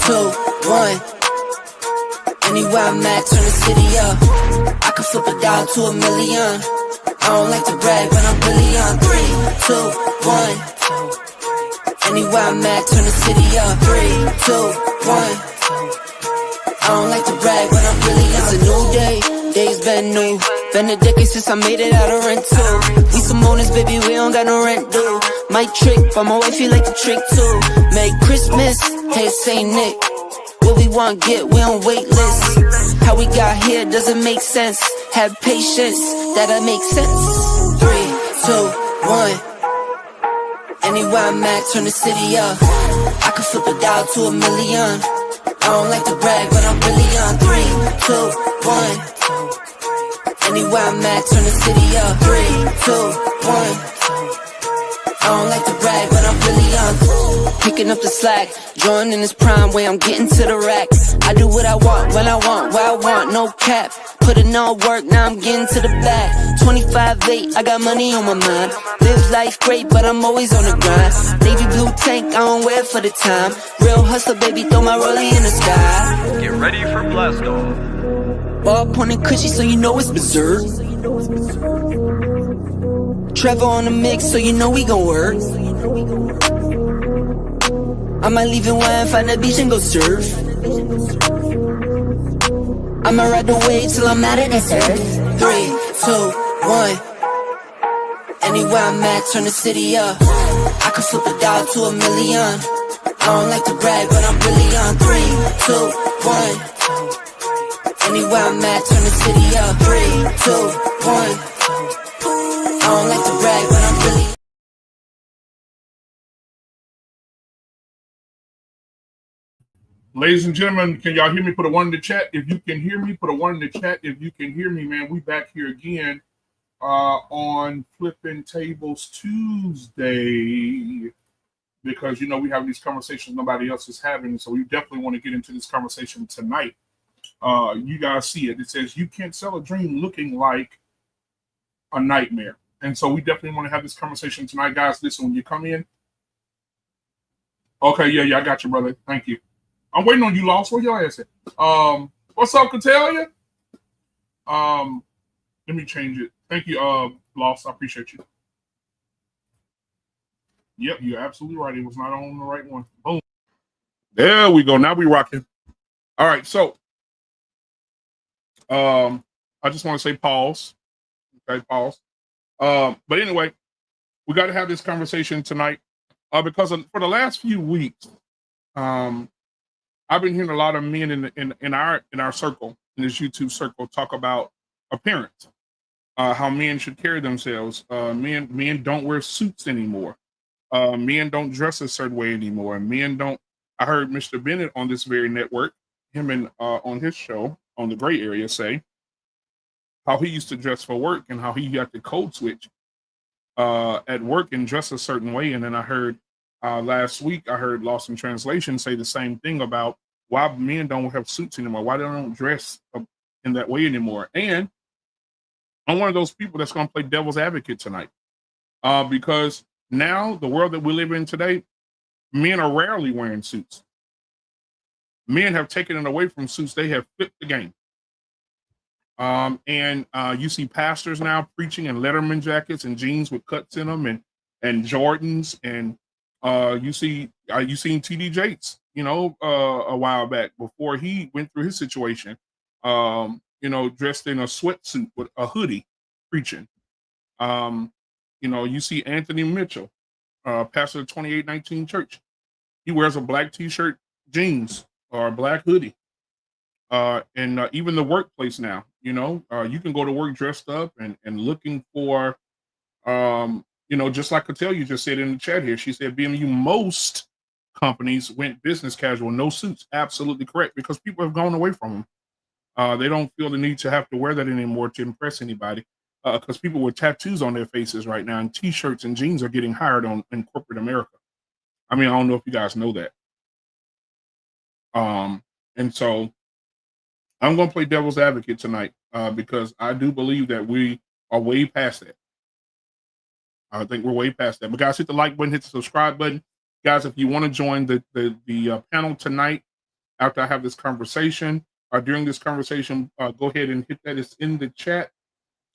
2, 1. Anywhere I'm at, turn the city up. I can flip a dollar to $1 million. I don't like to brag, but I'm really on. 3, 2, 1. Anywhere I'm at, turn the city up. 3, 2, 1. I don't like to brag, but I'm really on. It's a new day, days been new. Been a decade since I made it out of rental. We some owners, baby, we don't got no rent due. Might trick, but my wife, you like to trick too. Merry Christmas, hey, Saint Nick. What we want, get, we on wait list. How we got here doesn't make sense. Have patience, that'll make sense. 3, 2, 1. Anywhere I'm at, turn the city up. I can flip a dollar to $1 million. I don't like to brag, but I'm really on. 3, 2, 1. Anywhere I'm at, turn the city up. 3, 2, 1. I don't like to brag, but I'm really on. Picking up the slack, Jordan in his prime, way I'm getting to the rack. I do what I want, when I want, where I want, no cap. Put in all work, now I'm getting to the back. 25-8, I got money on my mind. Live life great, but I'm always on the grind. Navy blue tank, I don't wear it for the time. Real hustler, baby, throw my rollie in the sky. Get ready for blast off. Ball pointing cushy, so you know it's berserk. Trevor on the mix, so you know we gon' work. I might leave it wine, find a beach and go surf. I'ma ride the wave till I'm out of this earth. 3, 2, 1. Anywhere I'm at, turn the city up. I can flip a dollar to $1 million. I don't like to brag, but I'm really on. 3, 2, 1. Anywhere I'm at, turn the city up. 3, 2, 1. I don't like to brag, but I'm really. Ladies and gentlemen, can y'all hear me? Put a 1 in the chat. If you can hear me, put a 1 in the chat. If you can hear me, man, we back here again on Flippin' Tables Tuesday, because, you know, we have these conversations nobody else is having. So we definitely want to get into this conversation tonight. You guys see it. It says, you can't sell a dream looking like a nightmare. And so we definitely want to have this conversation tonight, guys. Listen, when you come in. Okay, yeah, I got you, brother. Thank you. I'm waiting on you, Lost. Where your ass at? What's up, Catalia? Let me change it. Thank you, Lost. I appreciate you. Yep, you're absolutely right. It was not on the right one. Boom. There we go. Now we rocking. All right, so I just want to say pause. Okay, pause. But anyway, we got to have this conversation tonight because for the last few weeks, I've been hearing a lot of men in our circle, in this YouTube circle, talk about appearance, how men should carry themselves. Men don't wear suits anymore. Men don't dress a certain way anymore. Men don't. I heard Mr. Bennett on this very network, him and on his show on the Gray Area, say how he used to dress for work and how he got the code switch at work and dress a certain way. And then I heard last week, I heard Lost in Translation say the same thing about why men don't have suits anymore, why they don't dress in that way anymore. And I'm one of those people that's going to play devil's advocate tonight because now the world that we live in today, men are rarely wearing suits. Men have taken it away from suits. They have flipped the game. And you see pastors now preaching in Letterman jackets and jeans with cuts in them and Jordans. And you seen TD Jakes, you know, a while back before he went through his situation, you know, dressed in a sweatsuit with a hoodie preaching. You know, you see Anthony Mitchell, pastor of 2819 Church. He wears a black t-shirt, jeans, or a black hoodie. And even the workplace now, you know, you can go to work dressed up and looking for, you know, just like Cattell just said in the chat here, she said, BMU, most companies went business casual, no suits. Absolutely correct, because people have gone away from them. They don't feel the need to have to wear that anymore to impress anybody, because people with tattoos on their faces right now and t-shirts and jeans are getting hired in corporate America. I mean, I don't know if you guys know that. And so I'm going to play devil's advocate tonight because I do believe that we are way past that. I think we're way past that. But guys, hit the like button, hit the subscribe button. Guys, if you want to join the panel tonight, after I have this conversation. During this conversation, go ahead and hit that. It's in the chat.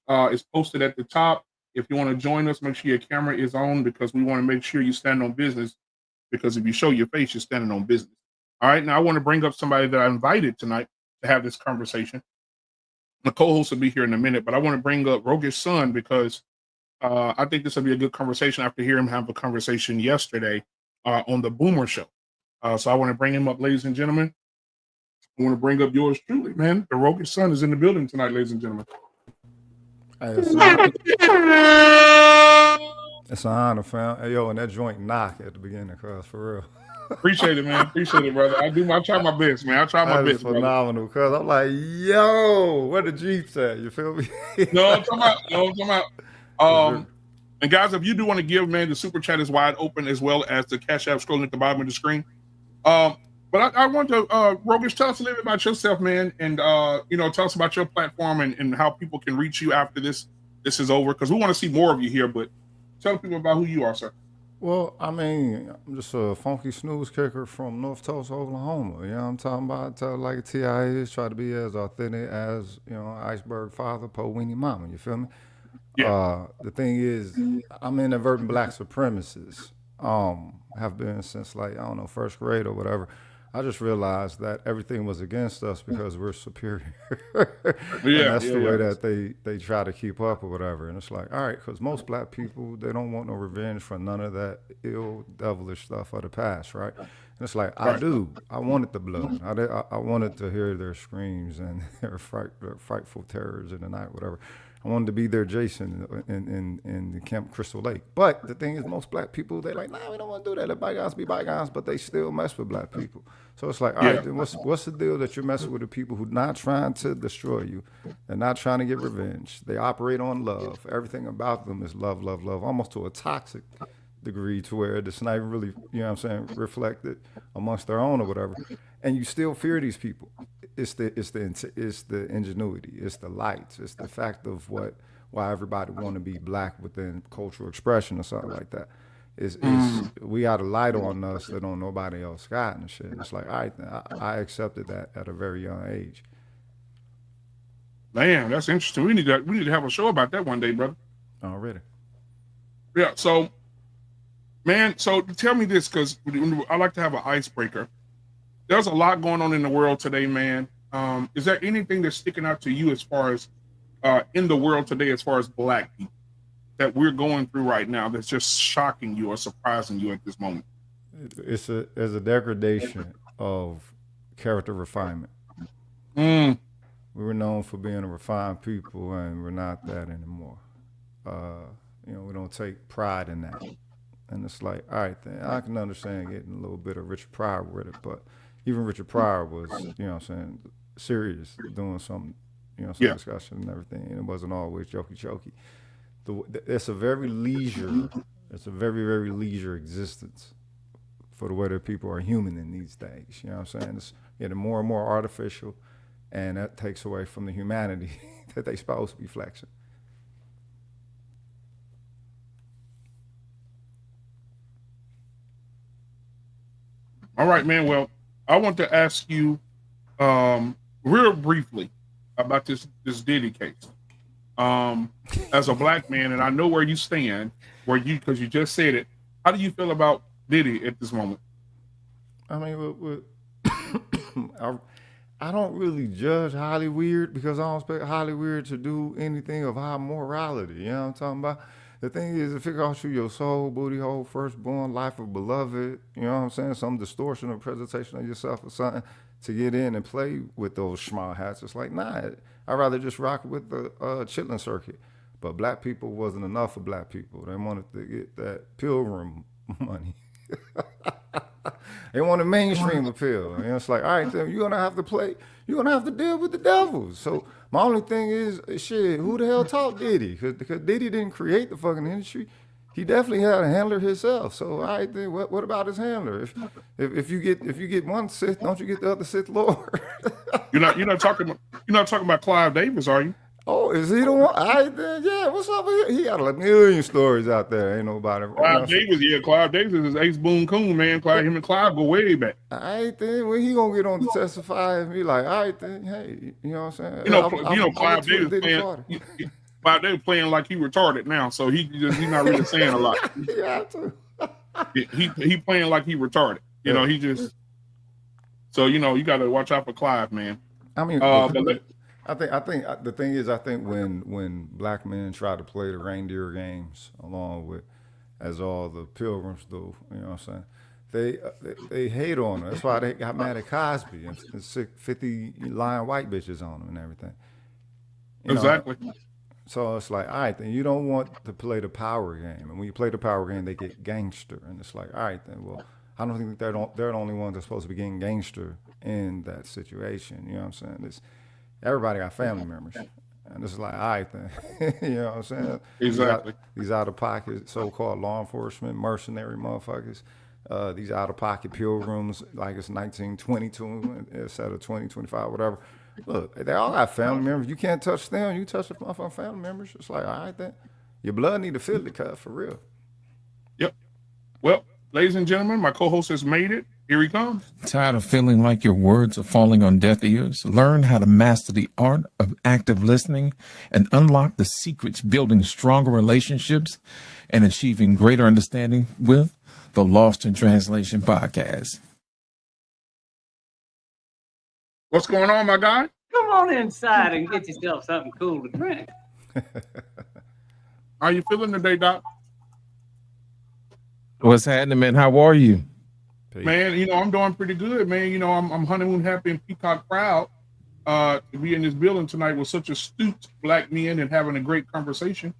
It's posted at the top. If you want to join us, make sure your camera is on because we want to make sure you stand on business. Because if you show your face, you're standing on business. All right. Now I want to bring up somebody that I invited tonight to have this conversation. The co-host will be here in a minute, but I want to bring up Rogish Son because I think this will be a good conversation after hearing him have a conversation yesterday on the Boomer Show. So I want to bring him up, ladies and gentlemen. I want to bring up yours truly, man. The Rogish Son is in the building tonight, ladies and gentlemen. It's an honor, fam. Hey, yo, and that joint knock at the beginning, cuz, for real. Appreciate it, man. Appreciate it, brother. I try my best, man. I try my best, phenomenal, cuz. I'm like, yo, where the Jeeps at? You feel me? No, I'm talking about. And guys, if you do want to give, man, the super chat is wide open as well as the Cash App scrolling at the bottom of the screen. But I want to, Rogish, tell us a little bit about yourself, man, and tell us about your platform and how people can reach you after this is over, because we want to see more of you here. But tell people about who you are, sir. Well, I mean, I'm just a funky snooze kicker from North Tulsa, Oklahoma. You know what I'm talking about? Tell like a T.I. is, try to be as authentic as, Iceberg Father, Po Weenie Mama. You feel me? Yeah. The thing is, I'm inadvertent black supremacist. Have been since first grade or whatever. I just realized that everything was against us because we're superior. And that's the way that they try to keep up or whatever. And it's like, all right, because most black people, they don't want no revenge for none of that ill, devilish stuff of the past, right? And it's like, I do. I wanted the blood. I wanted to hear their screams and their frightful terrors in the night, whatever. I wanted to be their Jason in Camp Crystal Lake. But the thing is, most black people, they're like, nah, we don't want to do that. Let bygones be bygones, but they still mess with black people. So it's like, all right, then what's the deal that you're messing with the people who not trying to destroy you? They're not trying to get revenge. They operate on love. Everything about them is love, love, love, almost to a toxic degree to where it's not even really, reflected amongst their own or whatever. And you still fear these people. It's the ingenuity, it's the lights, it's the fact of why everybody want to be black within cultural expression or something like that. We got a light on us that don't nobody else got and shit. It's like, all right, I accepted that at a very young age. Man, that's interesting. We need to have a show about that one day, brother. Already. Yeah. So, man, so tell me this, because I like to have an icebreaker. There's a lot going on in the world today, man. Is there anything that's sticking out to you as far as in the world today, as far as black people that we're going through right now that's just shocking you or surprising you at this moment? It's a degradation of character refinement. We were known for being a refined people, and we're not that anymore. We don't take pride in that. And it's like, all right, then I can understand getting a little bit of Richard Pryor with it, but even Richard Pryor was, serious, doing some discussion and everything, and it wasn't always jokey. It's a very very, very leisure existence for the way that people are human in these days. You know what I'm saying? It's getting more and more artificial, and that takes away from the humanity that they supposed to be flexing. All right, man. Well, I want to ask you real briefly about this Diddy case. As a black man, and I know where you stand, because you just said it. How do you feel about Diddy at this moment? I mean, I don't really judge highly weird because I don't expect highly weird to do anything of high morality. You know what I'm talking about? The thing is, to figure out your soul, booty hole, firstborn, life of beloved, you know what I'm saying? Some distortion or presentation of yourself or something to get in and play with those small hats. It's like, nah, I'd rather just rock with the chitlin circuit. But black people wasn't enough for black people. They wanted to get that pilgrim money. They want a mainstream appeal. And it's like, all right, then you're going to have to play, you're going to have to deal with the devils. So my only thing is, shit, who the hell taught Diddy? Because Diddy didn't create the fucking industry. He definitely had a handler himself. So all right, then what about his handler? If you get one Sith, don't you get the other Sith Lord? You're not talking about Clive Davis, are you? Oh, is he the one? I then yeah. What's up? He got a million stories out there. Ain't nobody. Clive Davis, Clive Davis is Ace Boone Coon, man. Him and Clive go way back. I then when he gonna get on to testify and be like, all right then, hey, you know what I'm saying? Clive Davis playing. Clive Davis playing like he retarded now, so he's not really saying a lot. Yeah, he playing like he retarded. He just. So you got to watch out for Clive, man. I mean, I think the thing is, I think when black men try to play the reindeer games along with, as all the pilgrims do, you know what I'm saying, they hate on them. That's why they got mad at Cosby and 50 lying white bitches on him and everything. Exactly. So it's like, all right, then you don't want to play the power game, and when you play the power game, they get gangster, and it's like, all right, then, well, I don't think they're the only ones that's supposed to be getting gangster in that situation. You know what I'm saying? Everybody got family members. And it's like, all right, then. You know what I'm saying? Exactly. These out-of-pocket so-called law enforcement, mercenary motherfuckers, these out-of-pocket pilgrims, like it's 1922 instead of 2025, whatever. Look, they all got family members. You can't touch them. You touch the motherfucking family members. It's like, all right, then. Your blood need to fill the cut for real. Yep. Well, ladies and gentlemen, my co-host has made it. Here he comes. Tired of feeling like your words are falling on deaf ears? Learn how to master the art of active listening and unlock the secrets building stronger relationships and achieving greater understanding with the Lost in Translation podcast. What's going on, my guy? Come on inside and get yourself something cool to drink. How you feeling today, Doc? What's happening, man? How are you? Man, I'm doing pretty good, man. I'm honeymoon happy and peacock proud to be in this building tonight with such astute black men and having a great conversation.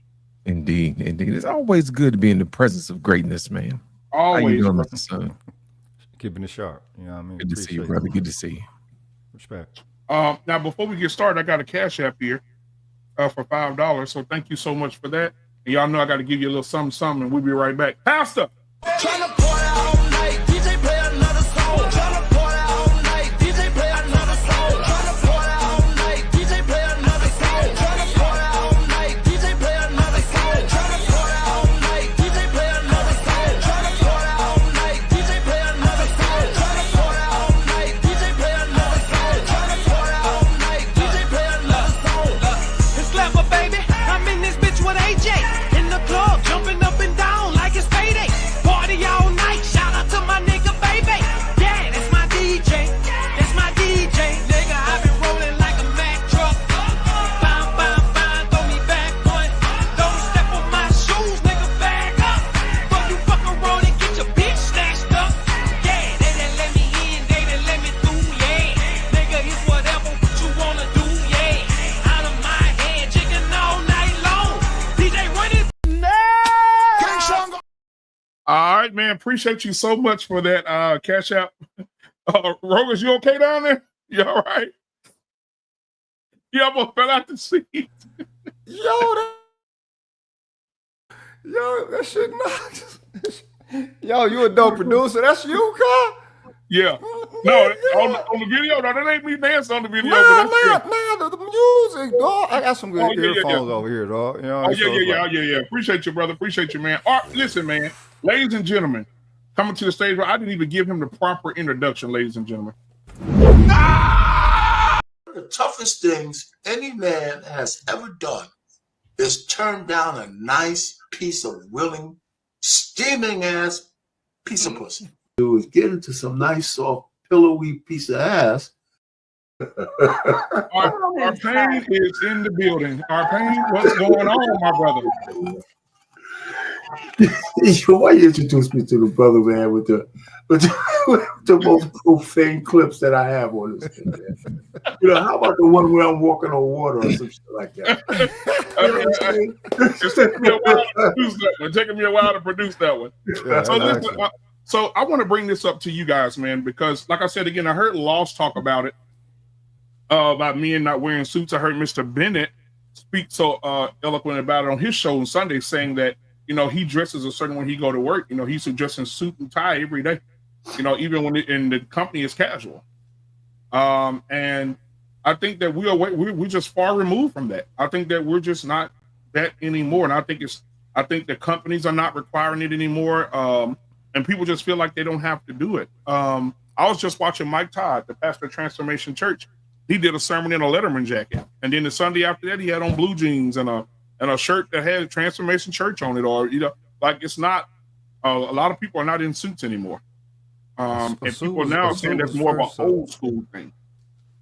Indeed. It's always good to be in the presence of greatness, man. Always. How you doing, Mr. Son? Keeping it sharp. You know what I mean? Good to see you, brother. Good to see you. Respect. Now, before we get started, I got a Cash App here for $5. So thank you so much for that. And y'all know I got to give you a little something, and we'll be right back. Pastor! Tryna party all night, DJ play another song. Tryna party all night, DJ play another song. Tryna party all night, DJ play another song. Tryna party all night, DJ play another song. Tryna party all night, DJ play another song. Tryna party all night, DJ play another song. Tryna party all night, DJ play another song. Tryna party all night, DJ play another song. It's clever, baby. I'm in this bitch with AJ in the club, jumping up and down like it's payday. Party all night, shout out to my nigga, baby. Yeah, that's my DJ. That's my DJ. Nigga, I've been rolling like a Mack truck. Fine, throw me back one. Don't step on my shoes, nigga, back up. But you fuck around and get your bitch snatched up. Yeah, they done let me in, they done let me through, yeah. Nigga, it's whatever you wanna do, yeah. Out of my head, chicken all night long. DJ running. All right, man. Appreciate you so much for that Cash App. Rogers, you okay down there? You all right? You almost fell out the seat. That shit not. Yo, you a dope producer. That's you, Kyle? Yeah. No, on the video, no, that ain't me dancing on the video. Nah, the music, dog. I got some good earphones over here, dog. You know Yeah. Appreciate you, brother. Appreciate you, man. Listen, man. Ladies and gentlemen, coming to the stage, I didn't even give him the proper introduction, ladies and gentlemen. One of the toughest things any man has ever done is turn down a nice piece of willing, steaming ass piece of pussy. Do is get into some nice, soft, pillowy piece of ass. Our pain is in the building. Our pain, what's going on, my brother? Why you introduce me to the brother, man, with the most profane clips that I have on this thing, man? How about the one where I'm walking on water or some shit like that? It's taking me a while to produce that one. Yeah, so I want to bring this up to you guys, man, because like I said, again, I heard Lost talk about it, about men not wearing suits. I heard Mr. Bennett speak so eloquent about it on his show on Sunday, saying that, he dresses a certain when he go to work. He should dress in suit and tie every day, even when in the company is casual. And I think that we're just far removed from that. I think that we're just not that anymore, and I think the companies are not requiring it anymore, and people just feel like they don't have to do it. I was just watching Mike Todd, the pastor of Transformation Church. He did a sermon in a Letterman jacket, and then the Sunday after that, he had on blue jeans and a shirt that had Transformation Church on it, or like it's not. A lot of people are not in suits anymore, and people now are saying that's more of an old school thing.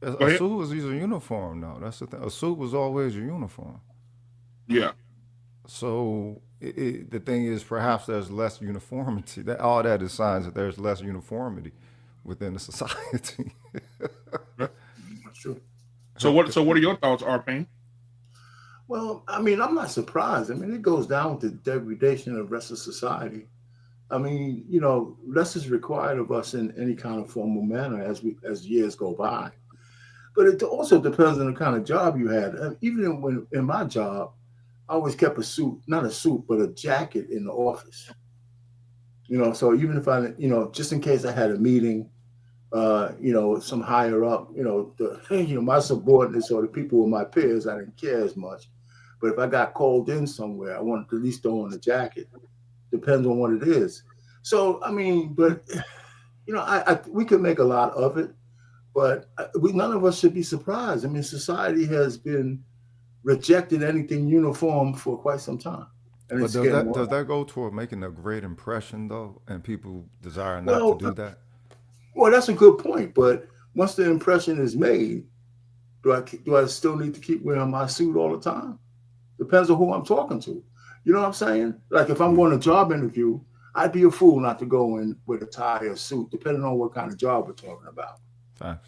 A suit was either uniform, though. That's the thing. A suit was always your uniform. Yeah. So the thing is, perhaps there's less uniformity. All that is signs that there's less uniformity within the society. That's true. So what are your thoughts, Arpane? Well, I mean, I'm not surprised. I mean, it goes down to degradation of the rest of society. I mean, less is required of us in any kind of formal manner as years go by. But it also depends on the kind of job you had. Even in my job, I always kept a suit, not a suit, but a jacket in the office. So even if I, just in case I had a meeting, some higher up, my subordinates or the people with my peers, I didn't care as much. But if I got called in somewhere, I wanted to at least throw on a jacket. Depends on what it is. So, I mean, but, we could make a lot of it, but none of us should be surprised. I mean, society has been rejected anything uniform for quite some time. And but does that go toward making a great impression, though, and people desire not to do that? Well, that's a good point. But once the impression is made, do I still need to keep wearing my suit all the time? Depends on who I'm talking to. You know what I'm saying? Like if I'm going to a job interview, I'd be a fool not to go in with a tie or suit, depending on what kind of job we're talking about. Thanks.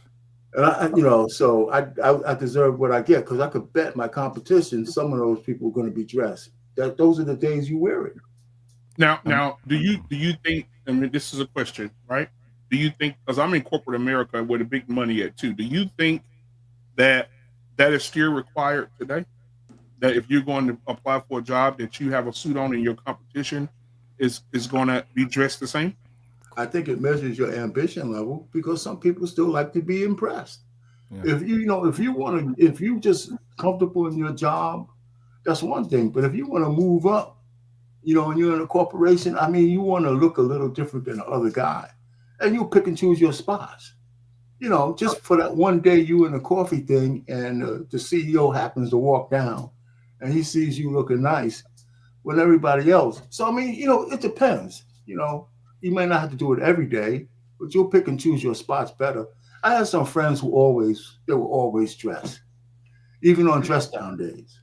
And so I deserve what I get because I could bet my competition some of those people are going to be dressed. Those are the days you wear it. Now, do you think? I mean, this is a question, right? Do you think? Because I'm in corporate America where the big money at too. Do you think that is still required today? That if you're going to apply for a job, that you have a suit on and your competition is going to be dressed the same? I think it measures your ambition level because some people still like to be impressed. Yeah. If you just comfortable in your job, that's one thing. But if you want to move up, and you're in a corporation, I mean, you want to look a little different than the other guy, and you pick and choose your spots. Just for that one day you in a coffee thing, and the CEO happens to walk down, and he sees you looking nice with everybody else. So I mean, it depends. You may not have to do it every day, but you'll pick and choose your spots better. I had some friends who were always dressed, even on dress down days.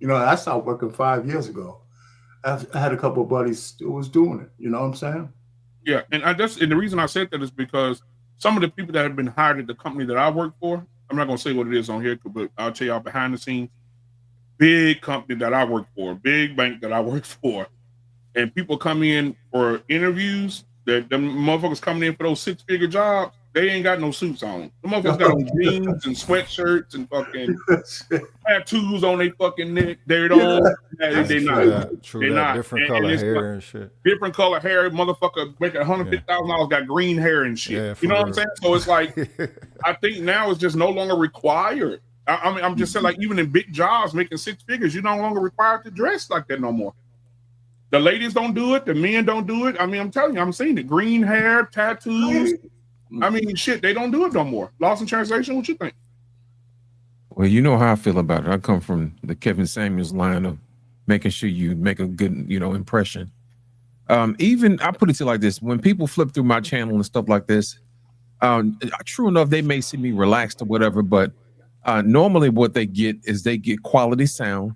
I stopped working 5 years ago. I had a couple of buddies who was doing it. You know what I'm saying? Yeah, and the reason I said that is because some of the people that have been hired at the company that I work for, I'm not going to say what it is on here, but I'll tell y'all behind the scenes, big company that I work for, big bank that I work for, and people come in for interviews, that the motherfuckers coming in for those 6-figure jobs, they ain't got no suits on. The motherfuckers got on jeans and sweatshirts and fucking tattoos on their fucking neck. They don't. They're not. Different color hair and shit. Different color hair. Motherfucker making $150,000 got green hair and shit. Yeah, you know what I'm saying? So it's like, I think now it's just no longer required. I mean, I'm just saying, like, even in big jobs making 6 figures, you're no longer required to dress like that no more. The ladies don't do it. The men don't do it. I mean, I'm telling you, I'm seeing it. Green hair, tattoos. I mean, shit, they don't do it no more. Lost in translation, what you think? Well, you know how I feel about it. I come from the Kevin Samuels line of making sure you make a good, impression. Even I put it to like this: when people flip through my channel and stuff like this, true enough, they may see me relaxed or whatever, but normally what they get is they get quality sound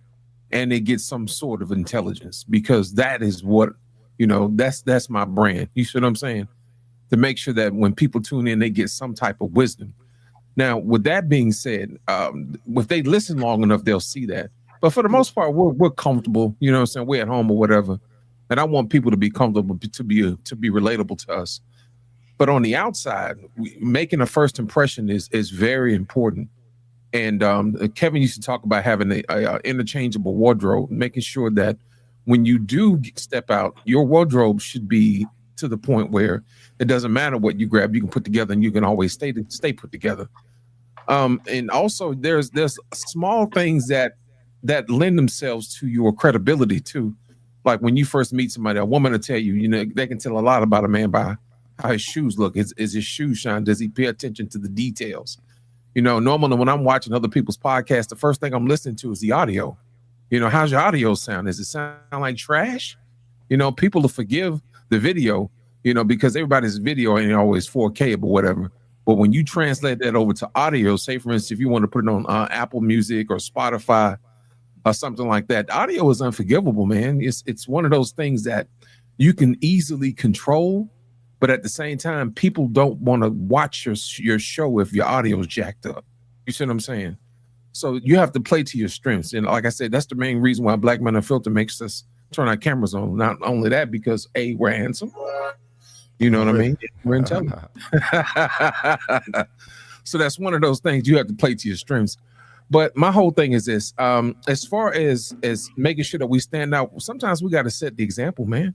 and they get some sort of intelligence, because that is what, that's my brand. You see what I'm saying? To make sure that when people tune in, they get some type of wisdom. Now, with that being said, if they listen long enough, they'll see that. But for the most part, we're comfortable. You know what I'm saying? We're at home or whatever. And I want people to be comfortable, to be relatable to us. But on the outside, making a first impression is very important. And Kevin used to talk about having a interchangeable wardrobe, making sure that when you do step out, your wardrobe should be to the point where it doesn't matter what you grab, you can put together and you can always stay put together. And also there's small things that lend themselves to your credibility too. Like when you first meet somebody, a woman will tell you, you know, they can tell a lot about a man by how his shoes look. Is his shoes shine? Does he pay attention to the details? You know, normally when I'm watching other people's podcasts, the first thing I'm listening to is the audio. You know, how's your audio sound? Does it sound like trash? You know, people will forgive the video, you know, because everybody's video ain't always 4K or whatever. But when you translate that over to audio, say for instance, if you want to put it on Apple Music or Spotify or something like that, audio is unforgivable, man. It's one of those things that you can easily control, but at the same time, people don't want to watch your show if your audio is jacked up. You see what I'm saying? So you have to play to your strengths. And like I said, that's the main reason why Black Men Unfiltered makes us turn our cameras on. Not only that, because A, we're handsome. You know what I mean? We're intelligent. So that's one of those things you have to play to your strengths. But my whole thing is this: as far as making sure that we stand out, sometimes we got to set the example, man.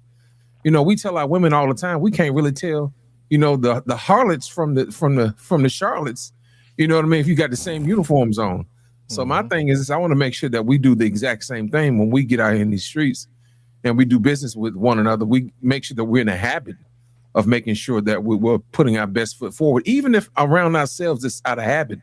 You know, we tell our women all the time we can't really tell, you know, the harlots from the Charlottes. You know what I mean? If you got the same uniforms on. So my thing is I want to make sure that we do the exact same thing when we get out in these streets and we do business with one another. We make sure that we're in a habit of making sure that we're putting our best foot forward, even if around ourselves it's out of habit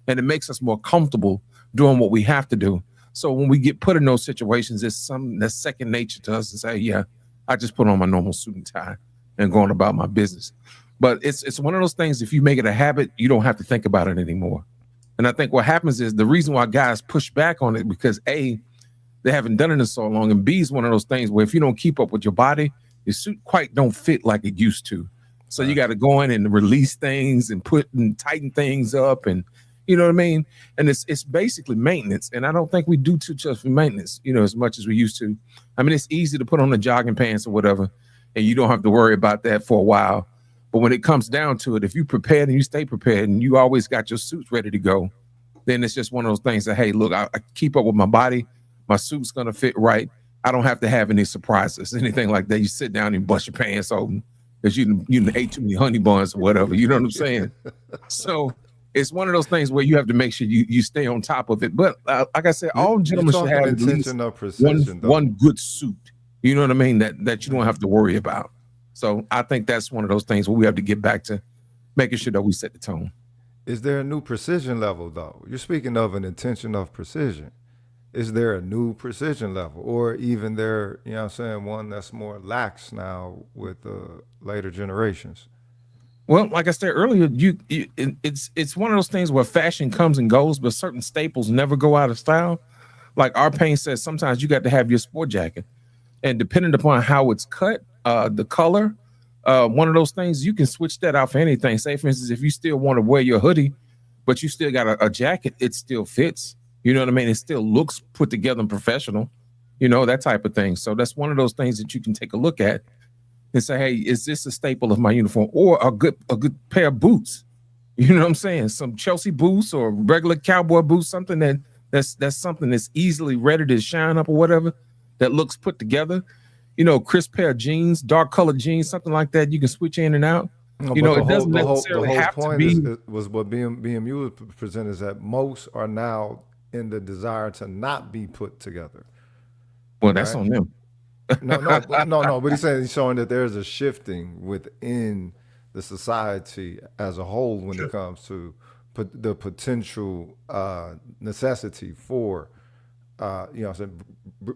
and it makes us more comfortable doing what we have to do. So when we get put in those situations, it's something that's second nature to us to say, yeah, I just put on my normal suit and tie and going about my business. But it's one of those things, if you make it a habit, you don't have to think about it anymore. And I think what happens is the reason why guys push back on it because A, they haven't done it in so long, and B is one of those things where if you don't keep up with your body, your suit quite don't fit like it used to. So you got to go in and release things and put and tighten things up, and you know what I mean? And it's basically maintenance. And I don't think we do too much for maintenance, you know, as much as we used to. I mean, it's easy to put on the jogging pants or whatever, and you don't have to worry about that for a while. But when it comes down to it, if you prepared and you stay prepared and you always got your suits ready to go, then it's just one of those things that, hey, look, I keep up with my body. My suit's going to fit right. I don't have to have any surprises, anything like that. You sit down and bust your pants open because you ate too many honey buns or whatever. You know what I'm saying? So it's one of those things where you have to make sure you stay on top of it. But like I said, all gentlemen should have at least one good suit. You know what I mean? That you don't have to worry about. So I think that's one of those things where we have to get back to making sure that we set the tone. Is there a new precision level, though? You're speaking of an intention of precision. Is there a new precision level, or even there, you know what I'm saying, one that's more lax now with later generations? Well, like I said earlier, it's one of those things where fashion comes and goes, but certain staples never go out of style. Like our pain says, sometimes you got to have your sport jacket, and depending upon how it's cut, the color, one of those things, you can switch that out for anything. Say, for instance, if you still want to wear your hoodie, but you still got a jacket, it still fits. You know what I mean? It still looks put together and professional, you know, that type of thing. So that's one of those things that you can take a look at and say, hey, is this a staple of my uniform, or a good pair of boots? You know what I'm saying? Some Chelsea boots or regular cowboy boots, something that's something that's easily ready to shine up or whatever, that looks put together. You know, crisp pair of jeans, dark colored jeans, something like that. You can switch in and out. No, you know, it doesn't necessarily have to be. Was what BMU was presented is that most are now in the desire to not be put together. Well, that's on them. No. But he's showing that there's a shifting within the society as a whole when it comes to the potential necessity for, you know,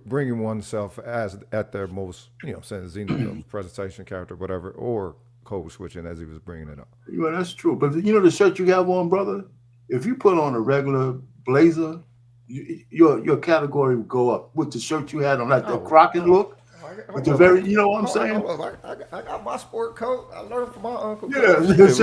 bringing oneself as at their most, you know, zenith presentation, character, whatever, or code switching as he was bringing it up. Well, that's true. But you know the shirt you have on, brother. If you put on a regular blazer, your category would go up with the shirt you had on, like the Crockett look. With the very, you know what I'm saying? I got my sport coat. I learned from my uncle. Yeah, this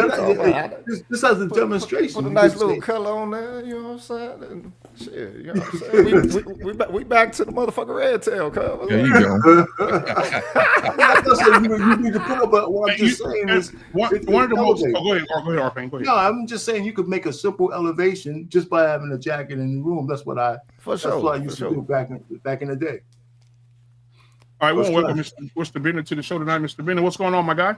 has a demonstration. Put a nice little color on there. You know what I'm saying? And shit, you know what I'm saying? we back to the motherfucking red tail, cuz. There you go. I'm not saying you need to put up, but what I'm just saying is one of the most. Oh, go ahead, Arpane. Go ahead. No, I'm just saying you could make a simple elevation just by having a jacket in the room. That's what I used to do back in the day. All right, well, welcome Mr. Bennett to the show tonight. Mr. Bennett, what's going on, my guy?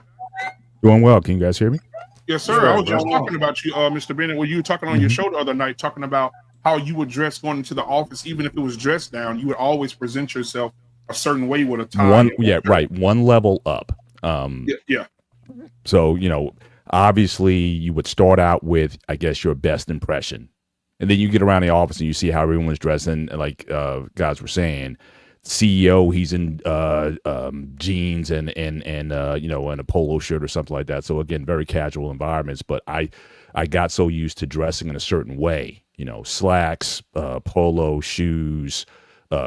Doing well. Can you guys hear me? Yes, sir. I was just talking about you, Mr. Bennett, when you were talking on your show the other night, talking about how you would dress going into the office, even if it was dressed down, you would always present yourself a certain way with a tie. One level up. Yeah. So, obviously you would start out with, I guess, your best impression. And then you get around the office and you see how everyone's dressing, like guys were saying. CEO, he's in jeans and and a polo shirt or something like that. So again, very casual environments. But I got so used to dressing in a certain way, slacks, polo, shoes,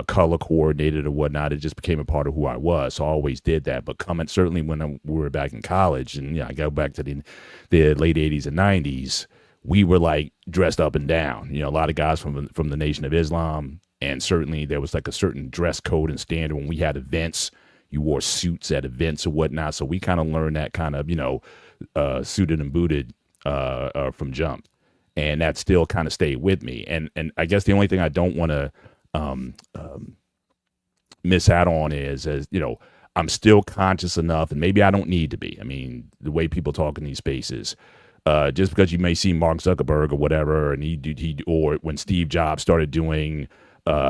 color coordinated or whatnot. It just became a part of who I was. So I always did that. But certainly when we were back in college, and I go back to the late 80s and 90s, we were like dressed up and down. A lot of guys from the Nation of Islam. And certainly there was like a certain dress code and standard when we had events. You wore suits at events or whatnot. So we kind of learned that kind of, suited and booted from jump. And that still kind of stayed with me. And I guess the only thing I don't want to miss out on is, I'm still conscious enough, and maybe I don't need to be. I mean, the way people talk in these spaces, just because you may see Mark Zuckerberg or whatever, and or when Steve Jobs started doing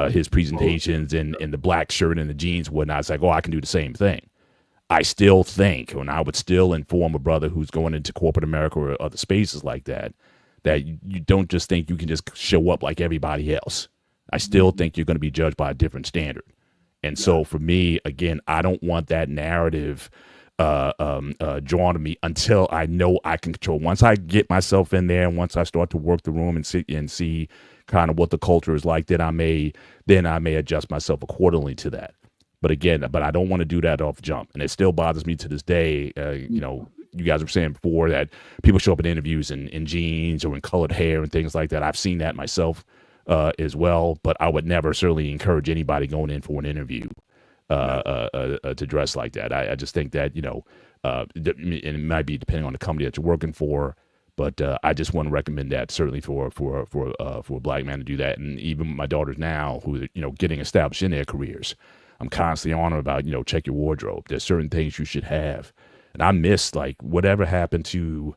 his presentations in the black shirt and the jeans and whatnot, it's like, I can do the same thing. I still think, and I would still inform a brother who's going into corporate America or other spaces like that you don't just think you can just show up like everybody else. I still think you're going to be judged by a different standard. And so for me, again, I don't want that narrative drawn to me until I know I can control. Once I get myself in there and once I start to work the room and see kind of what the culture is like, then I may adjust myself accordingly to that. But again, I don't want to do that off jump. And it still bothers me to this day. You guys were saying before that people show up in interviews in jeans or in colored hair and things like that. I've seen that myself as well, but I would never certainly encourage anybody going in for an interview to dress like that. I just think that, and it might be depending on the company that you're working for, but I just want to recommend that certainly for a black man to do that. And even my daughters now who are, getting established in their careers, I'm constantly on them about, check your wardrobe. There's certain things you should have. And I miss like whatever happened to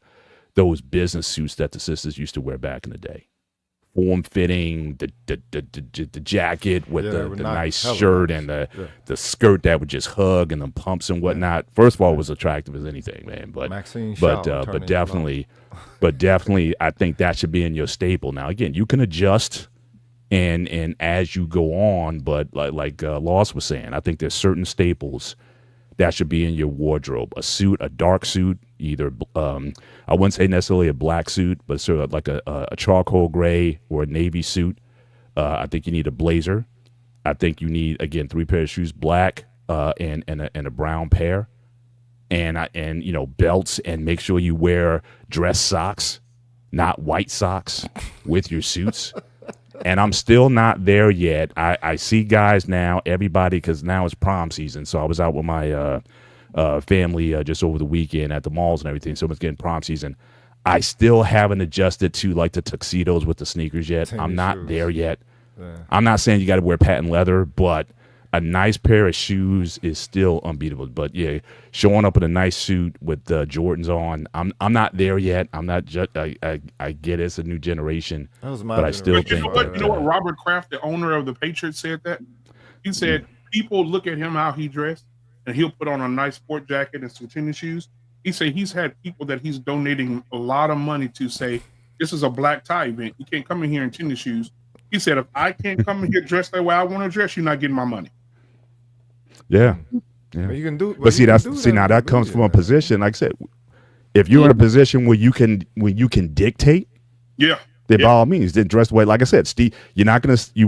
those business suits that the sisters used to wear back in the day. Form fitting, the jacket with the nice shirt and the skirt that would just hug and the pumps and whatnot. First of all, it was attractive as anything, man. But definitely, I think that should be in your staple. Now, again, you can adjust and as you go on, but like Loss was saying, I think there's certain staples that should be in your wardrobe. A suit, a dark suit, either I wouldn't say necessarily a black suit, but sort of like a charcoal gray or a navy suit. I think you need a blazer. I think you need, again, 3 pairs of shoes, black and a brown pair, and belts, and make sure you wear dress socks, not white socks, with your suits. And I'm still not there yet. I see guys now, everybody, because now it's prom season. So I was out with my family just over the weekend at the malls and everything. So it's getting prom season. I still haven't adjusted to like the tuxedos with the sneakers yet. I'm not there yet. Yeah. I'm not saying you got to wear patent leather, but a nice pair of shoes is still unbeatable. But yeah, showing up in a nice suit with Jordans on, I'm not there yet. I'm not just. I get it's a new generation, but I still think. You know what? Robert Kraft, the owner of the Patriots, said that. He said people look at him how he dressed, and he'll put on a nice sport jacket and some tennis shoes. He said he's had people that he's donating a lot of money to say, "This is a black tie event. You can't come in here in tennis shoes." He said, "If I can't come in here dressed the way I want to dress, you're not getting my money." Yeah. Well, you can do, but now that comes from a position, like I said, if you're in a position where you can dictate, then by all means, then dress the way. Like I said, Steve, you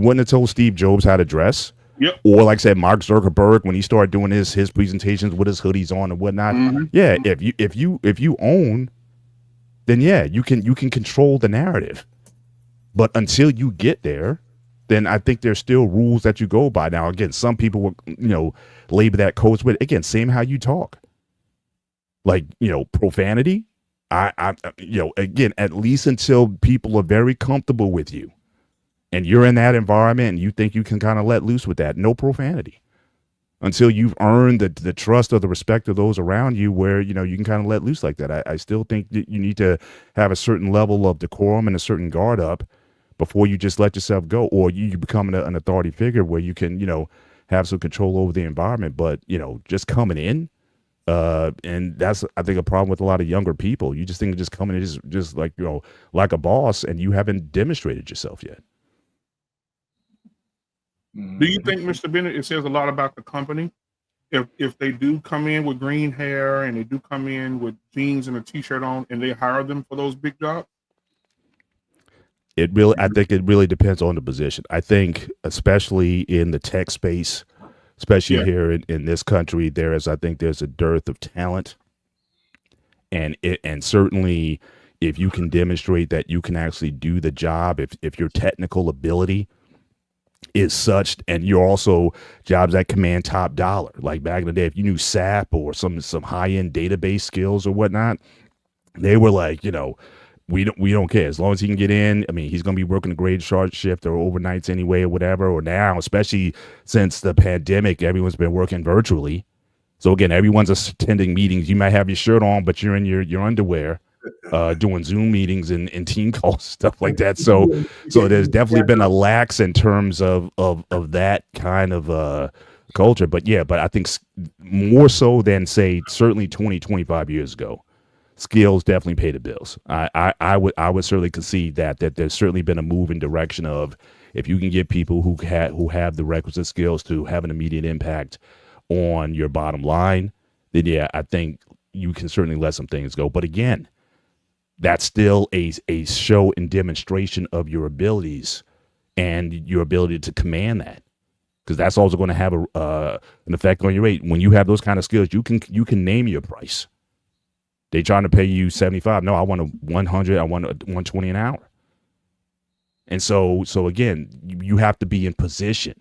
wouldn't have told Steve Jobs how to dress. Yep. Or like I said, Mark Zuckerberg, when he started doing his presentations with his hoodies on and whatnot. Mm-hmm. Yeah, if you own, then yeah, you can control the narrative. But until you get there, then I think there's still rules that you go by. Now, again, some people will, label that codes with, again, same how you talk. Like, profanity. I again, at least until people are very comfortable with you and you're in that environment and you think you can kind of let loose with that, no profanity. until you've earned the trust or the respect of those around you, where you can kind of let loose like that. I still think that you need to have a certain level of decorum and a certain guard up before you just let yourself go, or you become an authority figure where you can have some control over the environment. But just coming in, and that's, I think, a problem with a lot of younger people. You just think of just coming in just like like a boss, and you haven't demonstrated yourself yet. Do you think, Mr. Bennett, it says a lot about the company if they do come in with green hair and they do come in with jeans and a t-shirt on, and they hire them for those big jobs? I think it really depends on the position. I think, especially in the tech space, especially here in this country, there's a dearth of talent, and certainly if you can demonstrate that you can actually do the job, if your technical ability is such, and you're also jobs that command top dollar, like back in the day, if you knew SAP or some high-end database skills or whatnot, they were like, we don't care, as long as he can get in. I mean, he's going to be working a grade short shift or overnights anyway or whatever. Or now, especially since the pandemic, everyone's been working virtually. So again, everyone's attending meetings. You might have your shirt on, but you're in your underwear, doing Zoom meetings and team calls, stuff like that. So there's definitely been a lax in terms of that kind of culture. But I think more so than, say, certainly 20, 25 years ago, skills definitely pay the bills. I would certainly concede that there's certainly been a move in direction of, if you can get people who have the requisite skills to have an immediate impact on your bottom line, then I think you can certainly let some things go. But again, that's still a show and demonstration of your abilities and your ability to command that, because that's also going to have an effect on your rate. When you have those kind of skills, you can name your price. They trying to pay you 75. No, I want a 100. I want a 120 an hour. And so again, you have to be in position.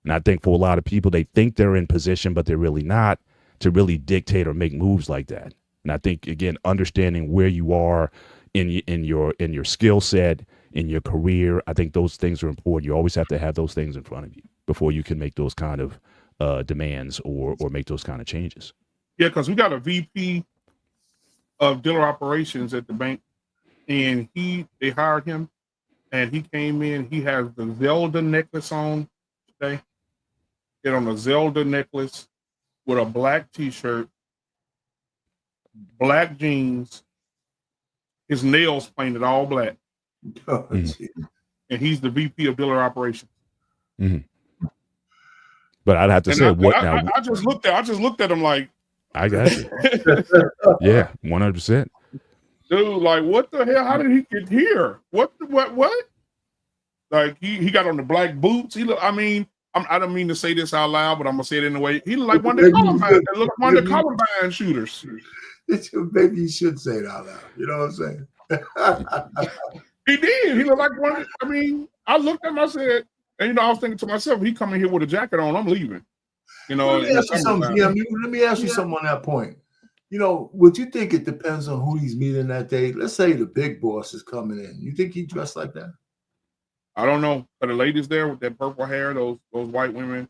And I think for a lot of people, they think they're in position, but they're really not, to really dictate or make moves like that. And I think, again, understanding where you are in your skill set, in your career, I think those things are important. You always have to have those things in front of you before you can make those kind of demands or make those kind of changes. Yeah, because we got a VP of dealer operations at the bank, and they hired him, and he came in. He has the Zelda necklace on today. Get on a Zelda necklace with a black T-shirt, black jeans, his nails painted all black, and he's the VP of dealer operations. Mm-hmm. But I'd have to say, I just looked at him like, I got you. Yeah, 100%. Dude, like, what the hell? How did he get here? What? Like, he got on the black boots. I don't mean to say this out loud, but I'm gonna say it in a way. He looked like one of the Columbine shooters. Maybe you should say it out loud. You know what I'm saying? He did. He looked like one. I looked at him. I said, and I was thinking to myself, he coming here with a jacket on, I'm leaving. Let me ask you something. Let me ask you something on that point. Would you think it depends on who he's meeting that day? Let's say the big boss is coming in. You think he dressed like that? I don't know. But the ladies there with that purple hair, those white women,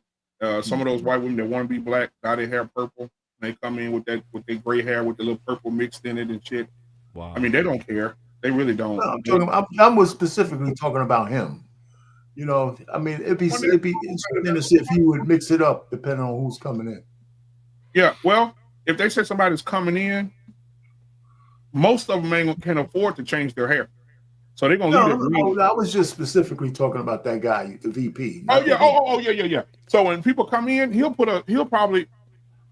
some of those white women that want to be black, dye their hair purple. They come in with their gray hair with the little purple mixed in it and shit. Wow. They don't care. They really don't. No, I'm specifically talking about him. It'd be interesting to see if he would mix it up depending on who's coming in. Yeah, well, if they say somebody's coming in, most of them can't afford to change their hair, so they're gonna leave it. No, I was just specifically talking about that guy, the VP. Yeah. So when people come in, he'll probably.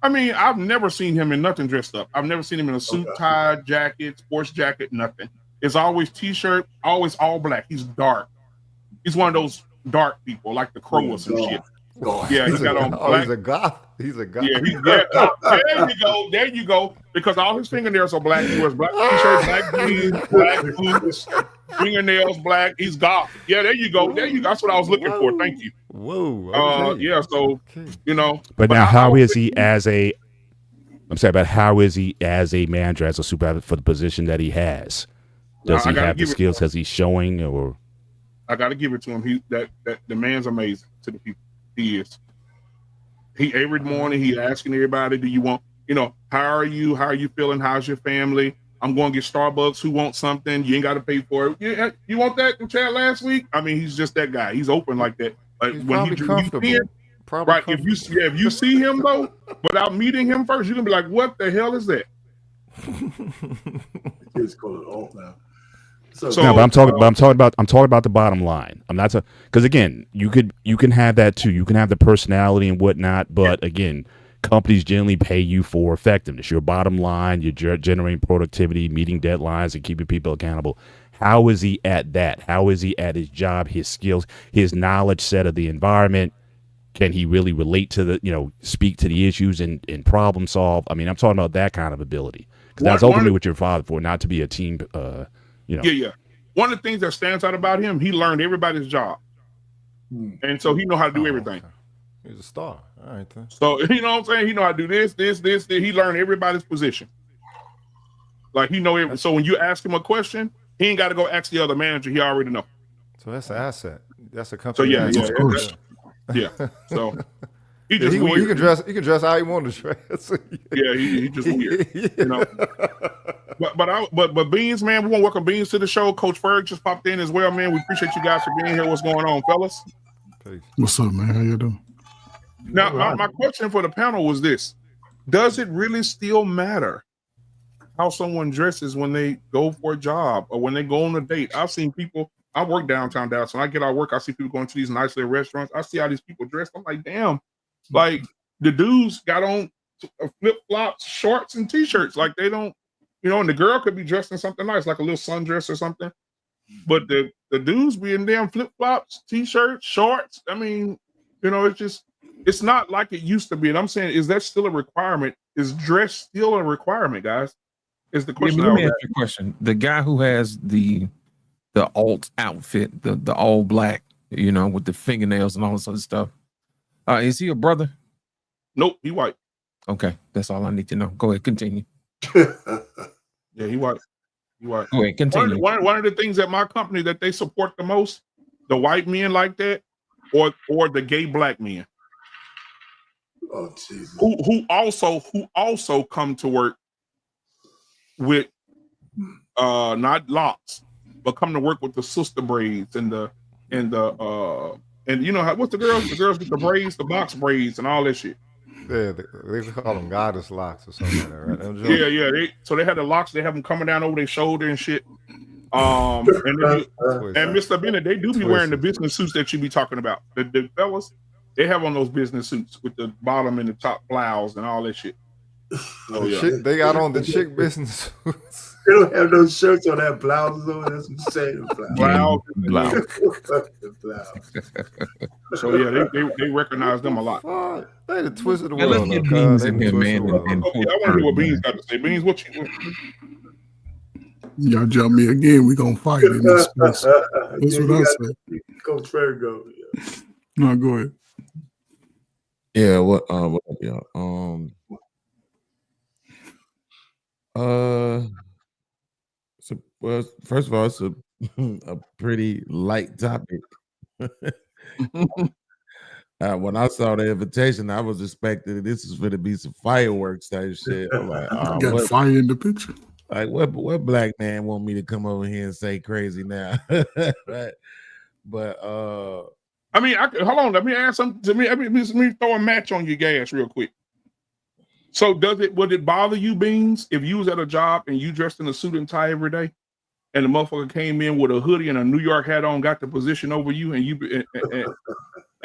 I've never seen him in nothing dressed up. I've never seen him in a suit, tie, jacket, sports jacket, nothing. It's always t-shirt, always all black. He's dark. He's one of those dark people, like the Crow or some shit. Yeah, he got on black. He's a goth. He's a goth. Yeah, there you go. Because all his fingernails are black. He wears black t-shirt, black jeans, black boots, fingernails black. He's goth. Yeah, there you go. That's what I was looking for. Thank you. Whoa. Okay. Yeah. So But now, how is he as a manager, as a supervisor for the position that he has? Does he have the skills? Has he showing or? I got to give it to him. The man's amazing to the people. He is. He every morning he asking everybody, do you want, how are you? How are you feeling? How's your family? I'm going to get Starbucks. Who wants something? You ain't got to pay for it. Yeah, you want that in chat last week? I mean, he's just that guy. He's open like that. Like He's when probably comfortable. Probably right. comfortable. If you see him though, without meeting him first, you're gonna be like, what the hell is that? Kids call it off now. So, No, but I'm talking about the bottom line. I'm not because again, you can have that too. You can have the personality and whatnot, but again, companies generally pay you for effectiveness. Your bottom line, you're generating productivity, meeting deadlines, and keeping people accountable. How is he at that? How is he at his job, his skills, his knowledge set of the environment? Can he really relate to the, speak to the issues and problem solve? I mean, I'm talking about that kind of ability because that's ultimately what you're father for, not to be a team. Yeah. One of the things that stands out about him, he learned everybody's job, and so he know how to do everything. Okay. He's a star. All right then. So you know what I'm saying? He know how to do this. He learned everybody's position. Like he know every. So when you ask him a question, he ain't got to go ask the other manager. He already know. So that's an asset. That's a So company. yeah. So he just he weird. He can dress how he want to dress. Yeah, he just weird. But Beans, man, we want to welcome Beans to the show. Coach Ferg just popped in as well, man. We appreciate you guys for being here. What's going on, fellas? Peace. What's up, man? How you doing? Now, my question for the panel was this: does it really still matter how someone dresses when they go for a job or when they go on a date? I've seen people. I work downtown Dallas. When I get out of work, I see people going to these nice little restaurants. I see how these people dress. I'm like, damn, like the dudes got on flip flops, shorts, and t-shirts. Like they don't, and the girl could be dressed in something nice, like a little sundress or something. But the dudes be in damn flip flops, t-shirts, shorts. I mean, it's not like it used to be. And I'm saying, is that still a requirement? Is dress still a requirement, guys? Is the question. Let me ask you a question. The guy who has the alt outfit, the all black, with the fingernails and all this other stuff. Is he a brother? Nope, he white. Okay, that's all I need to know. Go ahead, continue. Yeah, he white. He white. Go ahead, continue. One of the things at my company that they support the most, the white men like that, or the gay black men. Oh, Jesus. Who also come to work with not locks, but come to work with the sister braids and what's the girls? The girls with the braids, the box braids, and all that shit. Yeah, they call them goddess locks or something like that, right? Yeah. They had the locks. They have them coming down over their shoulder and shit. And Mr. Bennett, they do be wearing the business suits that you be talking about. The fellas, they have on those business suits with the bottom and the top blouse and all that shit. Oh yeah, they got on the chick business suits. They don't have those shirts on, that blouses on. That's what you say. Blouse. So yeah, they recognize them a lot. They the twist of the Now, world. let's get Beans in here, man. I want to hear what Beans got to say. Beans, what you? Y'all jump me again. We gonna fight in this space. That's what I say. Coach Fergo. No, go ahead. Yeah, what up, y'all? So, well, first of all, it's a pretty light topic. When I saw the invitation, I was expecting this is going to be some fireworks type shit. I'm like, got fire in the picture. Like, what black man want me to come over here and say crazy now? Right? But I mean, hold on. Let me ask something to me. Let me throw a match on your gas real quick. So would it bother you, Beans, if you was at a job and you dressed in a suit and tie every day, and the motherfucker came in with a hoodie and a New York hat on, got the position over you, and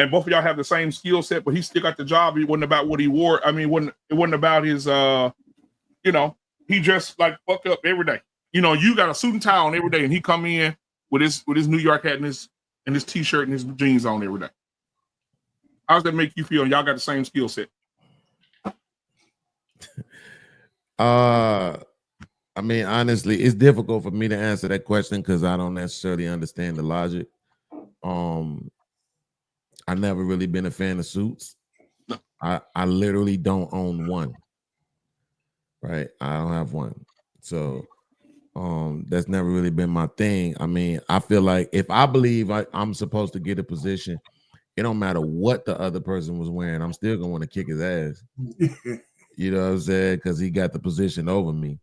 both of y'all have the same skill set, but he still got the job? It wasn't about what he wore. I mean, it wasn't about his he dressed like fucked up every day. You got a suit and tie on every day, and he come in with his New York hat and his t-shirt and his jeans on every day. How does that make you feel? And y'all got the same skill set. I mean, honestly, it's difficult for me to answer that question because I don't necessarily understand the logic. I never really been a fan of suits. I literally don't own one. Right, I don't have one, so that's never really been my thing. I mean, I feel like if I believe I'm supposed to get a position, it don't matter what the other person was wearing. I'm still gonna want to kick his ass. You know what I'm saying? Because he got the position over me.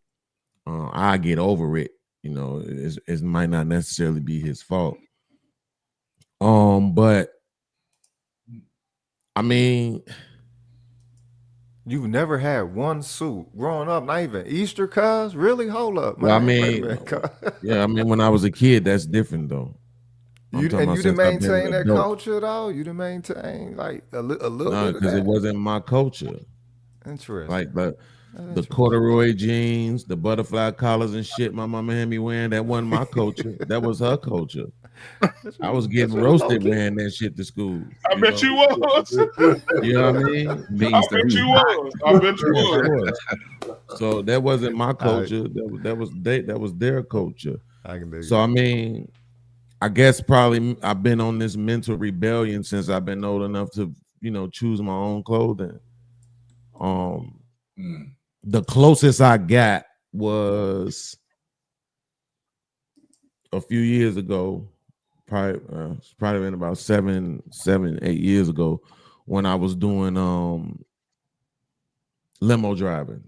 I get over it. You know, it might not necessarily be his fault. But I mean, you've never had one suit growing up, not even Easter, cuz? Really? Hold up, man. Well, I mean, yeah, I mean, when I was a kid, that's different though. You didn't maintain that culture though. You didn't maintain like a little bit because it wasn't my culture. Interesting. Like the corduroy jeans, the butterfly collars and shit my mama had me wearing, that wasn't my culture. That was her culture. I was getting roasted wearing that shit to school. I bet you was. You know what I mean? I bet you was. I bet you was. So that wasn't my culture. That was their culture. I can dig so it. I mean, I guess probably I've been on this mental rebellion since I've been old enough to, you know, choose my own clothing. The closest I got was a few years ago, probably been about 7, 8 years ago, when I was doing limo driving.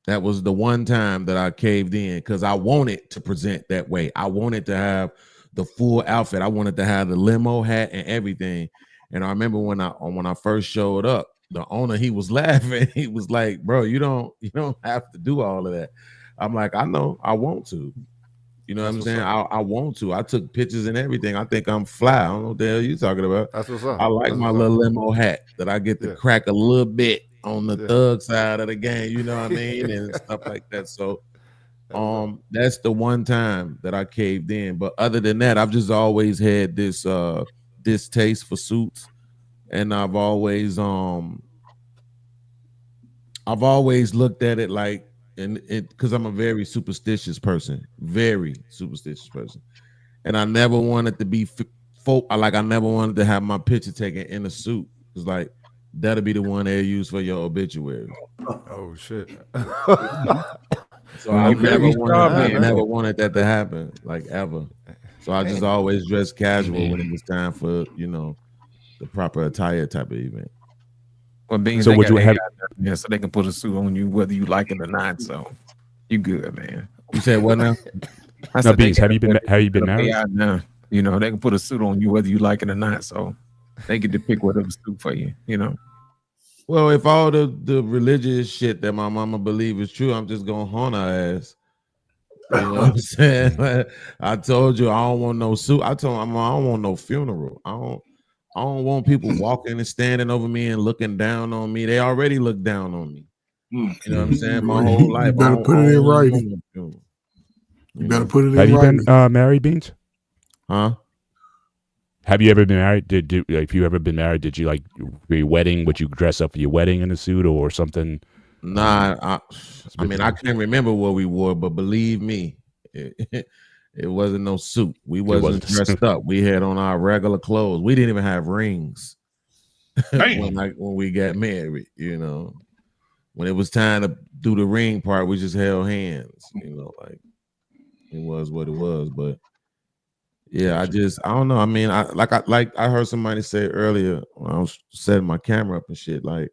That was the one time that I caved in because I wanted to present that way. I wanted to have the full outfit. I wanted to have the limo hat and everything. And I remember when I first showed up, the owner, he was laughing. He was like, "Bro, you don't have to do all of that." I'm like, "I know, I want to." You know what I'm saying? I want to. I took pictures and everything. I think I'm fly. I don't know what the hell you talking about. That's what's up. I like my little limo hat that I get to crack a little bit on the thug side of the game. You know what I mean? And stuff like that. So that's the one time that I caved in. But other than that, I've just always had this distaste for suits. And I've always looked at it like, and it because I'm a very superstitious person, and I never wanted to be I never wanted to have my picture taken in a suit. It's like that'll be the one they use for your obituary. Oh shit! So I never wanted that to happen, like ever. So I just always dressed casual when it was time for the proper attire type of event. Well, being so would you have so they can put a suit on you whether you like it or not. So you good, man. You said what now? I said, Beans, have you been married? Now, they can put a suit on you whether you like it or not. So they get to pick whatever suit for you. Well, if all the religious shit that my mama believe is true, I'm just gonna haunt her ass. You know what I'm saying? I told you I don't want no suit. I told my mom I don't want no funeral. I don't want people walking and standing over me and looking down on me. They already look down on me. You know what I'm saying? My whole life. You better put it in writing. You better put it in writing. Have you been married, Beans? Huh? Have you ever been married? If you ever been married, did you like for your wedding? Would you dress up for your wedding in a suit or something? Nah, I mean I can't remember what we wore, but believe me, it wasn't no suit. We wasn't dressed up. We had on our regular clothes. We didn't even have rings when we got married. When it was time to do the ring part, we just held hands. Like it was what it was. But yeah, I don't know. I mean, I heard somebody say earlier when I was setting my camera up and shit. Like,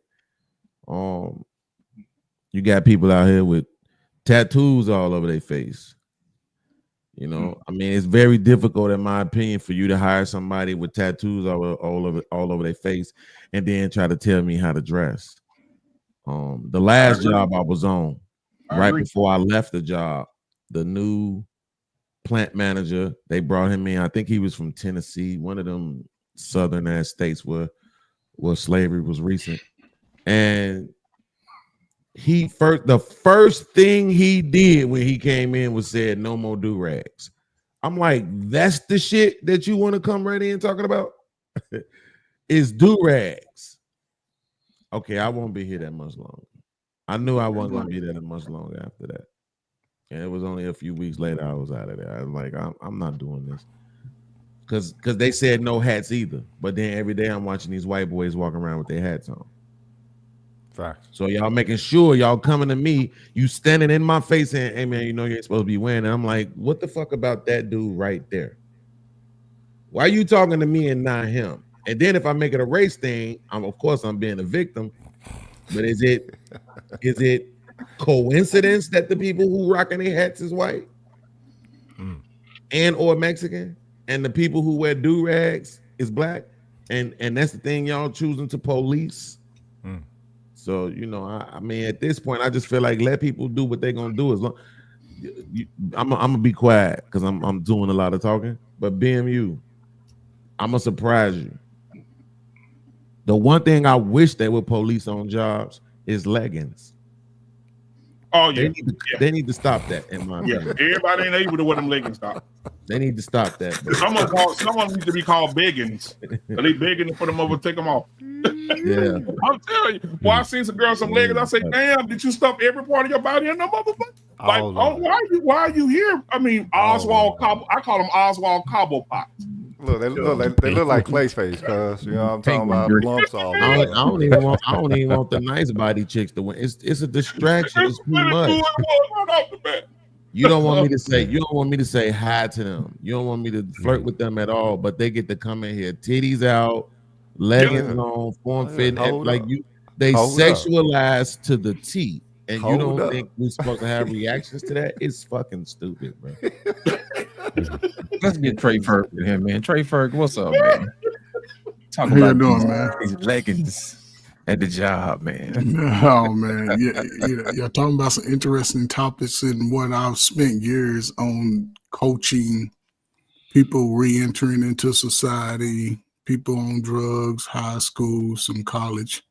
you got people out here with tattoos all over their face. I mean, it's very difficult, in my opinion, for you to hire somebody with tattoos all over their face and then try to tell me how to dress. The last job I was on, before I left the job, the new plant manager, they brought him in. I think he was from Tennessee, one of them southern ass states where slavery was recent. And the first thing he did when he came in was said, "No more do-rags." I'm like, that's the shit that you want to come right in talking about? Is do-rags. Okay, I won't be here that much longer. I knew I wasn't going to be there that much longer after that. And it was only a few weeks later I was out of there. I was like, I'm not doing this. Because they said no hats either. But then every day I'm watching these white boys walking around with their hats on. Facts. So y'all making sure y'all coming to me, you standing in my face saying, "Hey man, you ain't supposed to be wearing it." I'm like, what the fuck about that dude right there? Why are you talking to me and not him? And then if I make it a race thing, of course I'm being a victim. But is it coincidence that the people who rocking their hats is white and or Mexican, and the people who wear do-rags is black? And that's the thing y'all choosing to police. So, you know, I mean, at this point, I just feel like let people do what they're gonna do. As long I'm gonna be quiet because I'm doing a lot of talking. But BMU, I'm gonna surprise you. The one thing I wish they would police on jobs is leggings. Oh yeah, they need to stop that. In my opinion, everybody ain't able to wear them leggings. Stop. They need to stop that. Some of them need to be called beggings. They begging to put them over, take them off. Yeah, I'm telling you. Well, I seen some girls some leggings. I say, damn, did you stuff every part of your body in them motherfucker? Like, why are you here? I mean, Oswald Cobble. I call them Oswald Cobblepot. Look, they look like Clayface, cuz you know what I'm talking about, lumps all I don't even want the nice body chicks to win. It's a distraction. It's too much. You don't want me to say hi to them. You don't want me to flirt with them at all. But they get to come in here, titties out, leggings on, form fitting, like you. They sexualize to the T, and you don't think we're supposed to have reactions to that? It's fucking stupid, bro. Let's get Trey Ferg in here, man. Trey Ferg, what's up, man? Talk How you about doing, man? these leggings at the job, man. Oh man, you're talking about some interesting topics and what I've spent years on coaching people re-entering into society, people on drugs, high school, some college,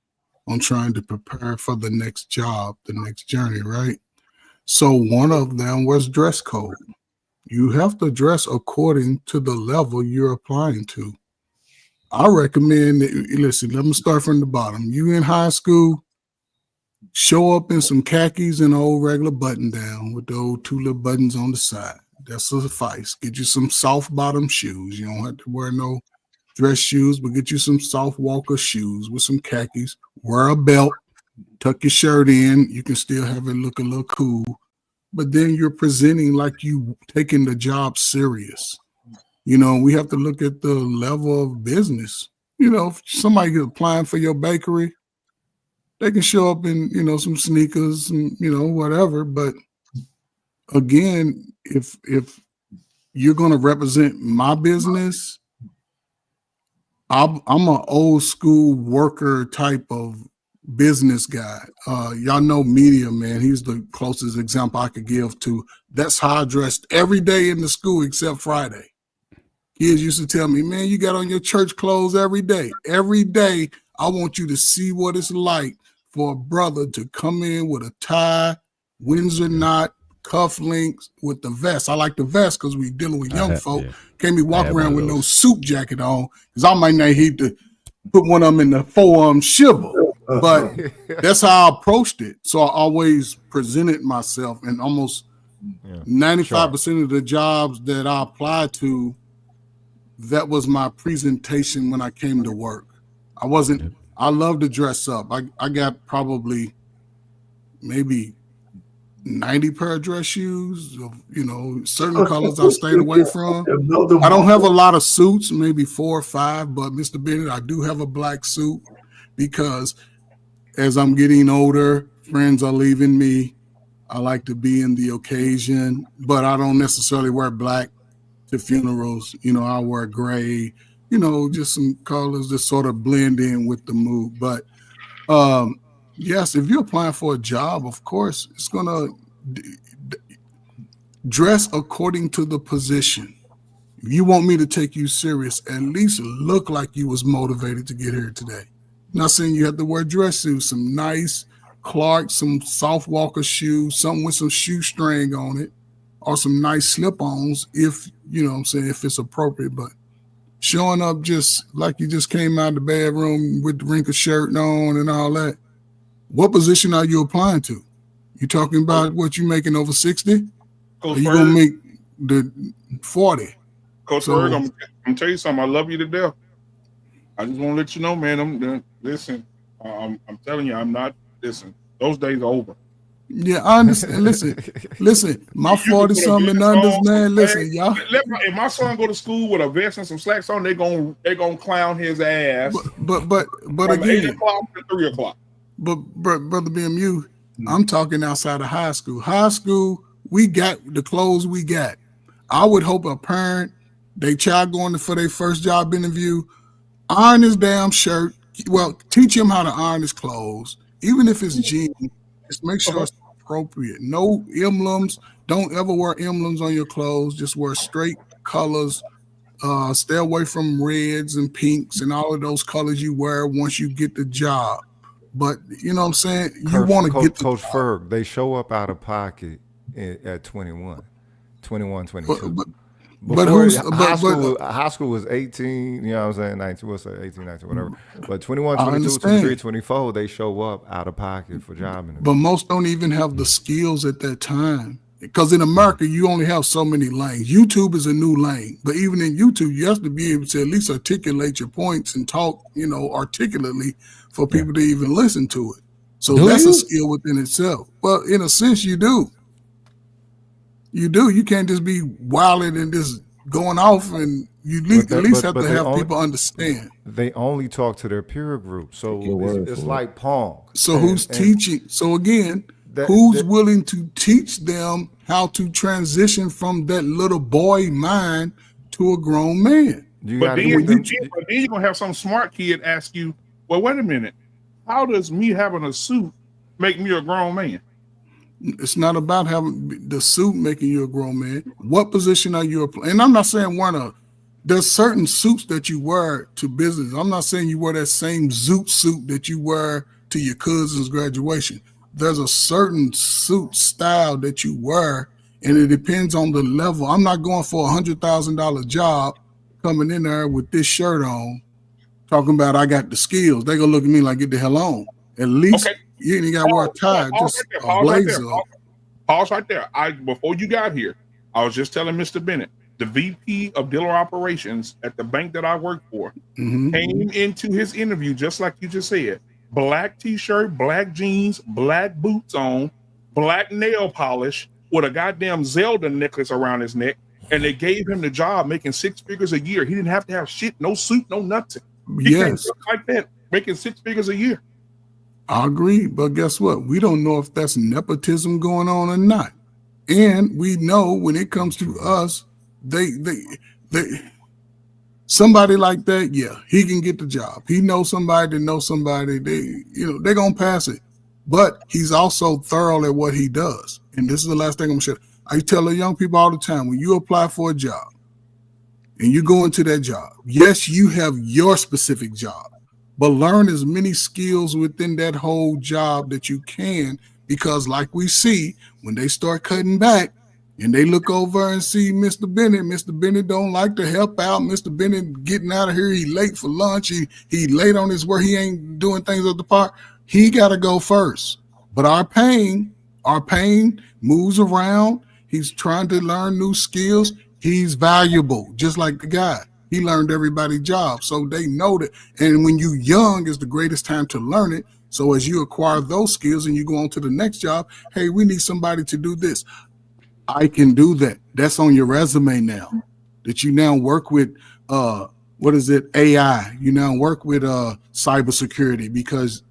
on trying to prepare for the next job, the next journey, right? So one of them was dress code. You have to dress according to the level you're applying to. I recommend that, listen, let me start from the bottom. You in high school, show up in some khakis and an old regular button down with the old two little buttons on the side. That's a suffice. Get you some soft bottom shoes. You don't have to wear no dress shoes, but get you some soft walker shoes with some khakis. Wear a belt, tuck your shirt in. You can still have it look a little cool. But then you're presenting like you taking the job serious. You know, we have to look at the level of business. You know, if somebody applying for your bakery, they can show up in, you know, some sneakers and, you know, whatever. But again, if you're going to represent my business, I'm an old school worker type of business guy. Y'all know Media, man. He's the closest example I could give to. That's how I dressed every day in the school except Friday. Kids used to tell me, man, you got on your church clothes every day. Every day, I want you to see what it's like for a brother to come in with a tie, Windsor knot, cufflinks with the vest. I like the vest because we dealing with young folk. Can't be walking around with no suit jacket on because I might not hate to put one of them in the forearm shiver. But that's how I approached it. So I always presented myself, and almost 95% of the jobs that I applied to, that was my presentation when I came to work. I love to dress up. I got probably maybe 90 pair of dress shoes, you know, certain colors I stayed away from. I don't have a lot of suits, maybe 4 or 5, but Mr. Bennett, I do have a black suit because as I'm getting older, friends are leaving me. I like to be in the occasion, but I don't necessarily wear black to funerals. You know, I wear gray, you know, just some colors that sort of blend in with the mood. But yes, if you're applying for a job, of course, it's going to dress according to the position. If you want me to take you serious, at least look like you was motivated to get here today. Not saying you have to wear dress shoes, some nice Clarks, some soft walker shoes, something with some shoestring on it, or some nice slip-ons if, you know what I'm saying, if it's appropriate. But showing up just like you just came out of the bedroom with the wrinkled shirt on and all that, what position are you applying to? You talking about what you making over 60? Or you going to make the 40? Coach Ferg, I'm going to tell you something. I love you to death. I just want to let you know, man. Listen, I'm telling you, I'm not. Listen, those days are over. Yeah, I understand. Listen. My You can 40 put a something and vest unders, on, some man. Listen, slacks. y'all. If my son go to school with a vest and some slacks on, they gonna clown his ass But from 8 again, o'clock to 3 o'clock. but brother BMU, I'm talking outside of high school. High school, we got the clothes we got. I would hope a parent, they child going for their first job interview, iron his damn shirt. Well, teach him how to iron his clothes, even if it's jeans. Just make sure it's appropriate. No emblems. Don't ever wear emblems on your clothes. Just wear straight colors. Stay away from reds and pinks and all of those colors you wear once you get the job. But you know what I'm saying? You want to get the Coach job. Ferg, they show up out of pocket at 21, 22. But Before who's high school was 18, you know what I'm saying, 19, what's that, 18, 19, whatever. But 21, I 22, understand. 23, 24, they show up out of pocket for job interviews. But most don't even have the skills at that time. Because in America, you only have so many lanes. YouTube is a new lane. But even in YouTube, you have to be able to at least articulate your points and talk, articulately for people to even listen to it. So that's a skill within itself. Well, in a sense, you do. You do. You can't just be wilding and just going off, and you at least have to have people understand. They only talk to their peer group. So it's like Pong. So who's teaching? So again, who's willing to teach them how to transition from that little boy mind to a grown man? But then you're going to have some smart kid ask you, well, wait a minute. How does me having a suit make me a grown man? It's not about having the suit making you a grown man. What position are you? And I'm not saying there's certain suits that you wear to business. I'm not saying you wear that same zoot suit that you wear to your cousin's graduation. There's a certain suit style that you wear, and it depends on the level. I'm not going for $100,000 job coming in there with this shirt on, talking about I got the skills. They gonna look at me like, get the hell on. At least you ain't got to wear a tie, just a blazer. Pause right there. Before you got here, I was just telling Mr. Bennett, the VP of dealer operations at the bank that I work for, came into his interview just like you just said. Black t-shirt, black jeans, black boots on, black nail polish with a goddamn Zelda necklace around his neck, and they gave him the job making 6 figures a year. He didn't have to have shit, no suit, no nothing. He came just like that, making 6 figures a year. I agree, but guess what? We don't know if that's nepotism going on or not. And we know when it comes to us, they somebody like that, yeah, he can get the job. He knows somebody that knows somebody. They're gonna pass it. But he's also thorough at what he does. And this is the last thing I'm gonna share. I tell the young people all the time, when you apply for a job and you go into that job, yes, you have your specific job, but learn as many skills within that whole job that you can, because like we see, when they start cutting back and they look over and see Mr. Bennett don't like to help out. Mr. Bennett getting out of here, he late for lunch, he late on his work, he ain't doing things at the park. He got to go first. But our pain moves around. He's trying to learn new skills. He's valuable, just like the guy. He learned everybody's job, so they know that. And when you're young is the greatest time to learn it. So as you acquire those skills and you go on to the next job, hey, we need somebody to do this. I can do that. That's on your resume now. That you now work with AI. You now work with cybersecurity because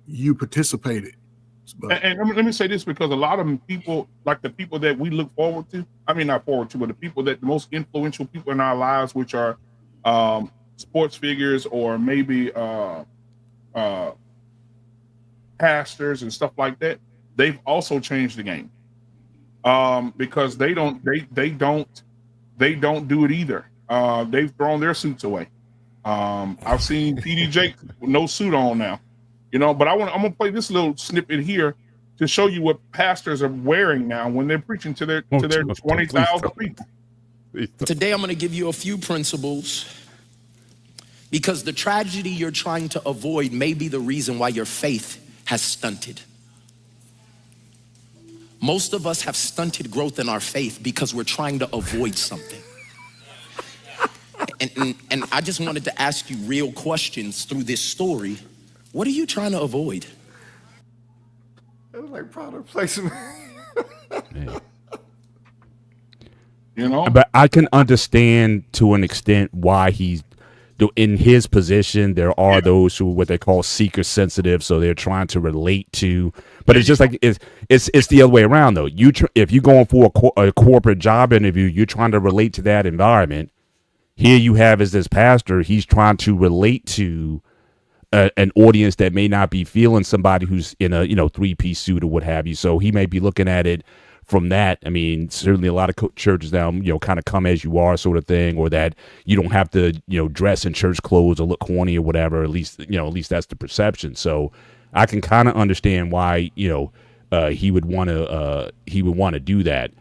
you participated. And let me say this, because a lot of people, like the people that we look forward to, I mean not forward to, but the most influential people in our lives, which are sports figures or maybe pastors and stuff like that, they've also changed the game, because they don't do it either. They've thrown their suits away. I've seen TD with no suit on now, but I'm gonna play this little snippet here to show you what pastors are wearing now when they're preaching to their 20,000 people. Today, I'm going to give you a few principles, because the tragedy you're trying to avoid may be the reason why your faith has stunted. Most of us have stunted growth in our faith because we're trying to avoid something. And I just wanted to ask you real questions through this story. What are you trying to avoid? was like product placement. You know, But I can understand to an extent why he's in his position. There are those who what they call seeker sensitive, so they're trying to relate to. But it's just like it's the other way around though. If you're going for a corporate job interview, you're trying to relate to that environment. Here you have as this pastor, he's trying to relate to an audience that may not be feeling somebody who's in a 3-piece suit or what have you. So he may be looking at it from that. I mean, certainly a lot of churches now, kind of come as you are sort of thing, or that you don't have to, dress in church clothes or look corny or whatever. At least that's the perception. So I can kind of understand why, he would want to do that.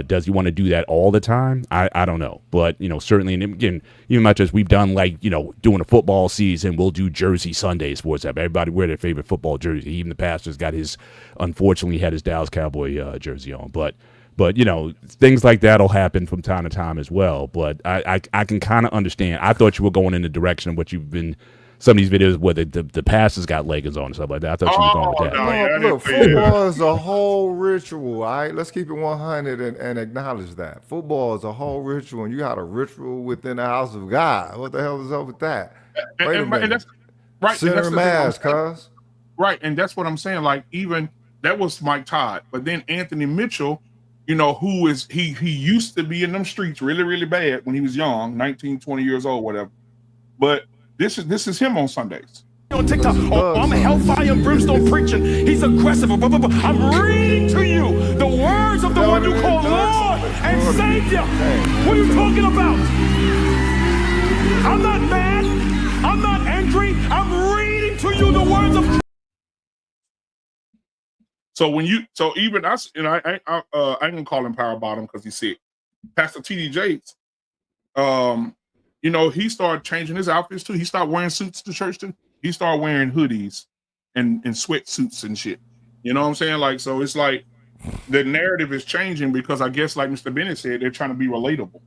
Does he want to do that all the time? I don't know, but certainly, and again, even much as we've done, like doing a football season, we'll do Jersey Sundays for example. Everybody wear their favorite football jersey. Even the pastor's got unfortunately had his Dallas Cowboy jersey on, but things like that'll happen from time to time as well. But I can kind of understand. I thought you were going in the direction of what you've been. Some of these videos where the pastors got leggings on and stuff like that. I thought you were going with that. Look, football is a whole ritual. All right, let's keep it 100 and acknowledge that football is a whole ritual, and you got a ritual within the house of God. What the hell is up with that? Wait a minute. And that's right. Center mass, cuz. Right, and that's what I'm saying. Like even that was Mike Todd, but then Anthony Mitchell, who is he used to be in them streets really, really bad when he was young, 19, 20 years old, whatever. But this is him on Sundays. On TikTok, I'm hellfire and brimstone preaching. He's aggressive. I'm reading to you the words of the one you call Lord and Savior. What are you talking about? I'm not mad. I'm not angry. I'm reading to you the words of. So even us, and I ain't gonna call him power bottom because he's sick. Pastor TD Jakes, he started changing his outfits too. He started wearing suits to church too. He started wearing hoodies and sweatsuits and shit. You know what I'm saying? Like, so it's like the narrative is changing because I guess, like Mr. Bennett said, they're trying to be relatable.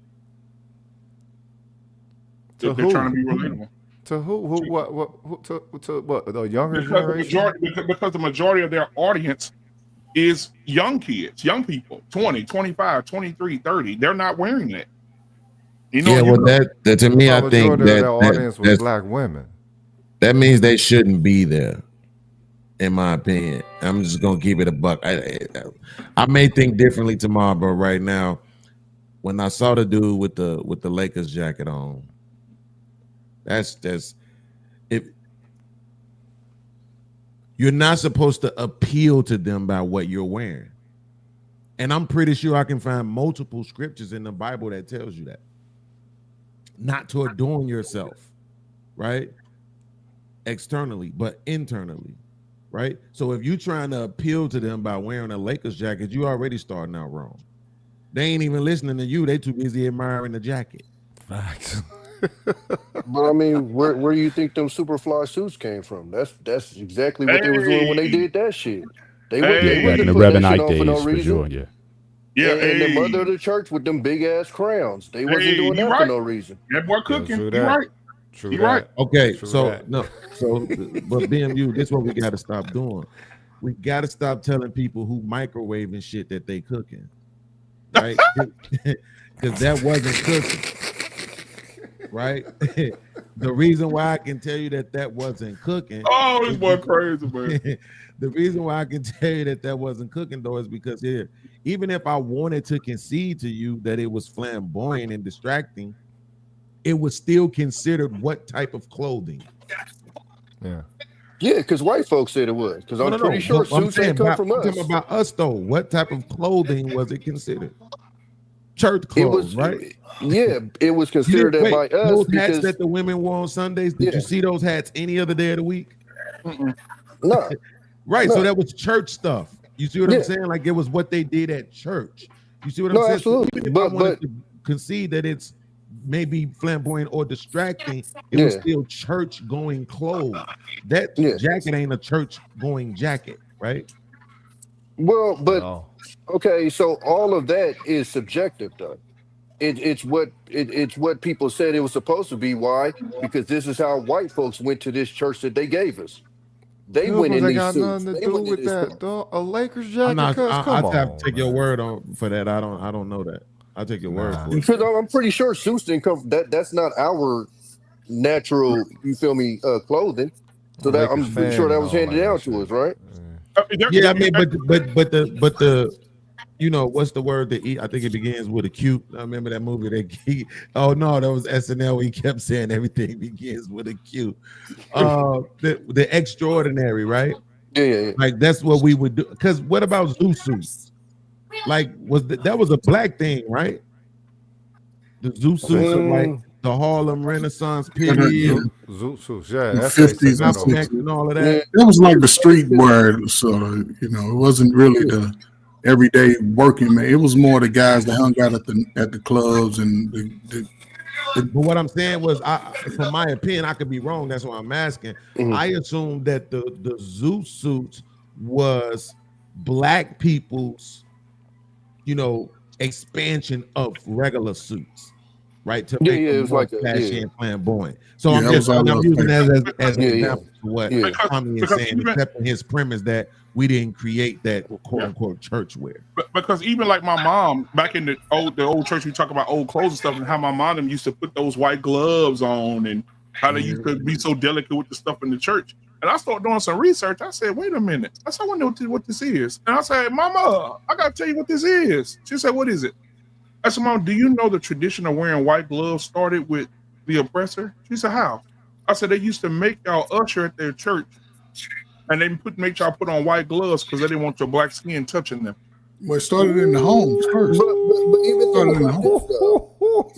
They're trying to be relatable. To who? What? To what? The younger generation? Because the majority of their audience is young kids, young people, 20, 25, 23, 30. They're not wearing that. That to me, I think that audience was black women. That means they shouldn't be there, in my opinion. I'm just gonna keep it a buck. I may think differently tomorrow, but right now, when I saw the dude with the Lakers jacket on, that's if you're not supposed to appeal to them by what you're wearing, and I'm pretty sure I can find multiple scriptures in the Bible that tells you that. Not to adorn yourself, right? Externally, but internally, right? So if you're trying to appeal to them by wearing a Lakers jacket, you already starting out wrong. They ain't even listening to you. They too busy admiring the jacket. Facts. But I mean, where do you think them Superfly suits came from? That's exactly what they was doing when they did that shit. They wasn't the putting that shit Revenite on for no days for reason. sure, yeah. Yeah, and the mother of the church with them big ass crowns. They wasn't doing that for no reason. That boy cooking. True You that. right. True You that. right. Okay, True so that. no, so but BMU, this is what we got to stop doing. We got to stop telling people who microwaving shit that they cooking, right? Because that wasn't cooking, right? The reason why I can tell you that wasn't cooking. Oh, this boy crazy, man. The reason why I can tell you that wasn't cooking though is because here, even if I wanted to concede to you that it was flamboyant and distracting, it was still considered what type of clothing. Yeah. Yeah, because white folks said it was. Because I'm pretty sure suits ain't come from us. I'm talking about us though. What type of clothing was it considered? Church clothes, right? Yeah, it was considered that by us. Those because, hats that the women wore on Sundays. Did you see those hats any other day of the week? No. Right. No. So that was church stuff. You see what I'm saying? Like it was what they did at church. You see what I'm saying? Absolutely. So even if I wanted to concede that it's maybe flamboyant or distracting, it was still church going clothes. That jacket ain't a church going jacket, right? Well, but okay, so all of that is subjective though. It's what people said it was supposed to be. Why? Because this is how white folks went to this church that they gave us. They went Pilgrims in ain't these got suits. nothing to They do went in with these that. suits. Dog. A Lakers I'm jacket, not. cuz I come have on. to take your Man. word on for that. I don't know that. I'll take your word Nah. for it. Because I'm pretty sure suits didn't come. That's not our natural. You feel me? Clothing. So that Lakers I'm pretty sure fan that and was all handed that down shit. to us, right? Yeah, I mean, but the you know what's the word that I think it begins with a Q. I remember that movie that oh no, that was SNL. He kept saying everything begins with a Q. The extraordinary, right? Yeah. Like that's what we would do. Because what about zoo suits? Like that was a black thing, right? The zoo suits of like the Harlem Renaissance period, Zoot suits, yeah. The That's how they 50s say and Malcolm that X 60s. and all of Yeah. that. That was like the streetwear, sort of. You know, it wasn't really the everyday working man. It was more the guys that hung out at the clubs and But what I'm saying was, from my opinion, I could be wrong. That's why I'm asking. Mhm. I assumed that the zoo suits was black people's, expansion of regular suits, right? To Yeah. make It them was more like a flashy yeah. and flamboyant. So yeah, I'm that was just all I'm those using things. that as an Yeah. example to what Yeah. Tommy is Because saying, even accepting his premise that we didn't create that quote unquote church wear. because even like my mom back in the old church, we talk about old clothes and stuff, and how my mom them used to put those white gloves on, and how they used to be so delicate with the stuff in the church. And I started doing some research. I said, "Wait a minute!" I said, "I wonder what this is." And I said, "Mama, I gotta tell you what this is." She said, "What is it?" I said, "Mom, do you know the tradition of wearing white gloves started with the oppressor?" She said, "How?" I said, "They used to make y'all usher at their church, and they make y'all put on white gloves because they didn't want your black skin touching them." Well, it started in the homes first. But even think Started in the about home. this though.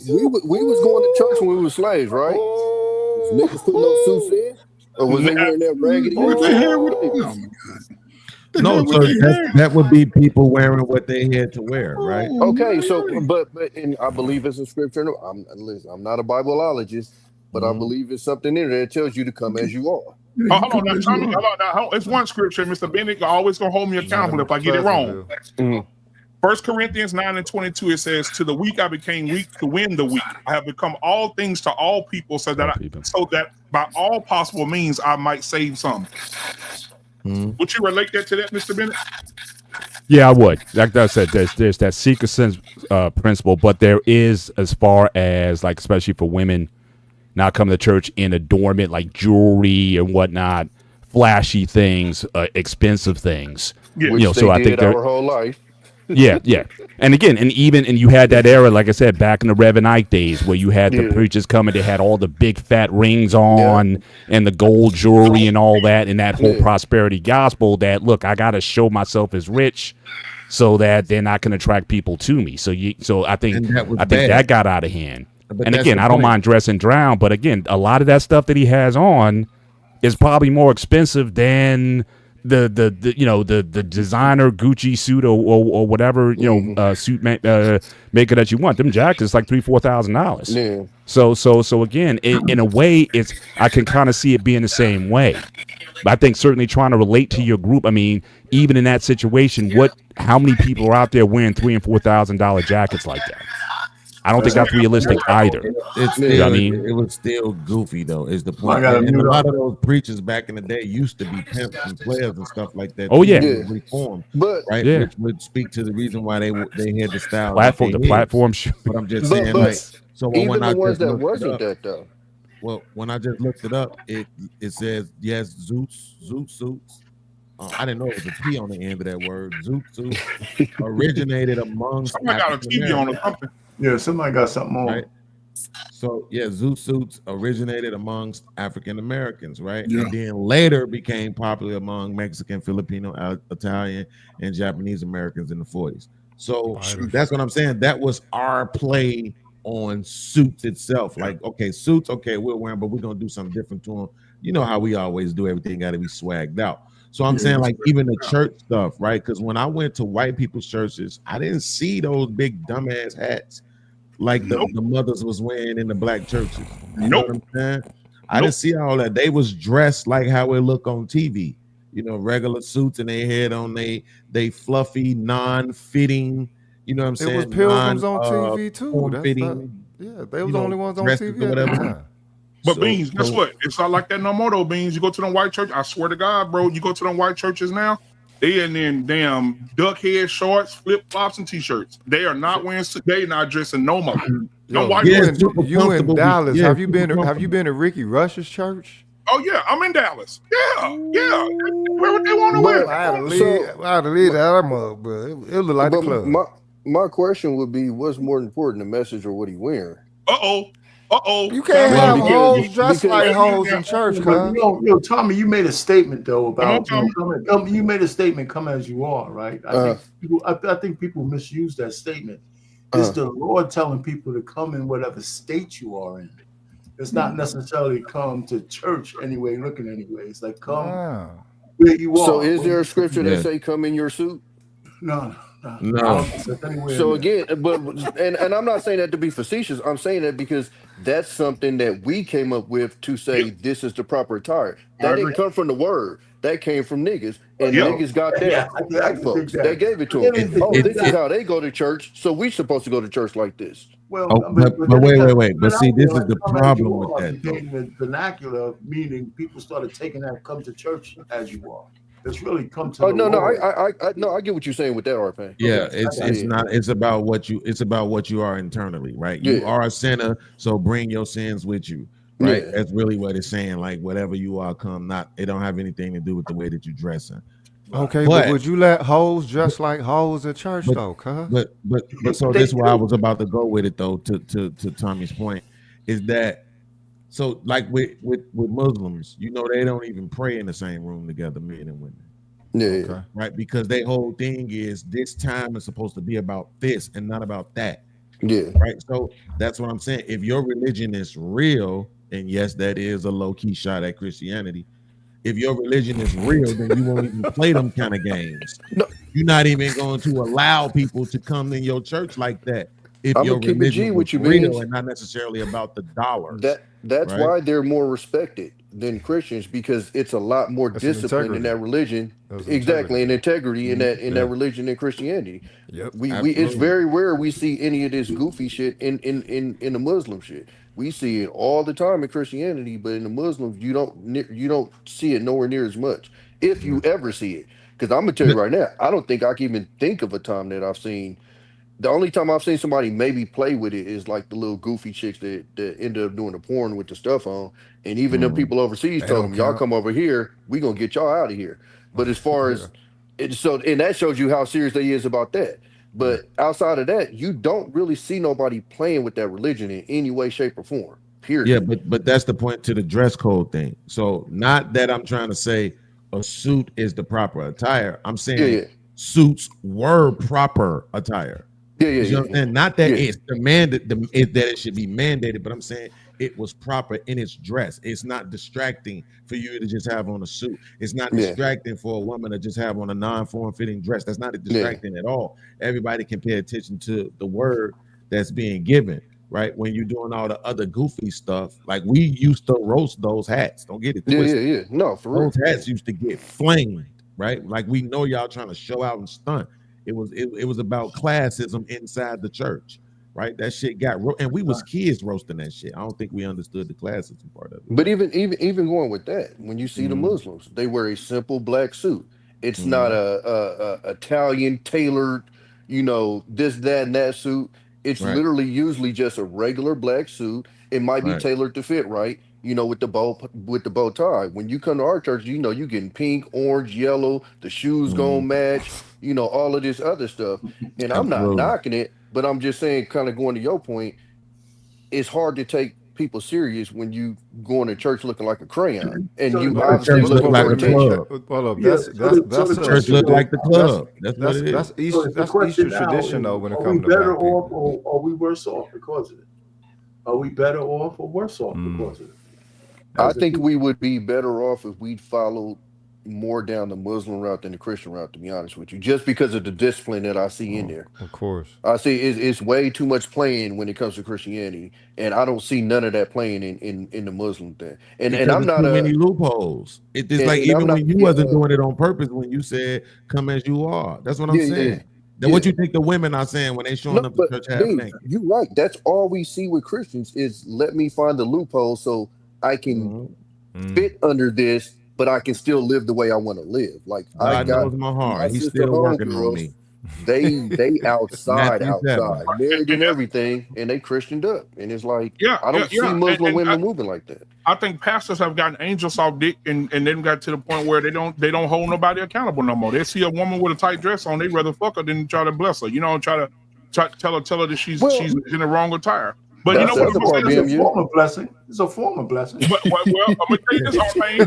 We was going to church when we were slaves, right? Was niggas putting those suits in, or was they wearing that raggedy What the hell? uniform? Oh my god! The No, hell so with they that would be people wearing what they had to wear, right? Okay, so but and I believe it's a scripture. Listen, I'm not a Bibleologist, but I believe it's something in there that tells you to come as you are. Oh, hold on now, Tommy. Hold on now. It's one scripture, Mr. Bennett. You're always gonna hold me accountable if I get it wrong. Mhm. 1 Corinthians 9:22, it says, "To the weak I became weak to win the weak. I have become all things to all people, so that by all possible means I might save some." Would you relate that to that, Mr. Bennett? Yeah, I would. Like I said, there's that seeker sense principle, but there is, as far as like, especially for women, not coming to church in adornment like jewelry and whatnot, flashy things, expensive things. Which You know, they so I did think there. our whole life. Yeah. And again, and you had that era, like I said, back in the Reverend Ike days, where you had the preachers coming, they had all the big fat rings on and the gold jewelry and all that, and that whole prosperity gospel that, look, I got to show myself as rich so that then I can attract people to me. So I think that got out of hand. But And that's again, the I don't point. mind dressing down, but again, a lot of that stuff that he has on is probably more expensive than the designer Gucci suit or whatever suit maker that you want. Them jackets like $3,000-$4,000. Yeah. So again, in a way, I can kind of see it being the same way. But I think certainly trying to relate to your group. I mean, even in that situation, how many people are out there wearing $3,000 and $4,000 jackets like that? I don't think that's realistic either. It's You know still, what I mean? it was still goofy though. Is the point? I gotta And a mute lot up. of those preachers back in the day used to be pimps and players and stuff like that. Oh, too, yeah. who was reformed, But right? Yeah. Which would speak to the reason why they had the style. The that they had. platform shoe. But I'm just but saying, but like, so when even I the ones just that looked it wasn't up, that though. well, when I just looked it up, it says yes, zoot suits. I didn't know it was a T on the end of that word. Zoot suits originated amongst Somebody got a TV on or something. Yeah, somebody got something on. right? So yeah, zoot suits originated amongst African Americans, right? Yeah. And then later became popular among Mexican, Filipino, Italian, and Japanese Americans in the 40s. So that's what I'm saying. That was our play on suits itself. Like, okay, suits, okay, we're wearing, but we're gonna do something different to them. You know how we always do, everything got to be swagged out. So I'm saying, like, even the church stuff, right? Because when I went to white people's churches, I didn't see those big dumbass hats like the mothers was wearing in the black churches. You know what I'm saying? I didn't see all that. They was dressed like how it look on TV. You know, regular suits, and they had on they fluffy, non-fitting. You know what I'm saying? It was pilgrims on TV too. Form-fitting, They was the only ones on dresses TV or at whatever. that time. But Beans, guess what? It's not like that no more though, Beans. You go to them white church, I swear to God, bro, you go to them white churches now, they in them damn duck head shorts, flip flops, and t-shirts. They are not wearing. They not dressing no more. Yo, white you in Dallas? Have you been to Ricky Rush's church? Oh yeah, I'm in Dallas. Yeah. Wear what they want to wear. I had to leave that mug, but it looked like the club. My question would be, what's more important, the message or what he wearing? You can't have hoes dressed like hoes in church, cuz. Yo, Tommy, you made a statement though about you made a statement, come as you are, right? I think people misuse that statement. It's the Lord telling people to come in whatever state you are in. It's not necessarily come to church anyway, looking anyway. It's like come where you are. So is there a scripture that say come in your suit? No. So again, and I'm not saying that to be facetious. I'm saying that because that's something that we came up with to say this is the proper attire. That didn't come from the word. That came from niggas, and niggas got that. White folks, they gave it to them. This is how they go to church, so we supposed to go to church like this. Well, but wait. But see, this is the problem with that. The vernacular, meaning people started taking that "come to church as you are." It's really come to. Oh no, I get what you're saying with that, RP. Yeah, it's not. It's about what you are internally, right? You are a sinner, so bring your sins with you, right? That's really what it's saying. Like whatever you are, come. Not. It don't have anything to do with the way that you're dressing. Okay, but would you let hoes dress like hoes at church though, cuz? But so this is where I was about to go with it though. To Tommy's point, is that so like with Muslims, you know, they don't even pray in the same room together, men and women. Yeah. Right, because their whole thing is this time is supposed to be about this and not about that. Yeah. Right. So that's what I'm saying. If your religion is real, and yes, that is a low-key shot at Christianity. If your religion is real, then you won't even play them kind of games. No. You're not even going to allow people to come in your church like that. If I'm your gonna keep it G with you, real and not necessarily about the dollars. That's right? Why they're more respected than Christians, because it's a lot more discipline in that religion. Exactly, and integrity in that religion than Christianity. Yep. We it's very rare we see any of this goofy shit in the Muslim shit. We see it all the time in Christianity, but in the Muslims you don't see it nowhere near as much, if you ever see it. Because I'm gonna tell you right now, I don't think I can even think of a time that I've seen. The only time I've seen somebody maybe play with it is like the little goofy chicks that end up doing the porn with the stuff on. And even them people overseas told them, y'all come over here, we gonna get y'all out of here. But as far as and that shows you how serious they is about that. But outside of that, you don't really see nobody playing with that religion in any way, shape, or form. Period. Yeah, but that's the point to the dress code thing. So not that I'm trying to say a suit is the proper attire. I'm saying suits were proper attire. You know what I'm saying? Not that it's demanded that it should be mandated, but I'm saying it was proper in its dress. It's not distracting for you to just have on a suit. It's not distracting for a woman to just have on a non-form-fitting dress. That's not distracting at all. Everybody can pay attention to the word that's being given, right? When you're doing all the other goofy stuff, like we used to roast those hats. Don't get it twisted. No, for real. Those hats used to get flamed, right? Like we know y'all trying to show out and stunt. It was about classism inside the church, right? That shit got and we was kids roasting that shit. I don't think we understood the classism part of it. But even going with that, when you see the Muslims, they wear a simple black suit. It's not a Italian tailored, this, that, and that suit. It's literally usually just a regular black suit. It might be tailored to fit right, with the bow tie. When you come to our church, you getting pink, orange, yellow. The shoes gonna match. All of this other stuff. And I'm not knocking it, but I'm just saying, kind of going to your point, it's hard to take people serious when you going to church looking like a crayon, and you obviously look like a club. That's the church look like the club. That's what it is. That's Easter tradition, though. When it comes to better off, or are we worse off because of it? Are we better off or worse off because of it? I think we would be better off if we'd followed more down the Muslim route than the Christian route, to be honest with you, just because of the discipline that I see in there. Of course. I see it's way too much playing when it comes to Christianity, and I don't see none of that playing in the Muslim thing. And I'm not too many loopholes. It's like even when you wasn't doing it on purpose, when you said come as you are. That's what I'm saying. Then what you think the women are saying when they showing up to church half naked? You're right. That's all we see with Christians is let me find the loophole so I can fit under this, but I can still live the way I want to live. Like I God got knows my heart. He's sister still working on homegirls. me. They outside, Matthew 7. married and everything, and they Christianed up. And it's like I don't see yeah. Muslim And women moving like that. I think pastors have gotten angel soft dick and then got to the point where they don't hold nobody accountable no more. They see a woman with a tight dress on, they rather fuck her than try to bless her. You know, try to tell her that she's in the wrong attire. But you know what? It's a form of blessing. It's a form of blessing. Well, I'm gonna tell you this, Arlene.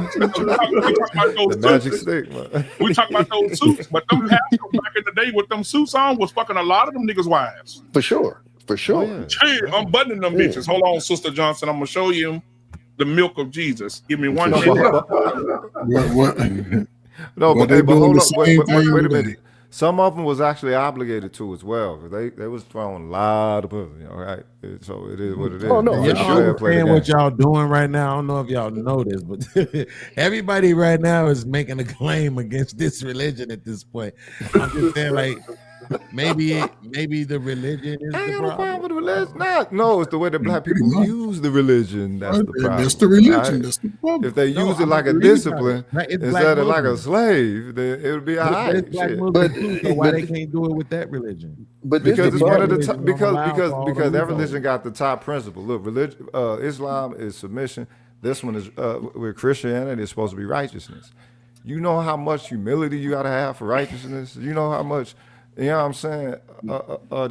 The magic stick, man. We talk about those suits, but them pastors back in the day with them suits on was fucking a lot of them niggas' wives. For sure. Hey, I'm buttoning them bitches. Hold on, Sister Johnson. I'm gonna show you the milk of Jesus. Give me 1 minute. No, but they doing hold the up. same thing Wait a today. minute. Some of them was actually obligated to as well. They was throwing a lot of pussy, right? So it is what it is. Oh, no, Y'all understand what y'all doing right now? I don't know if y'all know this, but everybody right now is making a claim against this religion at this point. I'm just saying, like, maybe the religion is the problem. With the religion. No, it's the way that black people use the religion. That's the problem. That's the religion. Right? That's the problem. If they use it like a discipline instead of like a Muslims. slave, then it would be all right. It's black Muslims too, so why they can't do it with that religion? But because it's one of the religion because don't allow for all the that loopholes. religion got the top principle. Look, religion, Islam is submission. This one is with Christianity is supposed to be righteousness. You know how much humility you got to have for righteousness. You know how much. You know what I'm saying?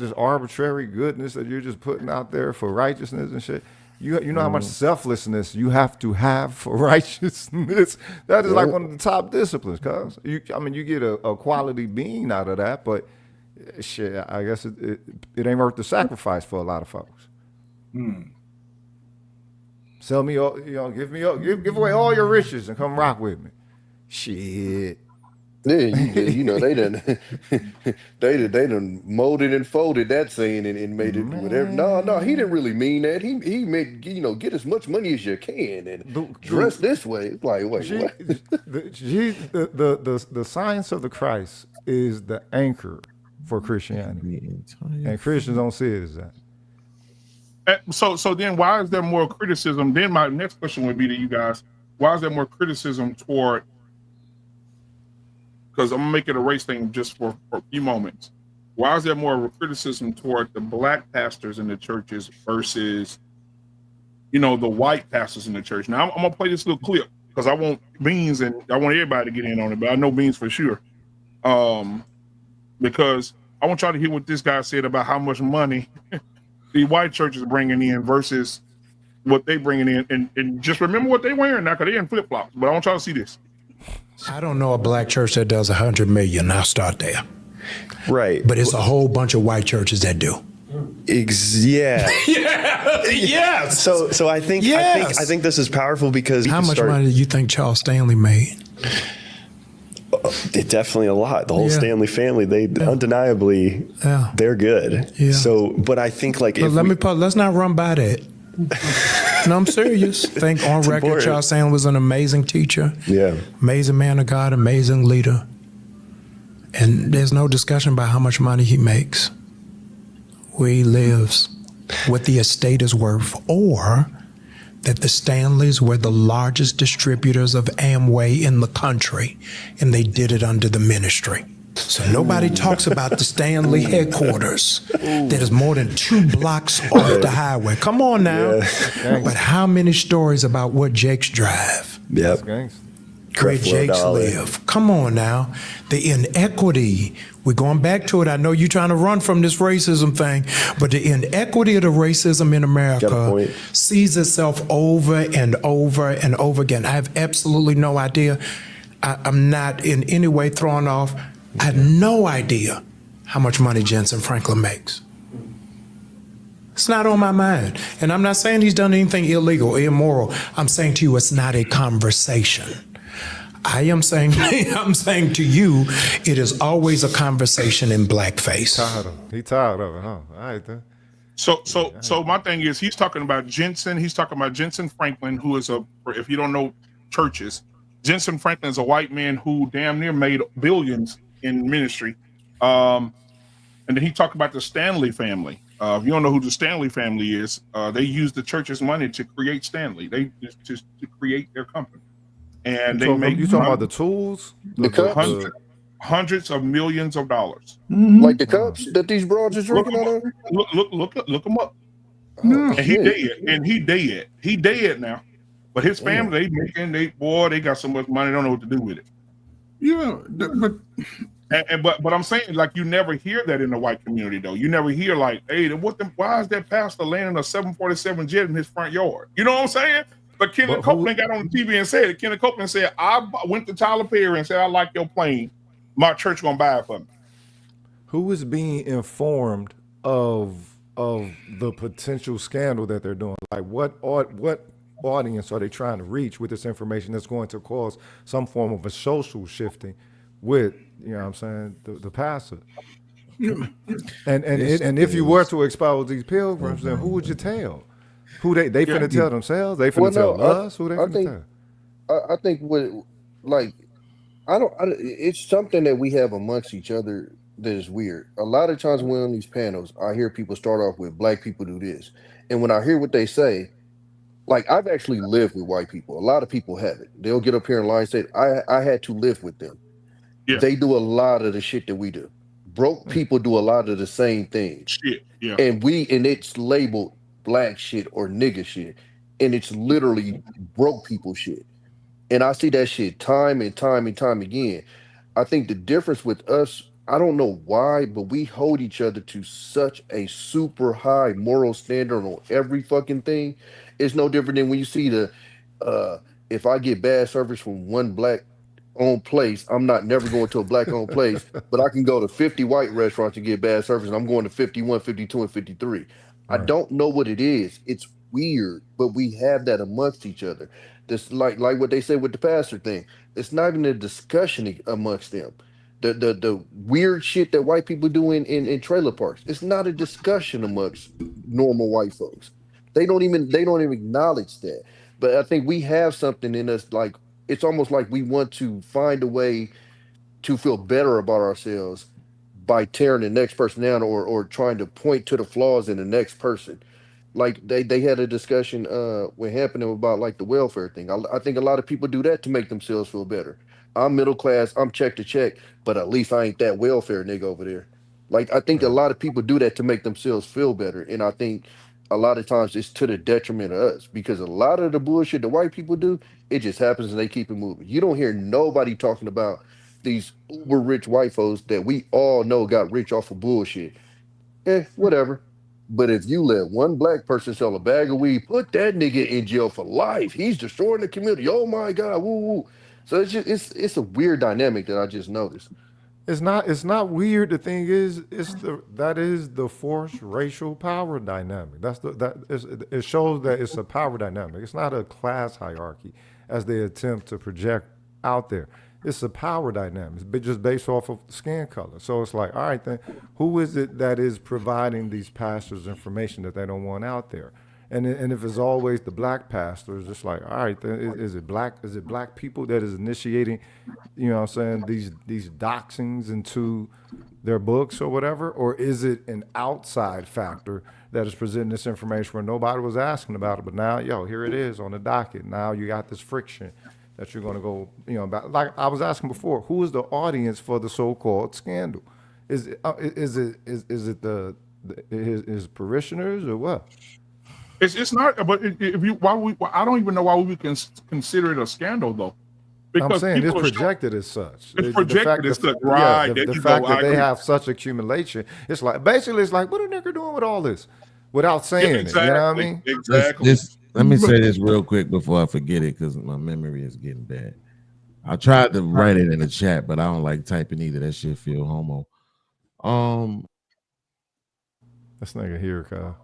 Just arbitrary goodness that you're just putting out there for righteousness and shit. You know how much selflessness you have to have for righteousness. That is like one of the top disciplines, cuz. You get a quality being out of that, but shit, I guess it ain't worth the sacrifice for a lot of folks. Sell me, give away all your riches and come rock with me. Shit. Yeah, you know they done they done molded and folded that saying and made it whatever. No, he didn't really mean that. He meant get as much money as you can and dress this way. It's like what? The science of the Christ is the anchor for Christianity, and Christians don't see it as that. So then why is there more criticism? Then my next question would be to you guys: why is there more criticism toward? Because I'm gonna make it a race thing just for a few moments. Why is there more of a criticism toward the black pastors in the churches versus, the white pastors in the church? Now I'm gonna play this little clip because I want Beans and I want everybody to get in on it, but I know Beans for sure. Because I want y'all to hear what this guy said about how much money the white church is bringing in versus what they bringing in, and just remember what they wearing now because they in flip flops. But I want y'all to see this. I don't know a black church that does 100 million. I'll start there. Right. But it's a whole bunch of white churches that do. Yeah. Yes. So I think I think this is powerful because how much money do you think Charles Stanley made? Definitely a lot. The whole Stanley family, they undeniably they're good. Yeah. So, but I think let's not run by that. No, I'm serious. Think on record, important. Charles Stanley was an amazing teacher. Yeah. Amazing man of God, amazing leader. And there's no discussion about how much money he makes, where he lives, what the estate is worth, or that the Stanleys were the largest distributors of Amway in the country, and they did it under the ministry. So nobody talks about the Stanley headquarters that is more than 2 blocks off the highway. Come on now. Yeah. But how many stories about what Jake's drive? Yep. Where Jake's live. Come on now. The inequity. We're going back to it. I know you're trying to run from this racism thing, but the inequity of the racism in America sees itself over and over and over again. I have absolutely no idea. I'm not in any way thrown off. I had no idea how much money Jensen Franklin makes. It's not on my mind. And I'm not saying he's done anything illegal or immoral. I'm saying to you, it's not a conversation. I'm saying to you, it is always a conversation in blackface. He tired of it, huh? All right then. So my thing is, he's talking about Jensen. He's talking about Jensen Franklin, who is if you don't know churches, Jensen Franklin is a white man who damn near made billions in ministry. And then he talked about the Stanley family. If you don't know who the Stanley family is, they use the church's money to create Stanley. They just to create their company, and they make you talking about the tools, the cups, hundreds of millions of dollars. like the cups that these broads are drinking out of. Look them up. Oh, and he dead. And he dead. He dead now. But his family, they got so much money, they don't know what to do with it. Yeah, but I'm saying, like, you never hear that in the white community, though. You never hear like, hey, why is that pastor landing a 747 jet in his front yard? You know what I'm saying? But Kenneth Copeland got on the TV and said it. Kenneth Copeland said, I went to Tyler Perry and said, I like your plane. My church gonna buy it for me. Who is being informed of the potential scandal that they're doing? Like, what audience are they trying to reach with this information that's going to cause some form of a social shifting with, you know what I'm saying, the pastor? And if you were to expose these pilgrims, then who would you tell? Who they finna tell themselves? They finna tell us? Who they finna tell? I think it's something that we have amongst each other that is weird. A lot of times when we're on these panels, I hear people start off with black people do this. And when I hear what they say, like, I've actually lived with white people. A lot of people haven't. They'll get up here and lie and say, I had to live with them. Yeah. They do a lot of the shit that we do. Broke people do a lot of the same things. Shit. Yeah. And it's labeled black shit or nigga shit. And it's literally broke people shit. And I see that shit time and time and time again. I think the difference with us, I don't know why, but we hold each other to such a super high moral standard on every fucking thing. It's no different than when you see if I get bad service from one black owned place, I'm not never going to a black owned place, but I can go to 50 white restaurants to get bad service, and I'm going to 51, 52, and 53. Right. I don't know what it is. It's weird, but we have that amongst each other. This like what they say with the pastor thing. It's not even a discussion amongst them. The weird shit that white people do in trailer parks. It's not a discussion amongst normal white folks. They don't even acknowledge that. But I think we have something in us, like, it's almost like we want to find a way to feel better about ourselves by tearing the next person down or trying to point to the flaws in the next person. Like they had a discussion with happening about like the welfare thing. I think a lot of people do that to make themselves feel better. I'm middle class, I'm check to check, but at least I ain't that welfare nigga over there. Like, I think a lot of people do that to make themselves feel better. And I think a lot of times it's to the detriment of us, because a lot of the bullshit the white people do, it just happens and they keep it moving. You don't hear nobody talking about these uber rich white folks that we all know got rich off of bullshit. Whatever. But if you let one black person sell a bag of weed, put that nigga in jail for life. He's destroying the community. Oh my God, woo woo. So it's a weird dynamic that I just noticed. It's not weird. The thing is, that is the forced racial power dynamic. It shows that it's a power dynamic. It's not a class hierarchy as they attempt to project out there. It's a power dynamic. It's just based off of skin color. So it's like, all right, then, who is it that is providing these pastors information that they don't want out there? And if it's always the black pastors, it's like, all right, then is it black people that is initiating, you know what I'm saying, these doxings into their books or whatever? Or is it an outside factor that is presenting this information where nobody was asking about it, but now, here it is on the docket. Now you got this friction that you're going to go, about. Like I was asking before, who is the audience for the so-called scandal? Is it his parishioners or what? It's not, but I don't even know why we would consider it a scandal though. Because I'm saying it's projected as such. It's projected as such, right? The fact that they have such accumulation, it's like basically what a nigga doing with all this without saying it. You know what I mean? Exactly. Let me say this real quick before I forget it, because my memory is getting bad. I tried to write it in the chat, but I don't like typing either. That shit feel homo. This nigga here, Kyle.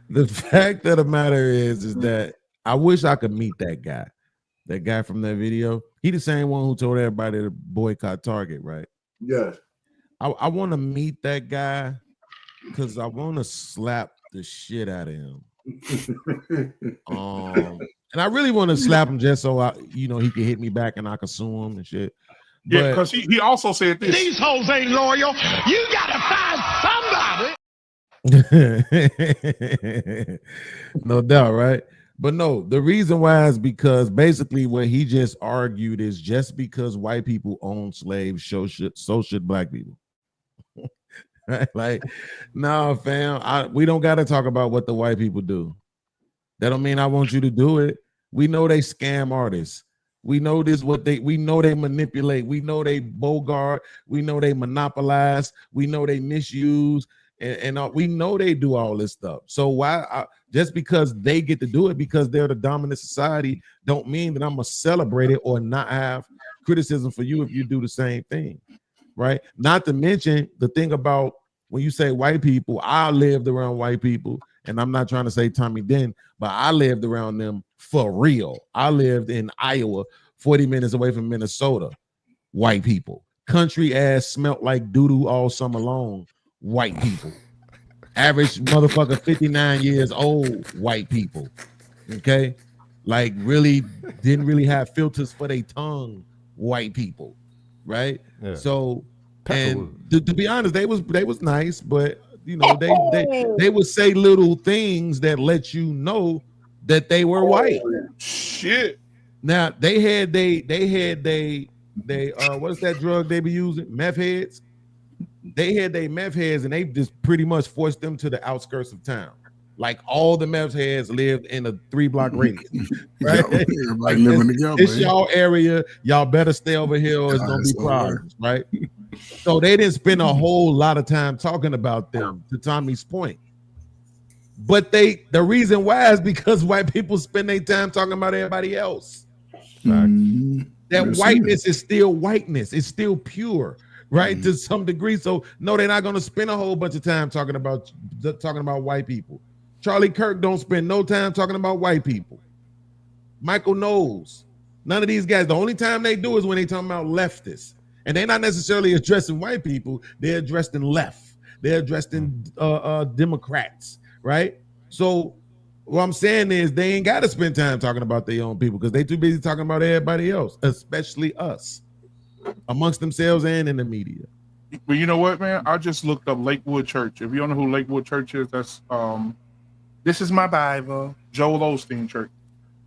The fact of the matter is that I wish I could meet that guy from that video. He the same one who told everybody to boycott Target, right? Yes. I want to meet that guy because I want to slap the shit out of him. And I really want to slap him just so he can hit me back and I can sue him and shit. Yeah, because he also said this. These hoes ain't loyal. You gotta find No doubt, right? But no, the reason why is because basically what he just argued is just because white people own slaves, so should black people. Right? Like, no, fam, we don't got to talk about what the white people do. That don't mean I want you to do it. We know they scam artists. We know we know they manipulate. We know they bogart. We know they monopolize. We know they misuse. And we know they do all this stuff. So why just because they get to do it because they're the dominant society don't mean that I'm gonna celebrate it or not have criticism for you if you do the same thing, right? Not to mention the thing about when you say white people, I lived around white people, and I'm not trying to say Tommy Dent, but I lived around them for real. I lived in Iowa, 40 minutes away from Minnesota. White people, country ass smelt like doo-doo all summer long. White people, average motherfucker 59 years old, white people, okay, like really didn't really have filters for their tongue, white people, right? Yeah. So and to be honest, they was nice, but you know they would say little things that let you know that they were white. Shit. Now they had what's that drug they be using? Meth heads. They had their meth heads and they just pretty much forced them to the outskirts of town. Like all the meth heads lived in a 3-block radius. Right? Everybody living together. It's y'all area. Y'all better stay over here or it's gonna be problems, right? So they didn't spend a whole lot of time talking about them, to Tommy's point. But the reason why is because white people spend their time talking about everybody else. That whiteness is still whiteness. It's still pure. Right, to some degree. So no, they're not going to spend a whole bunch of time talking about white people. Charlie Kirk don't spend no time talking about white people. Michael Knowles, none of these guys. The only time they do is when they talking about leftists, and they're not necessarily addressing white people. They're addressed in left. They're addressed in Democrats. Right. So what I'm saying is they ain't got to spend time talking about their own people because they too busy talking about everybody else, especially us. Amongst themselves and in the media. But you know what, man? I just looked up Lakewood Church. If you don't know who Lakewood Church is, that's This Is My Bible, Joel Osteen Church.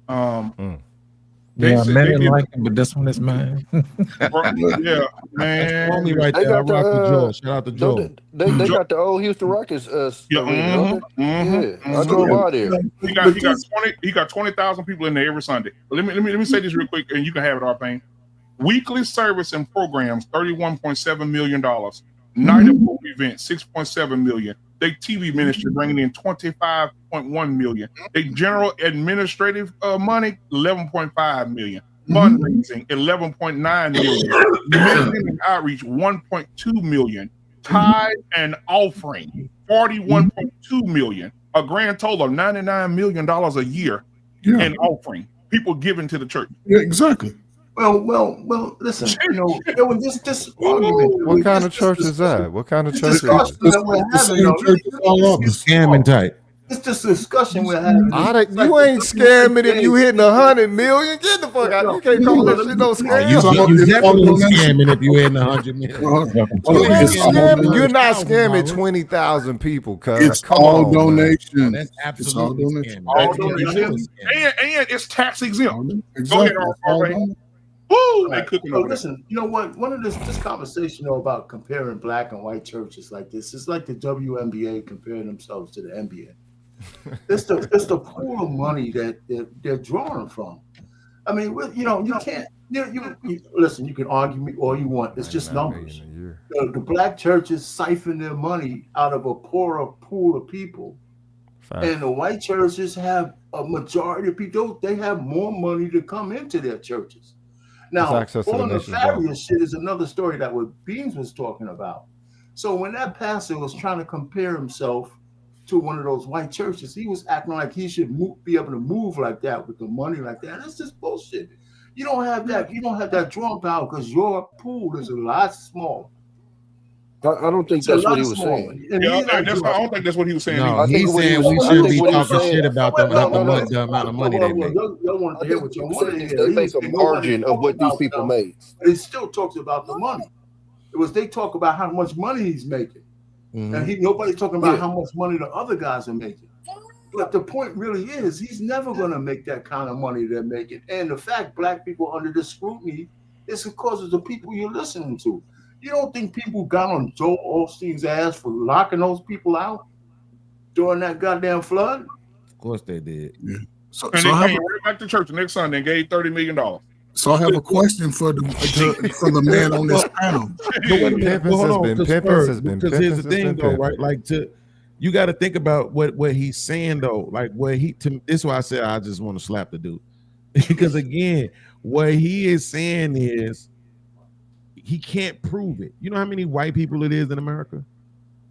Yeah, men didn't like it, but this one is mine. Yeah, man. Me right there. I rock with Joel. Shout out to Joel. They got the old Houston Rockets. Yeah, I drove by there. He got 20,000 people in there every Sunday. Let me say this real quick, and you can have it, Arpane. Weekly service and programs, $31.7 million. Night of event, $6.7 million. They TV ministry bringing in $25.1 million. They general administrative money, $11.5 million. Fundraising, $11.9 million. Ministry and outreach, $1.2 million. Tithe and offering, $41.2 million. A grand total of $99 million a year in offering. People giving to the church. Yeah, exactly. Well. Listen, there was this argument. What kind of church is that? What kind of church is that? Scamming type. It's just a discussion we're having. You ain't scamming if you hitting 100 million. Get the fuck out! You can't call that shit no scam. You definitely scamming if you hitting 100 million. You're not scamming 20,000 people, cuz. It's all donation. That's absolutely all donation. And it's tax exempt. Exactly. Go ahead, woo! Listen, you know what? One of this conversation about comparing black and white churches like this is like the WNBA comparing themselves to the NBA. It's the pool of money that they're drawing from. I mean, you can't. You listen. You can argue me all you want. It's just numbers. The black churches siphon their money out of a poorer pool of people, and the white churches have a majority of people. They have more money to come into their churches. Now, all the nefarious shit is another story that what Beans was talking about. So when that pastor was trying to compare himself to one of those white churches, he was acting like he should be able to move like that with the money like that. That's just bullshit. You don't have that. You don't have that drawing power because your pool is a lot smaller. I don't think that's what he was saying. I don't think that's what he was saying. No, he's saying we shouldn't be talking shit about the amount of money they make. Y'all want to hear what you want to hear. They make a margin of what these people make. But it still talks about the money. They talk about how much money he's making. And nobody's talking about how much money the other guys are making. But the point really is, he's never going to make that kind of money they're making. And the fact black people under this scrutiny is because of the people you're listening to. You don't think people got on Joel Osteen's ass for locking those people out during that goddamn flood? Of course they did. Yeah. So And I they have came right back to church the next Sunday and gave $30 million. So I have a question for the man on this panel. But wait a minute, hold on, because here's the thing though, right? Like you got to think about what he's saying though. Like this is why I said I just want to slap the dude. Because again, what he is saying is he can't prove it. You know how many white people it is in America?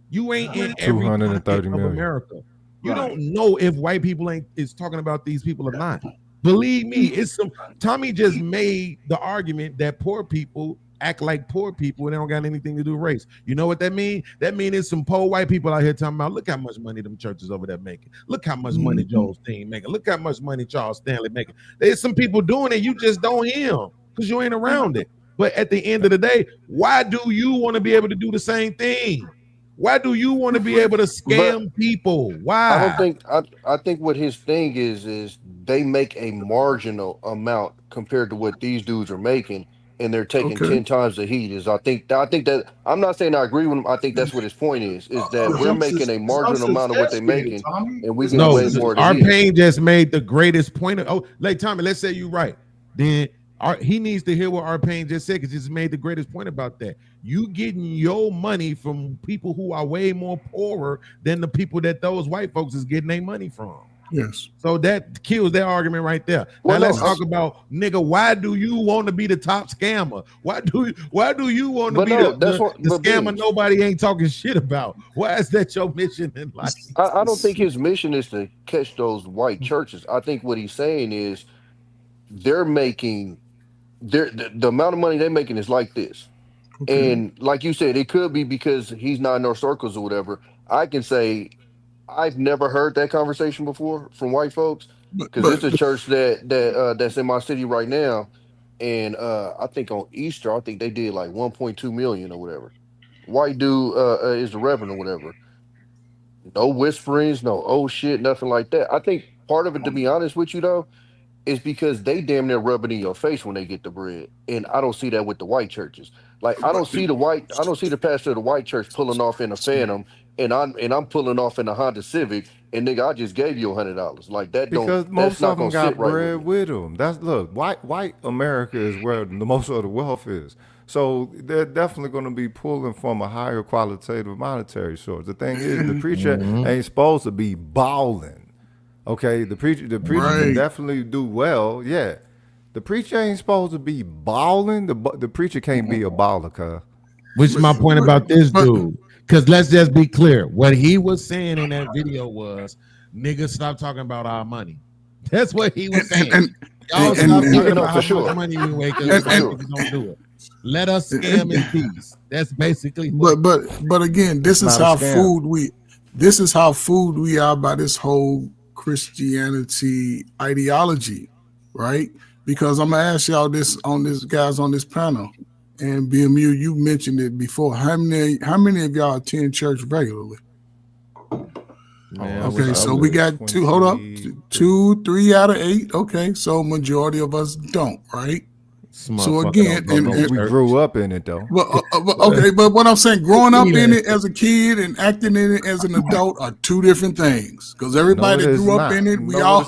You ain't in every pocket of America. You don't know if white people is talking about these people or not. Believe me, it's some. Tommy just made the argument that poor people act like poor people and they don't got anything to do with race. You know what that means? That means it's some poor white people out here talking about, look how much money them churches over there making. Look how much money Joel Osteen making. Look how much money Charles Stanley making. There's some people doing it, you just don't hear them because you ain't around it. But at the end of the day, why do you want to be able to do the same thing? Why do you want to be able to scam people? Why? I think what his thing is they make a marginal amount compared to what these dudes are making, and they're taking 10 times the heat. I think that I'm not saying I agree with him. I think that's what his point is that we're making a marginal amount of what they're making, and we get way more. Arpain just made the greatest point. Like Tommy, let's say you're right. Then he needs to hear what Arpain just said because he just made the greatest point about that. You getting your money from people who are way more poorer than the people that those white folks is getting their money from. Yes. So that kills that argument right there. Now let's talk about, nigga, why do you want to be the top scammer? Why do you want to be the scammer nobody ain't talking shit about? Why is that your mission in life? I don't think his mission is to catch those white churches. I think what he's saying is they're making the amount of money they're making is like this. Okay. And like you said, it could be because he's not in those circles or whatever. I can say I've never heard that conversation before from white folks because it's a church that's in my city right now, and I think on Easter I think they did like 1.2 million or whatever. White dude is the reverend or whatever. No whisperings, no oh shit, nothing like that. I think part of it, to be honest with you though, is because they damn near rub it in your face when they get the bread, and I don't see that with the white churches. Like I don't see the pastor of the white church pulling off in a Phantom, and I'm pulling off in a Honda Civic, and nigga, I just gave you $100. Like that because most of them got bread with them. White America is where the most of the wealth is. So they're definitely going to be pulling from a higher qualitative monetary source. The thing is, the preacher ain't supposed to be balling. Okay, the preacher can definitely do well. Yeah, the preacher ain't supposed to be balling. The preacher can't be a baller, cuz. Which is my point about this dude. Because let's just be clear. What he was saying in that video was, niggas, stop talking about our money. That's what he was saying. Y'all stop talking about how much money we make because don't do it. Let us scam in peace. That's basically. But again, this is how fooled we are by this whole Christianity ideology, right? Because I'm gonna ask y'all this guys on this panel, and BMU, you mentioned it before. How many of y'all attend church regularly? Man, okay, so we got 2, 3 out of 8. Okay, so majority of us don't, right? So again, and we grew up in it though. Okay, but what I'm saying, growing up in it as a kid and acting in it as an adult are two different things. Because everybody that grew up in it,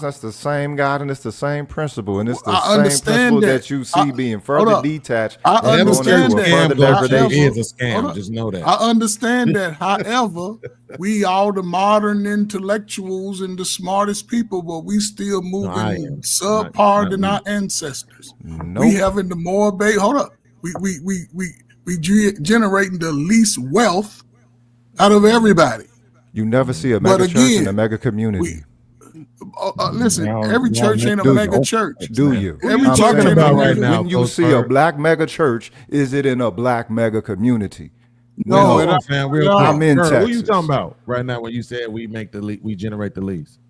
that's the same God and it's the same principle, and it's the same principle that you see being further detached. I understand that. It is a scam. Just know that. I understand that. However, we all the modern intellectuals and the smartest people, but we still moving subpar than our ancestors. Nope. We having the more hold up. We generating the least wealth out of everybody. You never see a mega church in a mega community. Listen, every church ain't a mega church. Do you? Every church ain't about right now. When you see a black mega church, is it in a black mega community? No, I'm in Texas. Who you talking about right now when you said we generate the least?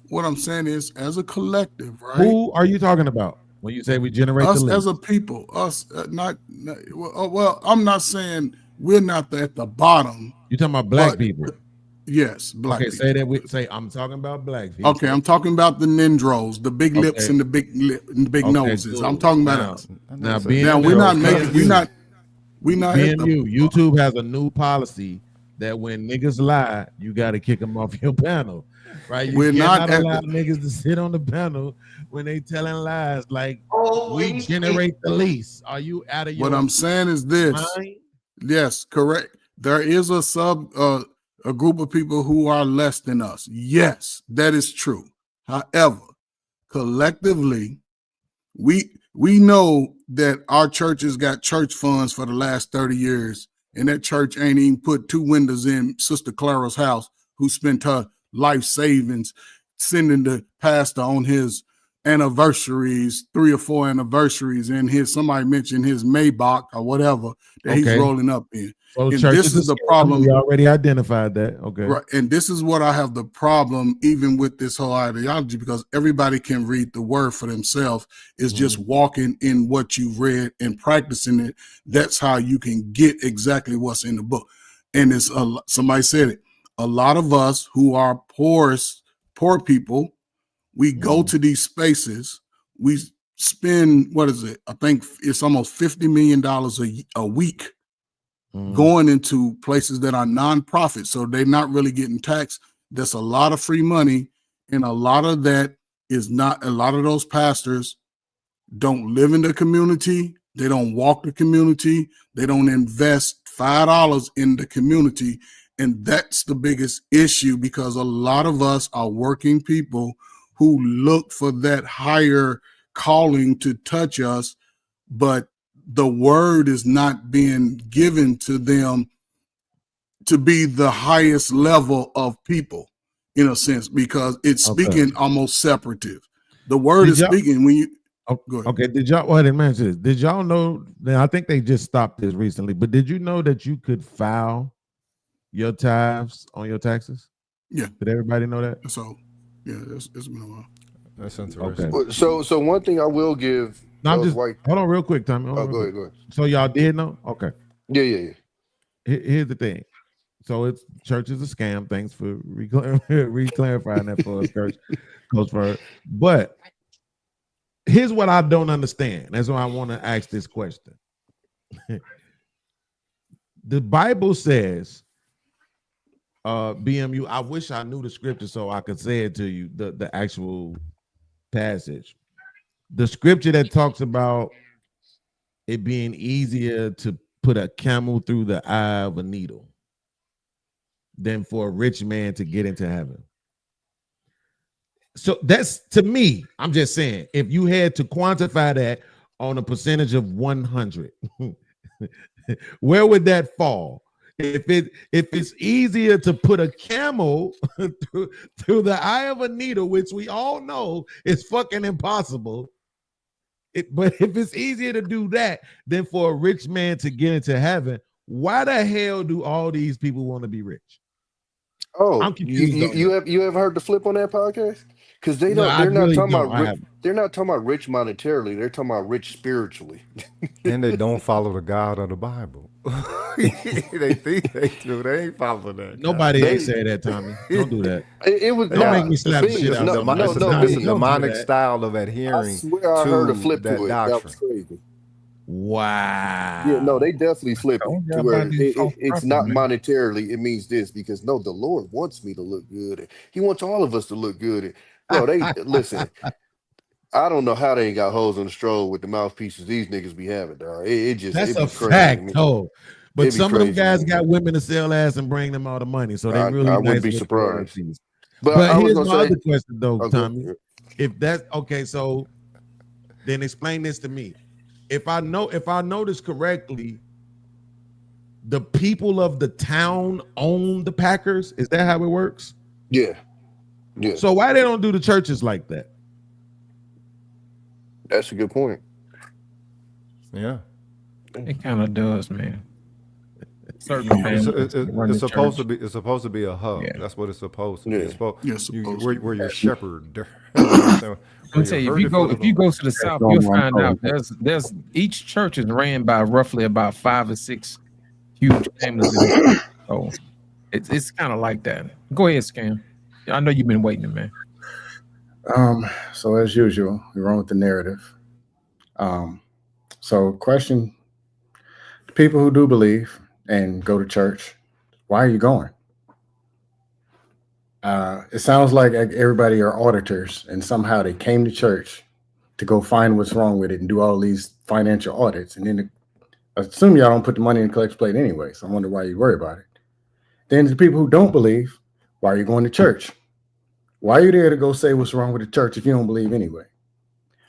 What I'm saying is, as a collective, right? Who are you talking about when you say we generate us the least? As a people? Us, not well. I'm not saying we're not at the bottom. You talking about black people? Yes, black okay, people. Say I'm talking about black people. Okay, I'm talking about the Nendros, the big lips and the big noses. Cool. I'm talking about us. Now we're not making. We're not. BMU, YouTube has a new policy that when niggas lie, you got to kick them off your panel, right? You cannot allow niggas to sit on the panel when they telling lies like we generate the least. Are you out of your What I'm saying is this. mind? Yes, correct. There is a group of people who are less than us. Yes, that is true. However, collectively, we know that our churches got church funds for the last 30 years, and that church ain't even put 2 windows in Sister Clara's house, who spent her life savings sending the pastor on his anniversaries, 3 or 4 anniversaries, and somebody mentioned his Maybach or whatever that he's rolling up in. So and this is the problem. We already identified that. Okay. Right. And this is what I have the problem even with this whole ideology, because everybody can read the word for themselves. It's just walking in what you've read and practicing it. That's how you can get exactly what's in the book. And it's somebody said it. A lot of us who are poor people, we go to these spaces, we spend, what is it? I think it's almost $50 million a week going into places that are nonprofit. So they're not really getting taxed. That's a lot of free money. And a lot of that is not, a lot of those pastors don't live in the community. They don't walk the community. They don't invest $5 in the community. And that's the biggest issue, because a lot of us are working people who look for that higher calling to touch us, but the word is not being given to them to be the highest level of people, in a sense, because it's speaking almost separative. The word is speaking when you go ahead. Okay, did y'all, well, I didn't mention this. Did y'all know, I think they just stopped this recently, but did you know that you could file your tithes on your taxes? Yeah. Did everybody know that? So, yeah, it's been a while. That's interesting. Okay. So one thing I will give. No, I'm just hold on real quick, Tommy. Go ahead. So y'all did know? Okay. Yeah. Here's the thing. So church is a scam. Thanks for re-clarifying that for us, Coach Bird. But here's what I don't understand. That's why I want to ask this question. The Bible says, BMU, I wish I knew the scripture so I could say it to you, the actual passage. The scripture that talks about it being easier to put a camel through the eye of a needle than for a rich man to get into heaven. So that's, to me, I'm just saying, if you had to quantify that on a percentage of 100, where would that fall? If it's easier to put a camel through the eye of a needle, which we all know is fucking impossible, but if it's easier to do that than for a rich man to get into heaven, why the hell do all these people want to be rich? Oh, I'm confused. You have heard the Flip on that podcast? Because they're not talking about rich monetarily. They're talking about rich spiritually. And they don't follow the God of the Bible. They think they do. They ain't following that. Nobody ain't say that, Tommy. Don't do that. It was don't make me slap the shit out. It's a demonic style of adhering to that doctrine. That was crazy. Wow. Yeah, no, they definitely flip it to where it's not monetarily. It means this, because no, the Lord wants me to look good. He wants all of us to look good. Bro, they listen. I don't know how they ain't got holes in the stroll with the mouthpieces these niggas be having, dog. That's a fact, though. But some of them guys got women to sell ass and bring them all the money, so they really. I wouldn't be surprised. But here's my other question, though, Tommy. If that's okay, so then explain this to me. If I know this correctly, the people of the town own the Packers. Is that how it works? Yeah. So why they don't do the churches like that? That's a good point. Yeah. It kind of does, man. It's supposed to be a hub. Yeah. That's what it's supposed to be. It's where you're shepherd. I'll tell you, if you go to the South, you'll find out there's each church is ran by roughly about 5 or 6 huge families. So It's kind of like that. Go ahead, Scam. I know you've been waiting, man. So as usual, we run with the narrative. So question: people who do believe and go to church, why are you going? It sounds like everybody are auditors, and somehow they came to church to go find what's wrong with it and do all these financial audits. And then I assume y'all don't put the money in the collection plate anyway, so I wonder why you worry about it. Then the people who don't believe, why are you going to church? Why are you there to go say what's wrong with the church if you don't believe anyway?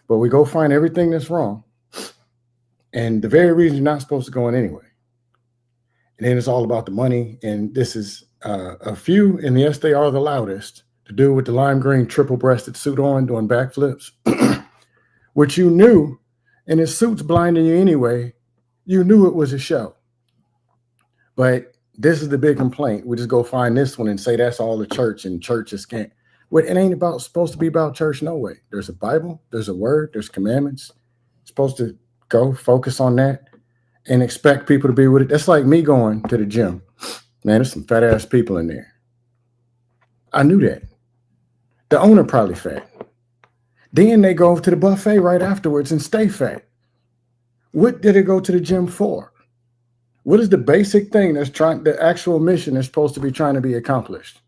But we go find everything that's wrong, and the very reason you're not supposed to go in anyway. And then it's all about the money, and this is a few, and yes, they are the loudest, to do with the lime green triple-breasted suit on doing backflips, which you knew, and his suit's blinding you anyway. You knew it was a show. But this is the big complaint. We just go find this one and say that's all the church, and church is can't. Well, it ain't supposed to be about church, no way. There's a Bible, there's a word, there's commandments. It's supposed to go focus on that and expect people to be with it. That's like me going to the gym. Man, there's some fat ass people in there. I knew that. The owner probably fat. Then they go to the buffet right afterwards and stay fat. What did it go to the gym for? What is the basic thing the actual mission is supposed to be trying to be accomplished?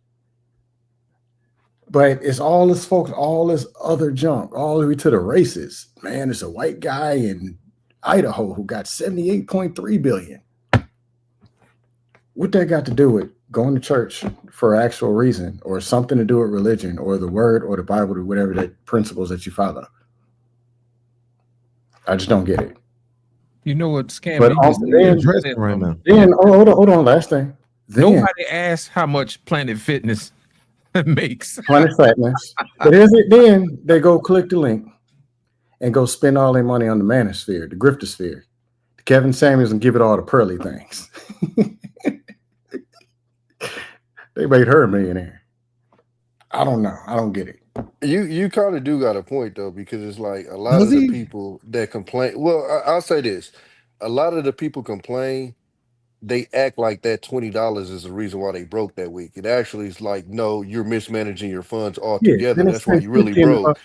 But it's all this folks, all this other junk, all the way to the races. Man, there's a white guy in Idaho who got 78.3 billion. What that got to do with going to church for actual reason, or something to do with religion or the word or the Bible or whatever that principles that you follow? I just don't get it. You know what, Scam? But hold on, last thing. Nobody asked how much Planet Fitness makes. Planet Fatness. But then they go click the link and go spend all their money on the manosphere, the griftosphere, the Kevin Samuels, and give it all to Pearly things. They made her a millionaire. I don't know. I don't get it. You kind of do got a point though, because it's like a lot of the people that complain. Well, I'll say this: a lot of the people complain. They act like that $20 is the reason why they broke that week. It actually is like, no, you're mismanaging your funds altogether. That's why you really broke.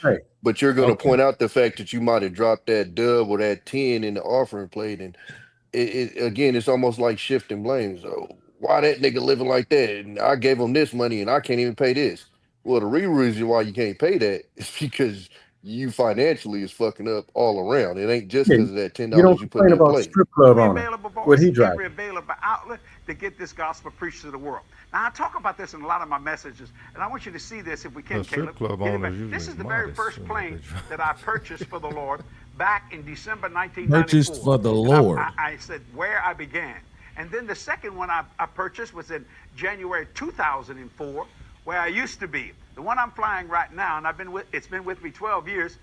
But you're going to point out the fact that you might have dropped that dub or that 10 in the offering plate, and again, it's almost like shifting blame. So why that nigga living like that? And I gave him this money and I can't even pay this. Well, the real reason why you can't pay that is because you financially is fucking up all around. It ain't just because of that $10 you put in the plate. Strip club owner. What he drive? Every available outlet to get this gospel preached to the world. Now, I talk about this in a lot of my messages, and I want you to see this if we can, Caleb. This is the very first plane that I purchased for the Lord back in December 1994. Purchased for the Lord. I said where I began. And then the second one I purchased was in January 2004, where I used to be. The one I'm flying right now, and it's been with me 12 years.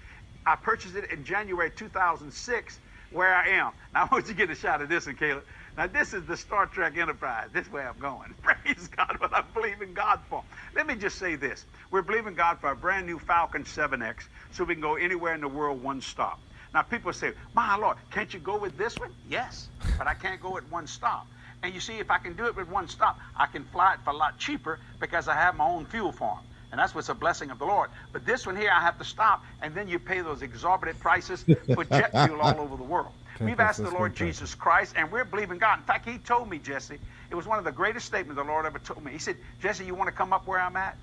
I purchased it in January 2006, where I am. Now, I want you to get a shot of this one, Caleb. Now, this is the Star Trek Enterprise. This is where I'm going. Praise God, what I believe in God for. Let me just say this. We're believing God for a brand new Falcon 7X so we can go anywhere in the world one stop. Now, people say, my Lord, can't you go with this one? Yes, but I can't go at one stop. And you see, if I can do it with one stop, I can fly it for a lot cheaper because I have my own fuel farm. And that's what's a blessing of the Lord. But this one here, I have to stop, and then you pay those exorbitant prices for jet fuel all over the world. We've asked the Lord Jesus Christ, and we're believing God. In fact, he told me, Jesse, it was one of the greatest statements the Lord ever told me. He said, Jesse, you want to come up where I'm at?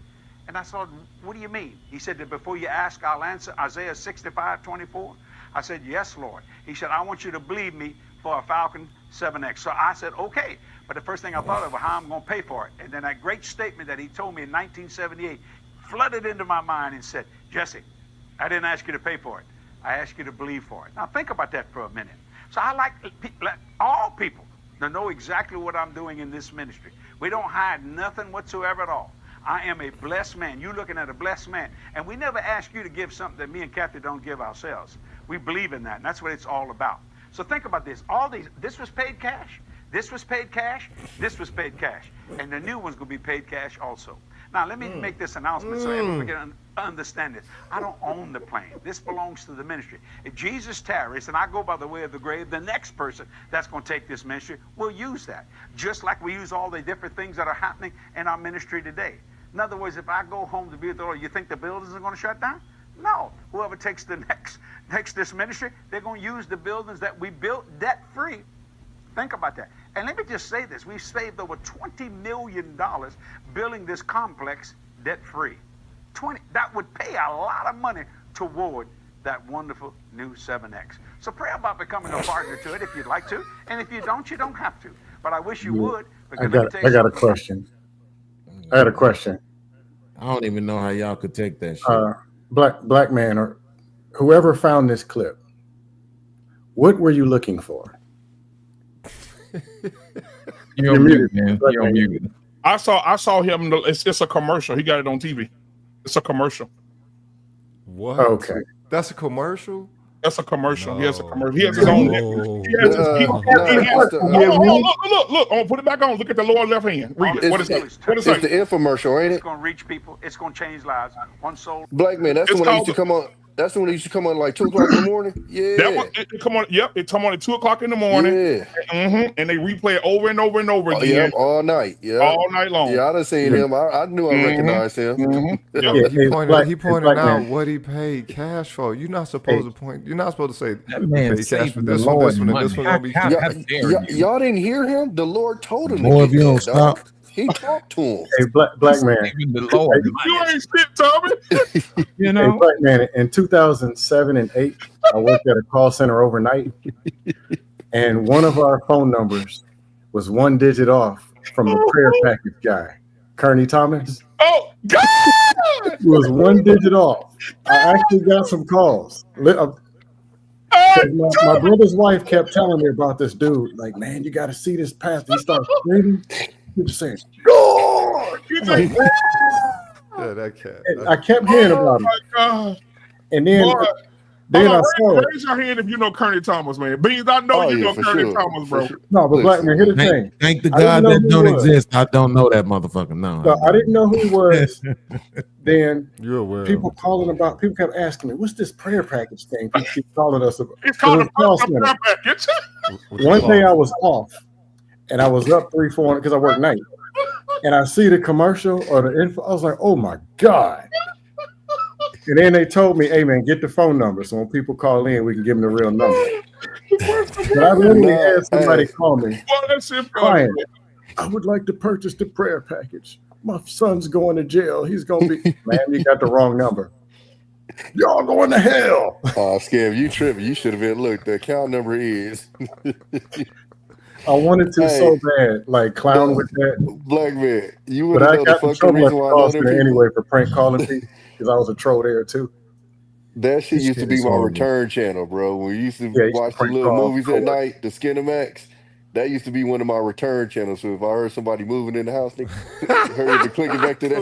And I said, what do you mean? He said that before you ask, I'll answer. Isaiah 65:24. I said, yes, Lord. He said, I want you to believe me for a Falcon 7X. So I said, okay. But the first thing I thought of was how I'm going to pay for it. And then that great statement that he told me in 1978 flooded into my mind and said, Jesse, I didn't ask you to pay for it. I asked you to believe for it. Now think about that for a minute. So I like all people to know exactly what I'm doing in this ministry. We don't hide nothing whatsoever at all. I am a blessed man. You're looking at a blessed man. And we never ask you to give something that me and Kathy don't give ourselves. We believe in that, and that's what it's all about. So think about this. This was paid cash. This was paid cash. This was paid cash. And the new one's going to be paid cash also. Now, let me make this announcement so everyone can understand this. I don't own the plane. This belongs to the ministry. If Jesus tarries and I go by the way of the grave, the next person that's going to take this ministry will use that. Just like we use all the different things that are happening in our ministry today. In other words, if I go home to be with the Lord, you think the buildings are going to shut down? No. Whoever takes the next this ministry, they're going to use the buildings that we built debt-free. Think about that. And let me just say this. We've saved over $20 million building this complex debt-free. That would pay a lot of money toward that wonderful new 7X. So pray about becoming a partner to it if you'd like to. And if you don't have to. But I wish you would. I got a question. I had a question. I don't even know how y'all could take that shit. Black man, or whoever found this clip, what were you looking for? You're muted, man. You're muted. I saw him. It's a commercial. He got it on TV. It's a commercial. What? Okay. That's a commercial? That's a commercial. No. He has a commercial. He has his own. Look. Oh, put it back on. Look at the lower left hand. Read it. What is it? What is it? It's the infomercial, ain't it? It's going to reach people. It's going to change lives. One soul. Black man, that's the one that used to come on. That's the one that used to come on like 2 o'clock in the morning. Yeah. That one, it come on. Yep, it come on at 2 o'clock in the morning. Yeah. And they replay it over and over and over again. Yeah, all night. Yeah. All night long. Yeah, I done seen him. I knew I recognized him. He pointed out what he paid cash for. You're not supposed to point. You're not supposed to say he paid cash for this one, and this one gonna be. Y'all didn't hear him? The Lord told him. Boy, if you don't stop. He talked to him. Hey, black man. You ain't shit, Tommy. You know, hey, black man. In 2007 and 8, I worked at a call center overnight, and one of our phone numbers was 1 digit off from the prayer package guy, Kearney Thomas. Oh God! It was 1 digit off. I actually got some calls. My brother's wife kept telling me about this dude. Like, man, you got to see this pastor. He started screaming. He was saying, "God!" Like, yeah, that cat. I kept hearing about him. Oh my God! And then I saw it. Raise your hand if you know Kearney Thomas, man. Beans, I know you know Kearney Thomas, bro. No, but black man, here's the thing. Thank the God that don't exist. I don't know that motherfucker. No, I didn't know who he was. Then you're aware. People kept asking me, "What's this prayer package thing?" People keep calling us about. It's called a prayer package. One day I was off, and I was up 3-4 because I work night, and I see the commercial or the info. I was like, "Oh my God!" And then they told me, "Hey man, get the phone number so when people call in, we can give them the real number." But I literally had somebody call me, crying, "I would like to purchase the prayer package. My son's going to jail. He's going to be..." Man, you got the wrong number. Y'all going to hell. Oh, Scav, you tripping. You should have been, look, the account number is. I wanted to so bad, like clown with that. Black man, you would have know got the in fucking trouble at reason the why call other center people. anyway for prank calling people because I was a troll there too. That shit used to be my return channel, bro. When we used to watch the little movies at night, the Skinemax. That used to be one of my return channels. So if I heard somebody moving in the house, nigga, hurry to click it back to that.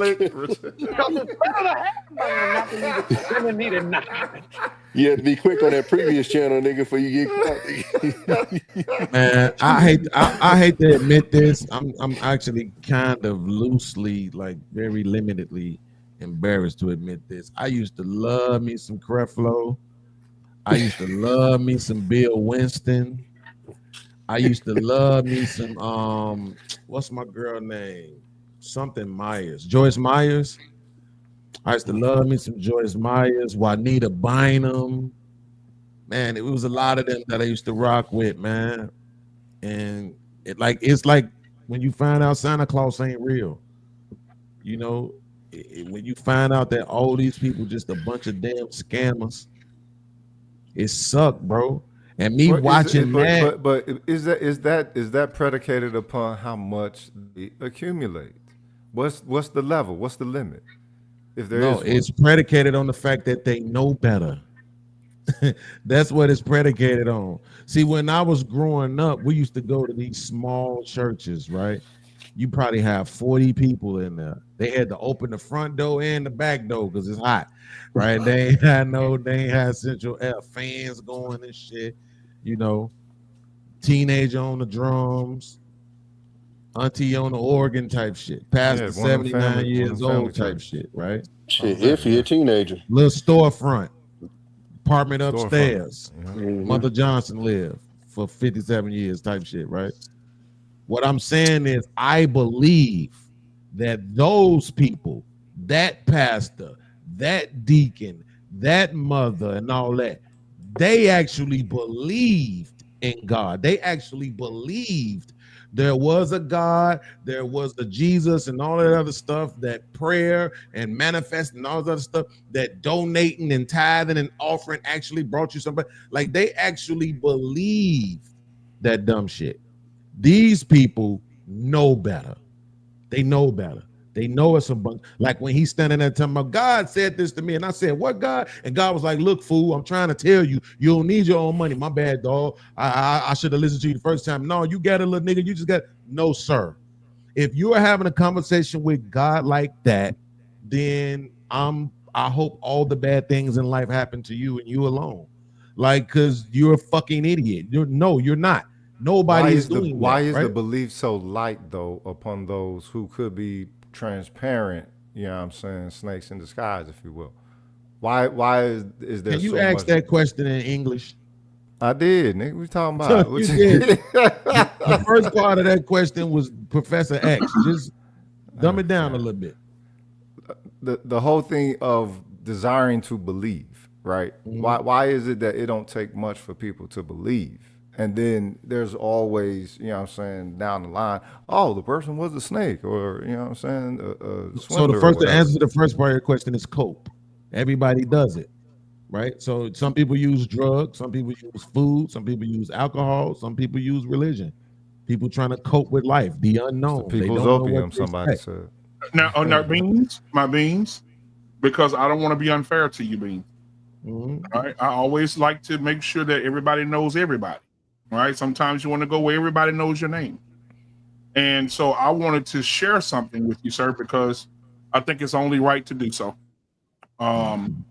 You had to be quick on that previous channel, nigga, before you get caught. Man, I hate to admit this. I'm actually kind of loosely, like very limitedly embarrassed to admit this. I used to love me some Creflo. I used to love me some Bill Winston. I used to love me some what's my girl name? Something Myers. Joyce Myers. I used to love me some Joyce Myers, Juanita Bynum. Man, it was a lot of them that I used to rock with, man. And it's like when you find out Santa Claus ain't real. You know, when you find out that all these people just a bunch of damn scammers, it sucked, bro. And me watching that, but is that predicated upon how much they accumulate? What's the level? What's the limit? If there is one? It's predicated on the fact that they know better. That's what it's predicated on. See, when I was growing up, we used to go to these small churches, right? You probably have 40 people in there. They had to open the front door and the back door because it's hot, right? They ain't had central air fans going and shit. You know, teenager on the drums. Auntie on the organ type shit. Pastor Yeah, one of them 79 family- years one of them family old type church. shit, right? Shit, if he a teenager. Little storefront, apartment Storefront. upstairs. Yeah. Mother Johnson lived for 57 years type shit, right? What I'm saying is I believe that those people, that pastor, that deacon, that mother, and all that, they actually believed in God. They actually believed there was a God, there was the Jesus, and all that other stuff, that prayer and manifesting and all that other stuff, that donating and tithing and offering actually brought you somebody. Like, they actually believed that dumb shit. These people know better. They know better. They know it's a bunch. Like when he's standing there talking about, God said this to me, and I said, what, God? And God was like, look, fool, I'm trying to tell you, you don't need your own money. My bad, dog. I should have listened to you the first time. No, you got it, little nigga. You just got no, sir. If you are having a conversation with God like that, then I hope all the bad things in life happen to you and you alone. Like, because you're a fucking idiot. You're not. Nobody is doing why that, is right? the belief so light though upon those who could be transparent? You know what I'm saying? Snakes in disguise, if you will. Why is there? Can you so ask much? that question in English? I did, nigga. We talking about? You did. The first part of that question was Professor X. Just dumb it down a little bit. The whole thing of desiring to believe, right? Why is it that it don't take much for people to believe? And then there's always, you know what I'm saying, down the line, oh, the person was a snake, or, you know what I'm saying, a So swindler the answer to the first part of your question is cope. Everybody does it, right? So some people use drugs, some people use food, some people use alcohol, some people use religion. People trying to cope with life, the unknown. It's the people's opium, somebody said. Now, my beans, because I don't want to be unfair to you, Beans. All right, I always like to make sure that everybody knows everybody. All right, sometimes you want to go where everybody knows your name, and so I wanted to share something with you, sir, because I think it's only right to do so. And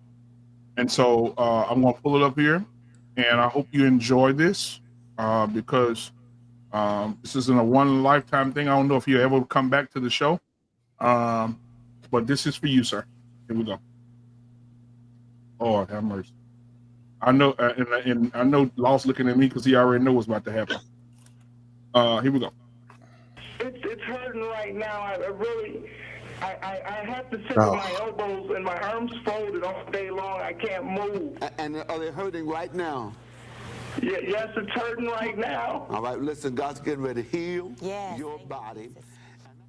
so I'm going to pull it up here, and I hope you enjoy this because this isn't a one lifetime thing. I don't know if you ever come back to the show, but this is for you, sir. Here we go. Oh, have mercy. I know, and I know Law's looking at me because he already knows what's about to happen. Here we go. It's hurting right now. I have to sit with my elbows and my arms folded all day long. I can't move. And are they hurting right now? Yeah, yes, it's hurting right now. All right, listen, God's getting ready to heal your body.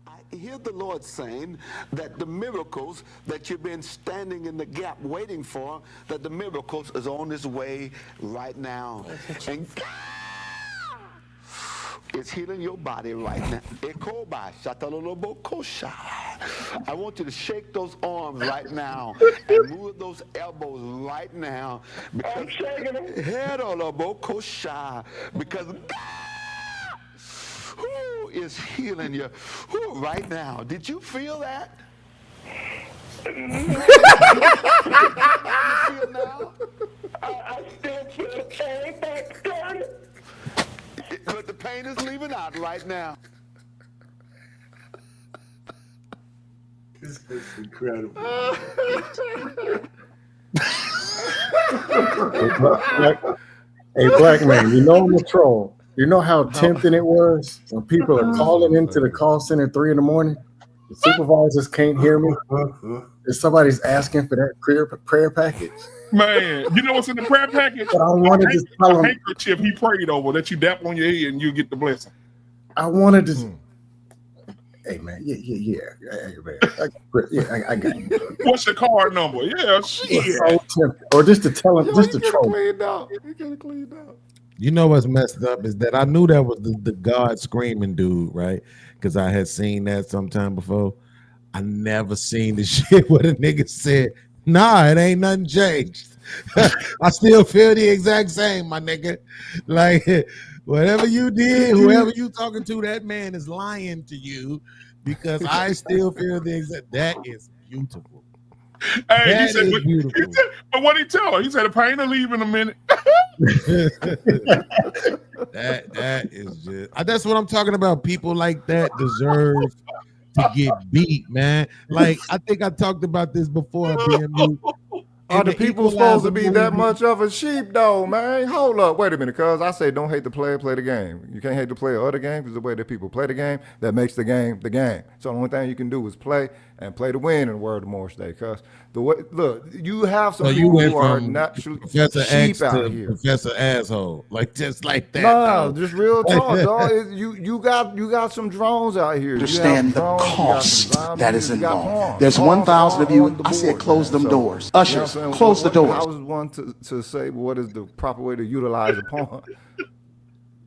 I hear the Lord saying that the miracles that you've been standing in the gap waiting for, that the miracles is on its way right now. And it's healing your body right now. I want you to shake those arms right now and move those elbows right now. Because I'm shaking them. Because who is healing you right now? Did you feel that? You feel now? I still feel the pain back started. But the pain is leaving out right now. This is incredible. Hey, black man, you know I'm a troll. You know how tempting it was when people are calling into the call center 3 a.m. The supervisors can't hear me. If somebody's asking for that prayer package. Man, you know what's in the prayer package? But I wanted to tell him, handkerchief he prayed over that you dap on your head and you get the blessing. I wanted to. Hey man, yeah. Hey, man. I got you. What's your card number? Yeah, shit. So tempted. Or just to tell him, just to troll. You know what's messed up is that I knew that was the God screaming dude, right? Because I had seen that sometime before. I never seen the shit where the nigga said, nah, it ain't nothing changed. I still feel the exact same, my nigga. Like, whatever you did, whoever you talking to, that man is lying to you because I still feel the exact. That is beautiful. Hey, he said, but what did he tell her? He said, the pain will leave in a minute. that is just that's what I'm talking about. People like that deserve to get beat, man. Like I think I talked about this before, BMU. Are the people supposed to be that much of a sheepdog, man? Hold up, wait a minute, cuz I say don't hate the player, play the game. You can't hate the player or the game because the way that people play the game, that makes the game the game. So the only thing you can do is play and play to win in the word of Morris Day. Cuz the way, look, you have some people who are naturally Professor sheep X out to here. Professor Asshole, like just like that. Nah, dog. just real talk, dog. You got some drones out here. Understand the cost that is involved. There's 1,000 of you. I said close them doors. Ushers, close the doors. I was one to say what is the proper way to utilize a pawn,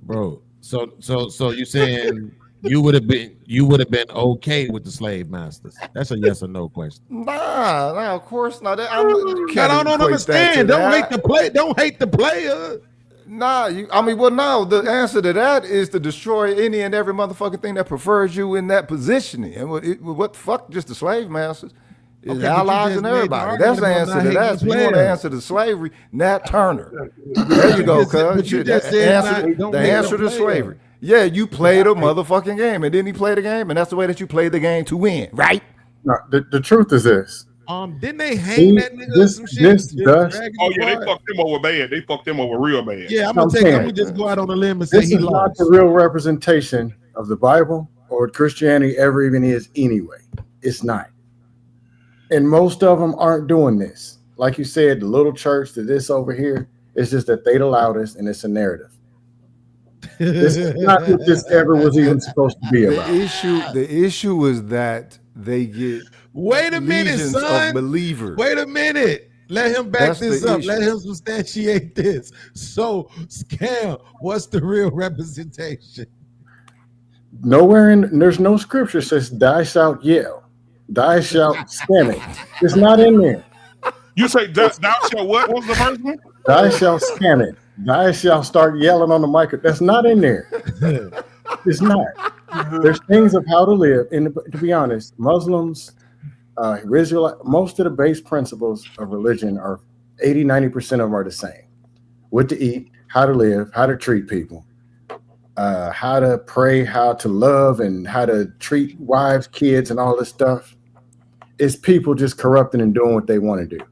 Bro. So you saying you would have been okay with the slave masters? That's a yes or no question. Nah, of course not. I don't understand. Don't hate the play. Don't hate the player. Nah, no. The answer to that is to destroy any and every motherfucking thing that prefers you in that positioning. And what the fuck? Just the slave masters. It's allies and everybody. That's the answer to that. So you want to answer to slavery, Nat Turner. There you go, cuz. The answer to slavery. Yeah, you played a motherfucking game, and then he played a game, and that's the way that you play the game to win, right? No, the truth is this. Didn't they hang that nigga or some shit? Oh yeah, they fucked him over bad. They fucked him over real bad. Yeah, I'm gonna just go out on a limb and say this he is lost. not the real representation of the Bible or what Christianity ever even is anyway. It's not. And most of them aren't doing this. Like you said, the little church, to this over here, it's just that they allowed us, and it's a narrative. This is not what this ever was even supposed to be about. The issue is that they get wait a minute, legions son. of believers. Wait a minute. Let him back That's this the up. issue. Let him substantiate this. So, Scam, what's the real representation? Nowhere in there's no scripture says thou shalt yell, thou shalt scam it. It's not in there. You say thou shalt what? What was the first one? Thou shalt scam it. Thou shalt start yelling on the mic. That's not in there. It's not. There's things of how to live. And to be honest, Muslims, Israelite, most of the base principles of religion are 80-90% of them are the same. What to eat, how to live, how to treat people, how to pray, how to love, and how to treat wives, kids, and all this stuff. It's people just corrupting and doing what they want to do.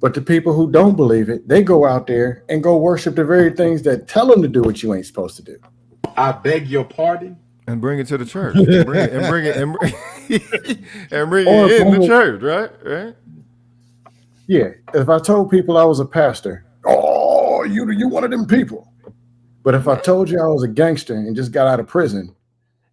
But the people who don't believe it, they go out there and go worship the very things that tell them to do what you ain't supposed to do. I beg your pardon? And bring it to the church. And bring it in the church, right? Yeah. If I told people I was a pastor, oh, you one of them people. But if I told you I was a gangster and just got out of prison,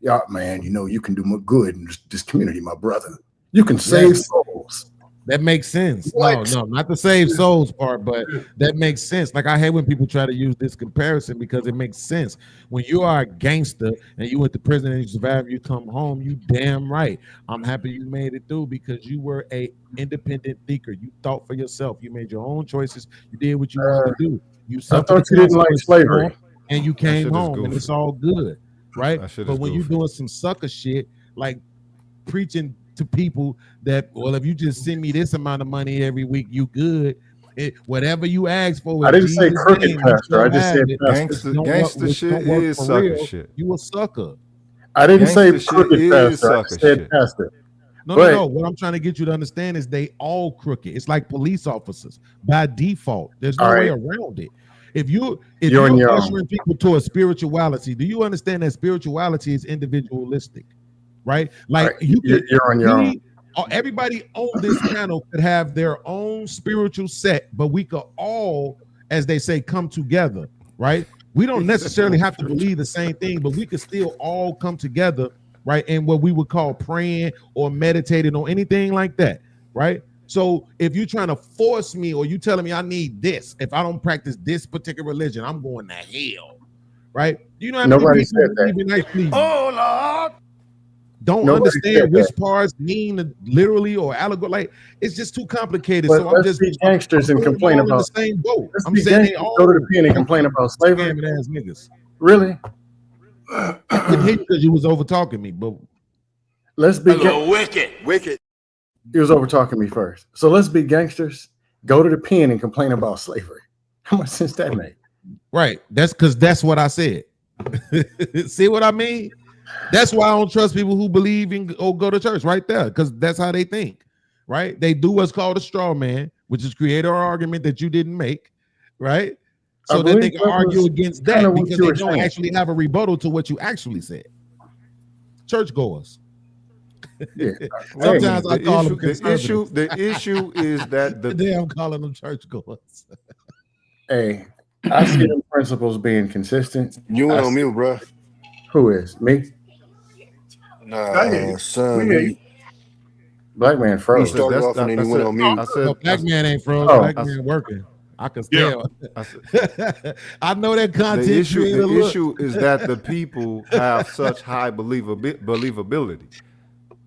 yeah, man, you can do more good in this community, my brother. You can save souls. That makes sense. What? No, not the save souls part, but that makes sense. Like I hate when people try to use this comparison because it makes sense. When you are a gangster and you went to prison and you survived, you come home, you damn right. I'm happy you made it through because you were a independent thinker. You thought for yourself. You made your own choices. You did what you wanted to do. You I thought you didn't like slavery. And you came home and goofy. it's all good, right? That shit But is when you're goofy. doing some sucker shit like preaching to people that, well, if you just send me this amount of money every week, you good. Whatever you ask for. I didn't say crooked pastor. I just said Gangster shit is sucker shit. You a sucker. I didn't say Gangster shit crooked is pastor. I sucker just said shit. pastor. No. What I'm trying to get you to understand is they all crooked. It's like police officers by default. There's no way around it. If you're ushering people to a spirituality, do you understand that spirituality is individualistic? Right? Like you're on your own. Everybody on this panel could have their own spiritual set, but we could all, as they say, come together, right? We don't necessarily have to believe the same thing, but we could still all come together, right? In what we would call praying or meditating or anything like that, right? So if you're trying to force me or you telling me I need this, if I don't practice this particular religion, I'm going to hell, right? You know, Nobody said that. Oh Lord. Don't Nobody understand said which that. parts mean literally or allegorical. Like it's just too complicated. But So I'm let's just be gangsters and complain all in about. the same boat. Let's I'm be saying they gangsters, all go to the pen and complain about slavery. scamming ass niggas. Really? I couldn't hear you because you was over talking me, but Let's be Wicked. He was over talking me first. So let's be gangsters. Go to the pen and complain about slavery. How much sense that make? Right. That's because that's what I said. See what I mean? That's why I don't trust people who believe in or go to church right there, because that's how they think. Right? They do what's called a straw man, which is create an argument that you didn't make, right? So that they can argue against that because they don't actually have a rebuttal to what you actually said. Churchgoers. Yeah. Sometimes I call them the issue is that today I'm calling them churchgoers. Hey, I see them principles being consistent. You went on mute, bro. Who is me? Nah, son. Black man froze. He started off and then he went on mute. Black man ain't froze. Black man working. I can tell. I know that content. The issue is that the people have such high believability.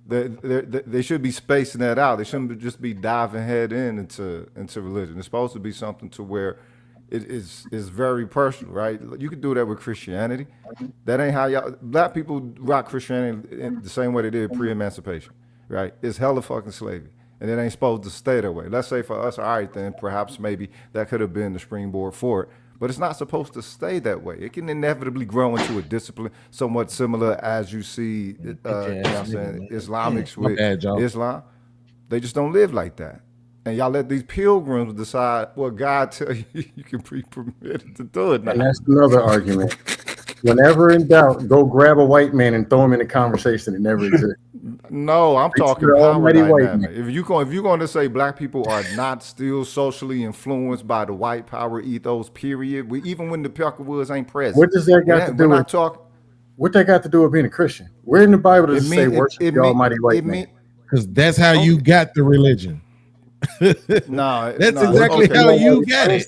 They should be spacing that out. They shouldn't just be diving head into religion. It's supposed to be something to where it is very personal, right? You could do that with Christianity. That ain't how black people rock Christianity in the same way they did pre-emancipation, right? It's hella fucking slavery. And it ain't supposed to stay that way. Let's say for us, all right, then perhaps maybe that could have been the springboard for it. But it's not supposed to stay that way. It can inevitably grow into a discipline somewhat similar as you see Islamics with Islam. They just don't live like that. And y'all let these pilgrims decide what God tell you you can be permitted to do it now. And that's another argument. Whenever in doubt, go grab a white man and throw him in a conversation that never exists. No, I'm talking power dynamic. If you're going to say black people are not still socially influenced by the white power ethos, period, even when the Peckerwoods ain't present. What does that got to do with what that got to do with being a Christian? Where in the Bible does it say worship the almighty white man? Because that's how you got the religion. No, that's exactly how you got it.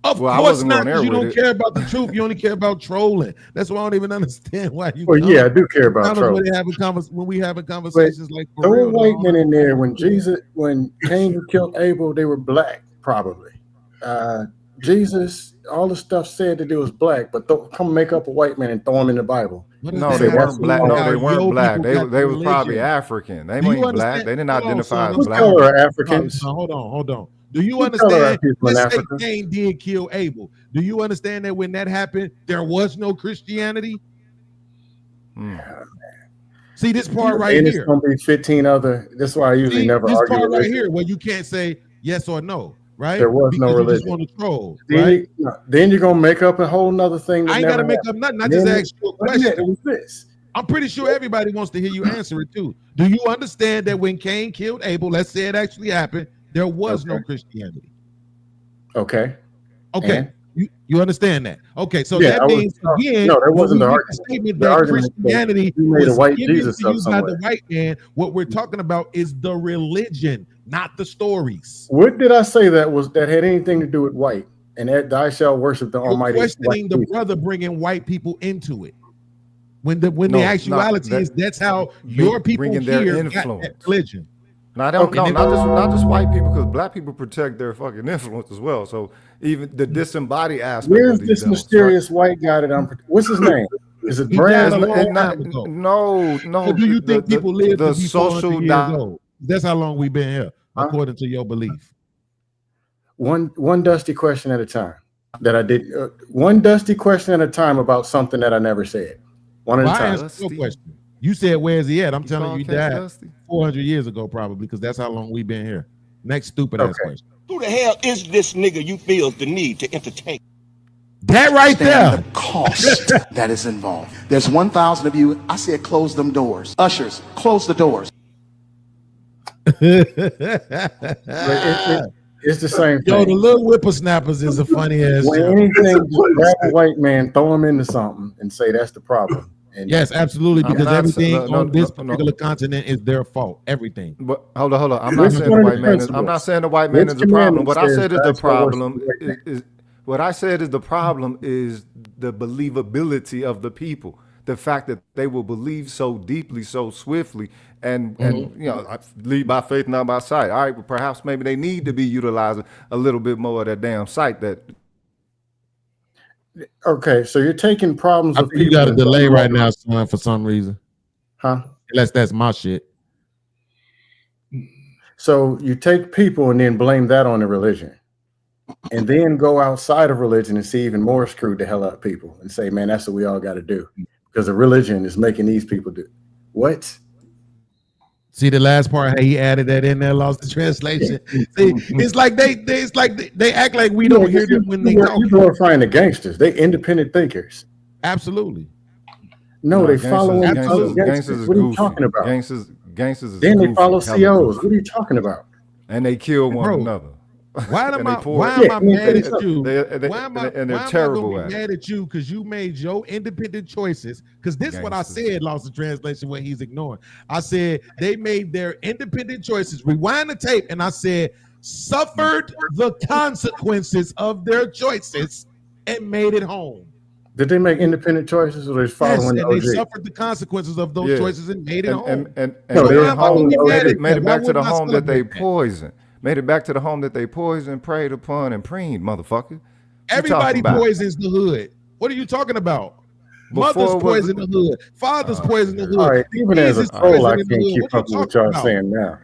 Of well, course not, because you don't care about the truth. You only care about trolling. That's why I don't even understand why you. Well, yeah, I do care about trolling. When we having conversations like throw a white man in there. When Cain killed Abel, they were black, probably. Jesus, all the stuff said that it was black, but come make up a white man and throw him in the Bible. No, they weren't black. No, they weren't black. They were probably African. They weren't black. They didn't identify as black. What color are Africans? Hold on. Do you understand? Let's say Cain did kill Abel. Do you understand that when that happened, there was no Christianity? See this part right here. It's going to be 15 other. That's why I usually never argue. This part right here, where you can't say yes or no, right? There was no religion. You just want to troll, right? Then you're going to make up a whole nother thing. I ain't got to make up nothing. I just asked you a question. I'm pretty sure everybody wants to hear you answer it too. Do you understand that when Cain killed Abel, let's say it actually happened, there was no Christianity? Okay. You understand that? Okay, so that means again, no, there wasn't the statement that Christianity was given to you by the white man. What we're talking about is the religion, not the stories. What did I say that had anything to do with white? And that thou shalt worship the Almighty. Questioning the brother bringing white people into it. When the actuality is that's how your people bringing here their influence. Religion. Not just white people, because black people protect their fucking influence as well. So even the disembodied aspect. Where's this mysterious white guy that what's his name? Is it Brad? No. So do you think people live to be 400 years old? That's how long we've been here, according to your belief. One dusty question at a time. That I did. One dusty question at a time about something that I never said. One at a time. Asked your question. You said, "Where's he at?" I'm telling you, he died 400 years ago, probably, because that's how long we've been here. Next stupid ass question. Who the hell is this nigga you feel the need to entertain? That right there. The cost that is involved. There's 1,000 of you. I said, close them doors. Ushers, close the doors. It's the same thing. Yo, the little whippersnappers is a funny ass. When anything, grab a white man, throw him into something, and say that's the problem. And yes, absolutely, because everything on this particular continent is their fault. Everything. But hold on. I'm not saying the white man is. I'm not saying the white man is the problem. What I said is the problem is what I said is the problem is the believability of the people. The fact that they will believe so deeply, so swiftly, and lead by faith, not by sight. All right, but perhaps maybe they need to be utilizing a little bit more of that damn sight that. Okay, so you're taking problems. You got a delay right now, son, for some reason. Huh? Unless that's my shit. So you take people and then blame that on the religion. and then go outside of religion and see even more screwed the hell out of people and say, man, that's what we all got to do because the religion is making these people do what? See the last part, how he added that in there, lost the translation. See, it's like they act like we don't hear them when they talk. You're glorifying the gangsters. They independent thinkers. Absolutely. No, they follow gangsters. What are you talking about? Gangsters is then they goofy, follow hella COs. goofy. What are you talking about? And they kill one another. Why am I mad at you? Why am I gonna be mad at you? Because you made your independent choices. Because this is what I said, lost the translation, what he's ignoring. I said they made their independent choices. Rewind the tape, and I said suffered the consequences of their choices and made it home. Did they make independent choices, or they following yes, the and OG? they suffered the consequences of those choices and made it home. And made it back to the home that they poisoned. Made it back to the home that they poisoned, preyed upon, and preened, motherfucker. Everybody poisons the hood. What are you talking about? Mothers poison the hood. Fathers poison the hood. All right, even as a troll, I can't keep up with what y'all saying now.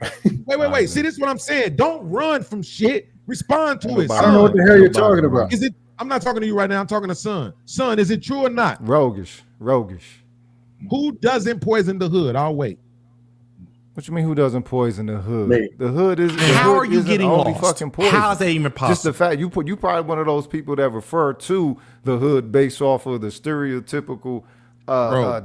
Wait. See, this is what I'm saying. Don't run from shit. Respond to it. I don't know what the hell you're talking about. Is it? I'm not talking to you right now. I'm talking to Son. Son, is it true or not? Roguish. Who doesn't poison the hood? I'll wait. What you mean? Who doesn't poison the hood? Me. The hood is. How are you getting only lost? fucking poison. How is that even possible? Just the fact you probably one of those people that refer to the hood based off of the stereotypical,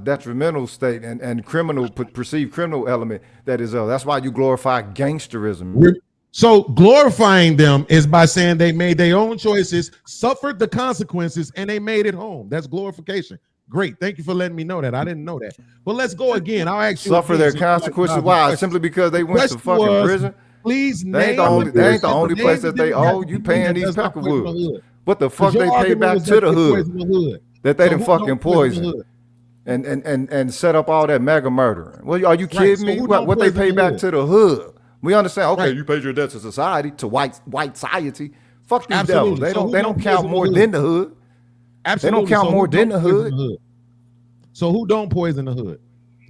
detrimental state and criminal perceived criminal element that is. That's why you glorify gangsterism. So glorifying them is by saying they made their own choices, suffered the consequences, and they made it home. That's glorification. Great. Thank you for letting me know that. I didn't know that. But let's go again. I'll ask you. Suffer their consequences. Why? Simply because they went to fucking prison? Please they ain't the only place that they owe. You paying these Peckerwoods. What the fuck they pay back to the hood? That they done fucking poison and set up all that mega murdering. Well, are you kidding me? What they pay back to the hood? We understand. Okay, you paid your debt to society, to white society. Fuck these devils. They don't count more than the hood. Absolutely. They don't count more than the hood. So who don't poison the hood?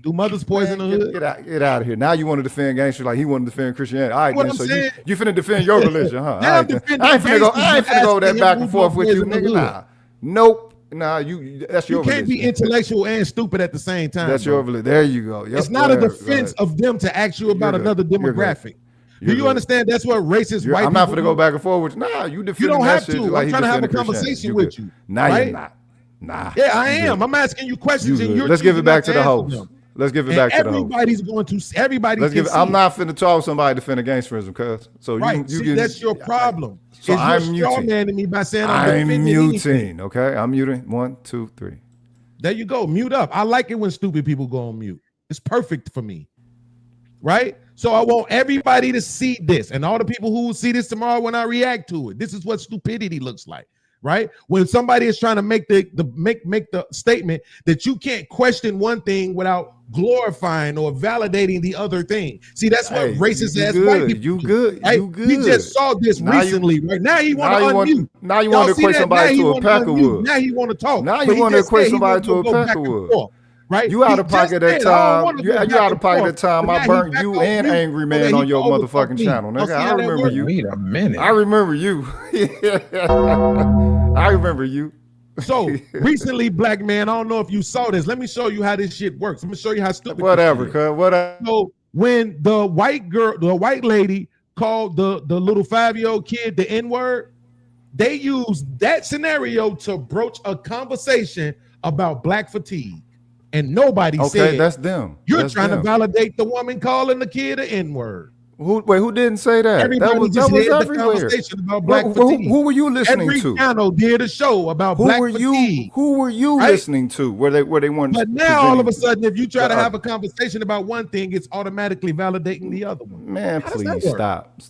Do mothers poison the hood? Get out of here. Now you want to defend gangsters like he want to defend Christianity. All right, then, so you finna defend your religion, huh? I ain't finna go that back and forth with you, nigga. Nah. Nope. Nah, that's your religion. You can't be intellectual and stupid at the same time. That's your religion. There you go. It's not a defense of them to ask you about another demographic. Do you understand? That's what racist white people. I'm not going to go back and forth with you. Nah, you defend. You don't have to. Like I'm trying to have a conversation with you. Nah, you're not. Nah. Yeah, I am. I'm asking you questions, and you're. Let's give it back to the host. Let's give it back to the host. Everybody's going to. I'm not finna talk somebody defending gangsterism, cuz. So that's your problem. So I'm muting. Me by saying I'm muting. Okay, I'm muting. 1, 2, 3. There you go. Mute up. I like it when stupid people go on mute. It's perfect for me. Right? So I want everybody to see this, and all the people who will see this tomorrow when I react to it. This is what stupidity looks like, right? When somebody is trying to make the statement that you can't question one thing without glorifying or validating the other thing. See, that's what racist ass white people. You good? Right? You good? We just saw this recently. Right now, he want to unmute. Now you want to equate somebody to a Peckerwood. Now he want to talk. Now you want to equate somebody to a Peckerwood. Right? You out of pocket that time. You out of pocket that time. I burnt you and Angry Man on your motherfucking channel, nigga. I remember you. Wait a minute. I remember you. I remember you. So recently, black man, I don't know if you saw this. Let me show you how this shit works. Let me show you how stupid. Whatever, cuz. Whatever. So when the white lady called the little 5-year-old kid the N-word, they used that scenario to broach a conversation about black fatigue. And nobody said, that's them. You're trying to validate the woman calling the kid an N-word. Who didn't say that? Everybody that was everywhere. The conversation about black fatigue. Who were you listening to? Every channel did a show about black fatigue. Who were you listening to? Where they wanted? But now all of a sudden, if you try to have a conversation about one thing, it's automatically validating the other one. Man, please stop.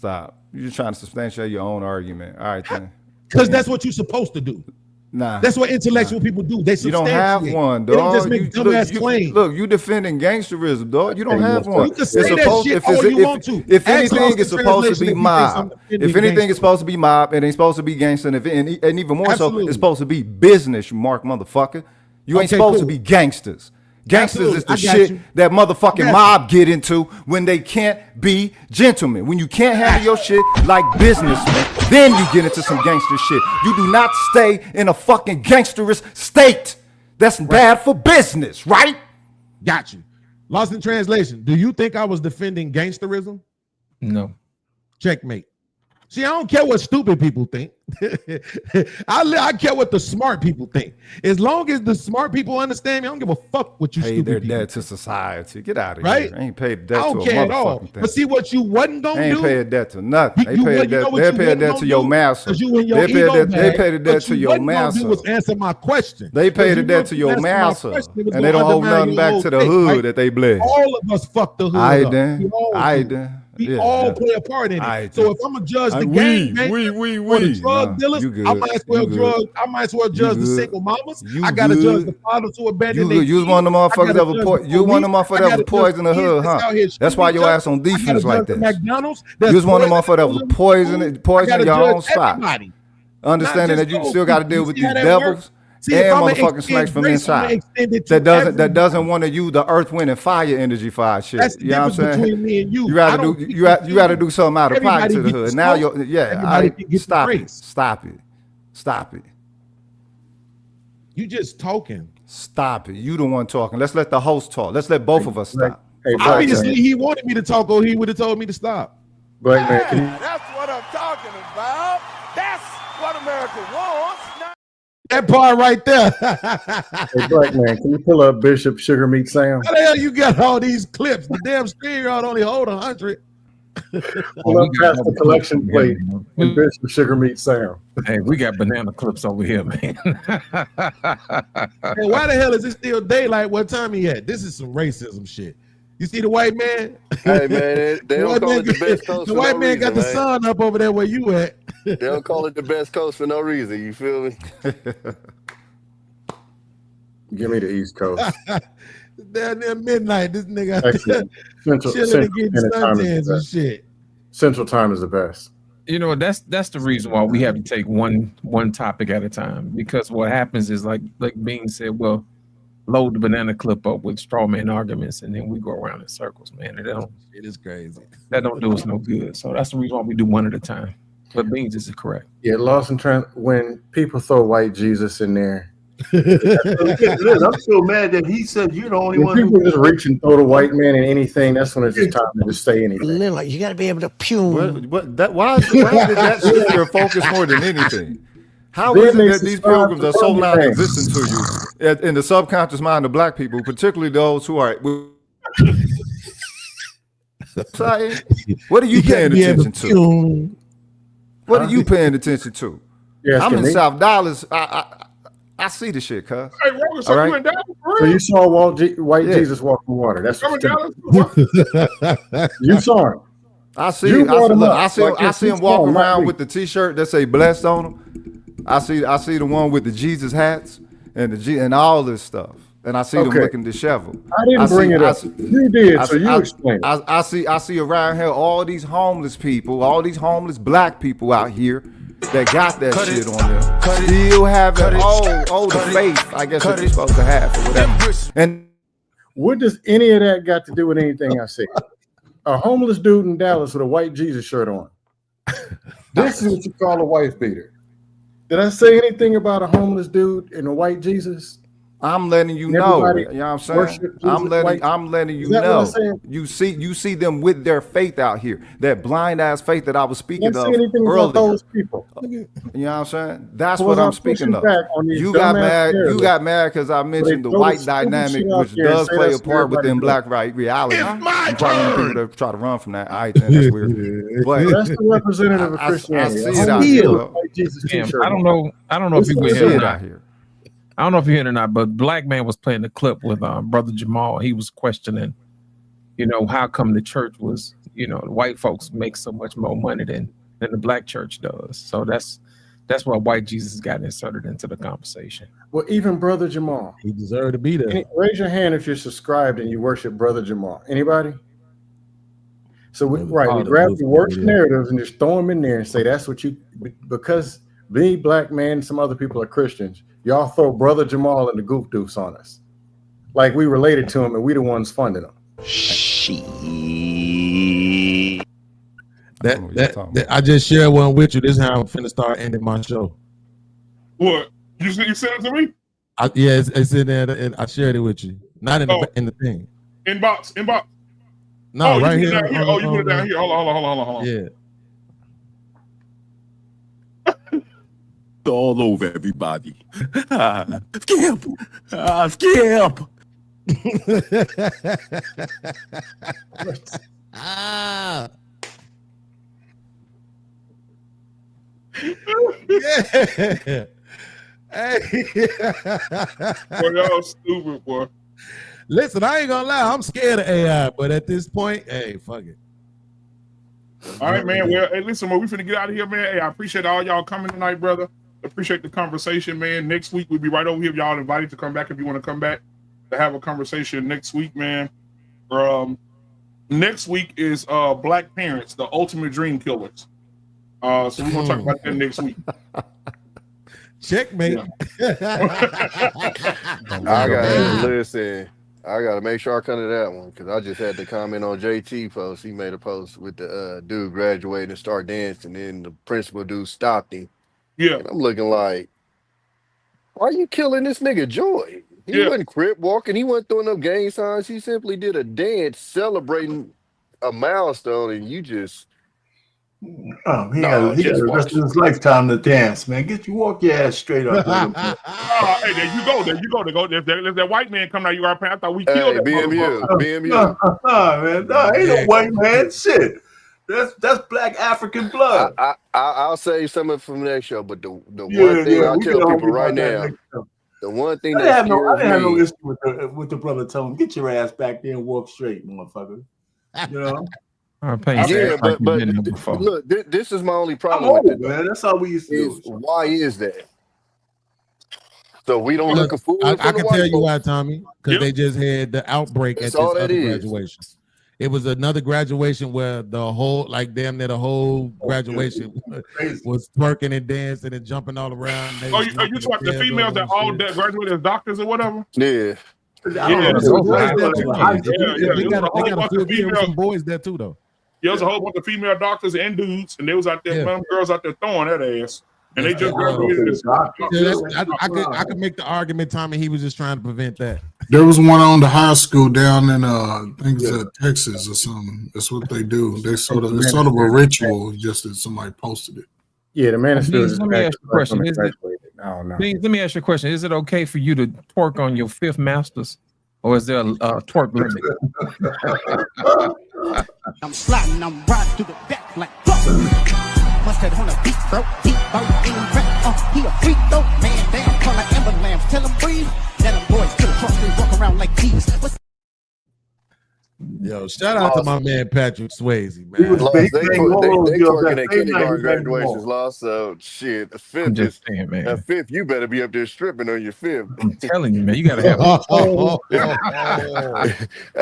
You're just trying to substantiate your own argument. All right, then. Because that's what you're supposed to do. Nah, that's what intellectual people do. They you don't have one, dog. They don't just make dumbass claims. Look, you defending gangsterism, dog. You don't have one. You can say that shit all you want to. If anything is supposed to be mob, if anything is supposed to be mob, it ain't supposed to be gangster, and even more so, it's supposed to be business. You mark motherfucker. You ain't supposed to be gangsters. Gangsters Absolutely. is the I got shit you. that motherfucking mob get into when they can't be gentlemen. When you can't handle your shit like businessmen, then you get into some gangster shit. You do not stay in a fucking gangsterous state. That's bad for business, right? Got you. Lost in translation. Do you think I was defending gangsterism? No. Checkmate. See, I don't care what stupid people think. I care what the smart people think. As long as the smart people understand me, I don't give a fuck what you Pay stupid their people debt to society. Get out of Right? here. Ain't paid I debt to don't a care at all. motherfucking thing. But see what you wasn't gonna They ain't do. pay a debt to nothing. They You pay a what- you know debt. what They you pay a wasn't debt gonna to your do? master. 'Cause you in your They pay a ego debt. They bag. pay the debt What to you your wasn't gonna do master. was answer my question. They pay Because the you debt know to if your you answer my master, question, it was and they gonna don't owe undermine nothing your back whole to the thing, hood right? that they bled. All of us fuck the hood I up. then. We all I do. then. We Yeah, all yeah. play a part in it. I So if I'm gonna judge the gang bangers or the drug dealers, You good. I might as well You good. judge. I might as well You judge the good. single mamas. You I gotta judge good. the fathers who abandoned You their good. You was kids. one of them I motherfuckers gotta that was judge the you one of them police. motherfuckers I that gotta was poisoning the judge hood, kids that's huh? out here That's why shooting your each ass on other. I defense gotta like judge the that. McDonald's You that's was one of them motherfuckers that poisoning was poisoning I gotta your judge own spot. everybody. Understanding Not that just you those still got to people. deal You with see these how that devils works? See, if and I'ma motherfucking extend snakes from grace, I'ma inside extend it to that doesn't want to use the earth, wind, and fire energy for our shit. That's the You know what I'm difference saying? between me and you. You got I to don't do pick you and got to choose. do something out of pocket Everybody to the gets hood. the Now smoke. you're Everybody can get the stop it. grace. Stop it. Stop it. You just talking. Stop it. You the one talking. Let's let the host talk. Let's let both of us stop. Obviously, he wanted me to talk, or he would have told me to stop. Black man, can you, That's what I'm talking about. That's what America wants. That part right there. hey, black man, can you pull up Bishop Sugar Meat Sam? How the hell you got all these clips? The damn screen yard only hold 100. Pull up past the collection plate and Bishop Sugar Meat Sam. Hey, we got banana clips over here, man. Hey, why the hell is it still daylight? What time he at? This is some racism shit. You see the white man? Hey man, they don't call it the best coast. The for white no man reason, got the man. sun up over there where you at. They don't call it the best coast for no reason. You feel me? Give me the East Coast. Down there midnight, this nigga Excellent. chilling and getting Standard Time is suntans the and best. shit. Central Time is the best. You know, that's the reason why we have to take one topic at a time, because what happens is like Bean said, well, load the banana clip up with straw man arguments, and then we go around in circles, man. It is crazy. That don't do us no good. So that's the reason why we do one at a time. But Beans is correct. Yeah, lost in when people throw white Jesus in there. I'm so mad that he said you're the only When one people who just reach and throw the white man in anything, that's when it's just time to just say anything. Like you got to be able to pew. Why did that shift your focus more than anything? How is it that these programs are so non-existent to you in the subconscious mind of black people, particularly those who are? What are you paying attention to? What are you paying attention to? I'm in South Dallas. I see the shit, cuz. Hey, Roger, so you in Dallas for So real? you saw white Jesus walk in water. That's I'm in what Dallas. you saw him. I see. You brought him up. I see him walk around with the T-shirt that say "blessed" on him. I see the one with the Jesus hats and all this stuff, and I see them looking disheveled. I didn't bring it up. You did, so you explain it. I see around here all these homeless people, all these homeless black people out here that got that shit on there, still having the faith, I guess, that you're supposed to have or whatever. And what does any of that got to do with anything I said? A homeless dude in Dallas with a white Jesus shirt on. This is what you call a wife beater. Did I say anything about a homeless dude and a white Jesus? I'm letting you know. You know what I'm saying? I'm letting you know. You see them with their faith out here. That blind ass faith that I was speaking of earlier. Those people. You know what I'm saying? That's what I'm speaking of. You got mad because I mentioned the white dynamic, which does play a part within black reality. It's my I'm probably one of the people that try to run from that. I think that's weird. But that's the representative of Christianity. I see it out here. I don't know if you can hear it out here. I don't know if you hear it or not, but Black Man was playing the clip with Brother Jamal. He was questioning, how come the church was, the white folks make so much more money than the black church does. So that's why white Jesus got inserted into the conversation. Well, even Brother Jamal. He deserved to be there. Raise your hand if you're subscribed and you worship Brother Jamal. Anybody? So we grab the worst narratives and just throw them in there and say that's what you, because me, Black Man, and some other people are Christians. Y'all throw Brother Jamal and the goof doofs on us. like we related to him and we the ones funding him. That I just shared one with you. This is how I'm finna start ending my show. What? You sent it to me? Yeah, it's in there, and I shared it with you. Not in the thing. Inbox. No, right here. You put it down here. Hold on. Yeah. All over everybody. Skip. Skip. Yeah. Hey. Boy, y'all stupid, boy. Listen, I ain't gonna lie, I'm scared of AI, but at this point, hey, fuck it. All right, man. Well, hey, listen, we finna get out of here, man. Hey, I appreciate all y'all coming tonight, brother. Appreciate the conversation, man. Next week we'll be right over here. Y'all invited to come back if you want to come back to have a conversation next week, man. Next week is Black Parents, the Ultimate Dream Killers. So we're gonna talk about that next week. Checkmate. I gotta make sure I come to that one because I just had to comment on JT post. He made a post with the dude graduating and start dancing, and the principal dude stopped him. Yeah, and I'm looking like, why are you killing this nigga Joy? He wasn't crip walking. He wasn't throwing up gang signs. He simply did a dance celebrating a milestone, and you just. Oh, he got the rest of his lifetime to dance, man. Walk your ass straight up. Hey, there you go. If that white man come out, you are. I thought we killed that BMU. Man, ain't no white man. Shit, that's black African blood. I'll save some of it from next show, but the one thing I'll tell people right now, the one thing that I didn't have no issue with the brother telling him, get your ass back there and walk straight, motherfucker. You know. Yeah, but look, this is my only problem with it, man. That's all we used to do. Why is that? So we don't look a fool. I can tell you why, Tommy, because they just had the outbreak at this other graduation. It was another graduation where the whole, like damn near the whole graduation was twerking and dancing and jumping all around. Are you talking the females that all graduated as doctors or whatever? Yeah. They got a field trip with some boys there too, though. There was a whole bunch of female doctors and dudes, and they was out there, them girls out there throwing that ass, and they just graduated. I could make the argument, Tommy, he was just trying to prevent that. There was one on the high school down in I think it's Texas or something. That's what they do. It's sort of a ritual, just that somebody posted it. Yeah, the man is still. Let me ask you a question. Please, let me ask you a question. Is it okay for you to twerk on your fifth masters, or is there a twerk limit? I'm sliding, I'm riding through the back like mustard on a beat, bro. Deep bird in rap. He a freak though, man. Damn, call like Ember Lambs. Tell him breathe. Let them boys to the cross, they walk around like these. Yo, shout out to my man Patrick Swayze, man. They twerking at kindergarten graduations, lost. So shit, the fifth is man. At fifth, you better be up there stripping on your fifth. I'm telling you, man, you gotta have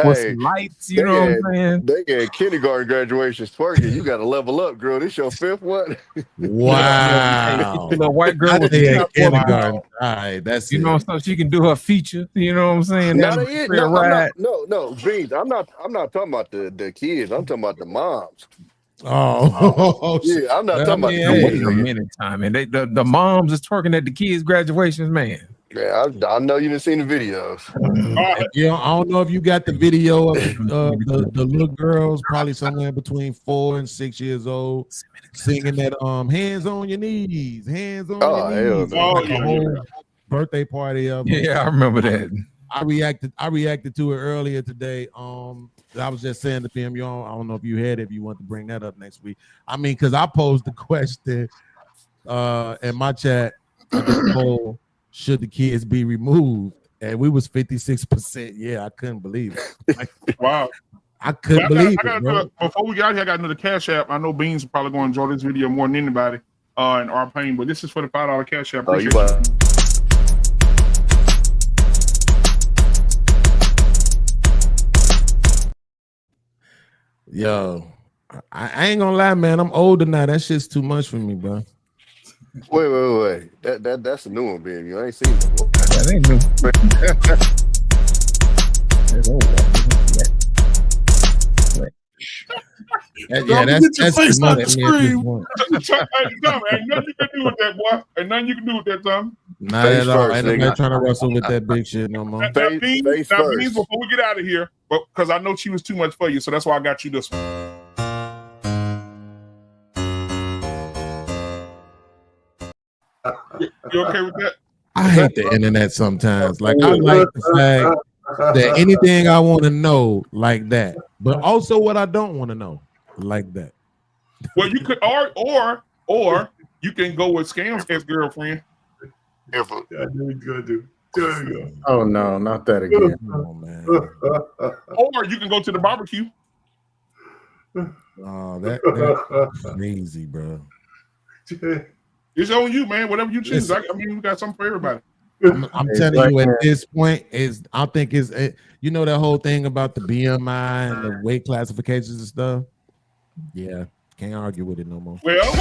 with some lights. You know what I'm saying? They get kindergarten graduations twerking. You got to level up, girl. This your fifth what? Wow. The white girl with the kindergarten. All right, that's you know, so she can do her feature. You know what I'm saying? No, Beans. I'm not talking about the kids. I'm talking about the moms. Oh, yeah. I'm not talking about the wait a minute, time, and the moms is twerking at the kids' graduations, man. Yeah, I know you didn't see the videos. Yeah, I don't know if you got the video of the little girls, probably somewhere between 4 and 6 years old, singing that hands on your knees, hands on your knees. Like a whole birthday party of them. Yeah, I remember that. I reacted to it earlier today. I was just saying to PM, I don't know if you had it, if you want to bring that up next week. I mean, because I posed the question in my chat, poll, should the kids be removed? And we was 56%. Yeah, I couldn't believe it. Wow. I couldn't believe it. Before we got here, I got another Cash App. I know Beans are probably going to enjoy this video more than anybody in our pain, but this is for the $5 Cash App. Appreciate it. Yo, I ain't gonna lie, man. I'm older now. That shit's too much for me, bro. Wait. That's a new one, baby. I ain't seen it before. That ain't new. That's Tom, money. Ain't nothing you can do with that, boy. Ain't nothing you can do with that, Tom. Not at all. Ain't nobody trying to wrestle with that big shit no more. Now, Beans, before we get out of here, because I know she was too much for you, so that's why I got you this one. You okay with that? I hate the internet sometimes. Like, I like the fact that anything I want to know like that, but also what I don't want to know like that. Well, you could, or you can go with Scam's ex-girlfriend. Oh no, not that again. Oh man. Or you can go to the barbecue. Oh, that's crazy, bro. It's on you, man. Whatever you choose. I mean, we got something for everybody. I'm telling you, at this point, I think it's you know that whole thing about the BMI and the weight classifications and stuff. Yeah, can't argue with it no more. Well,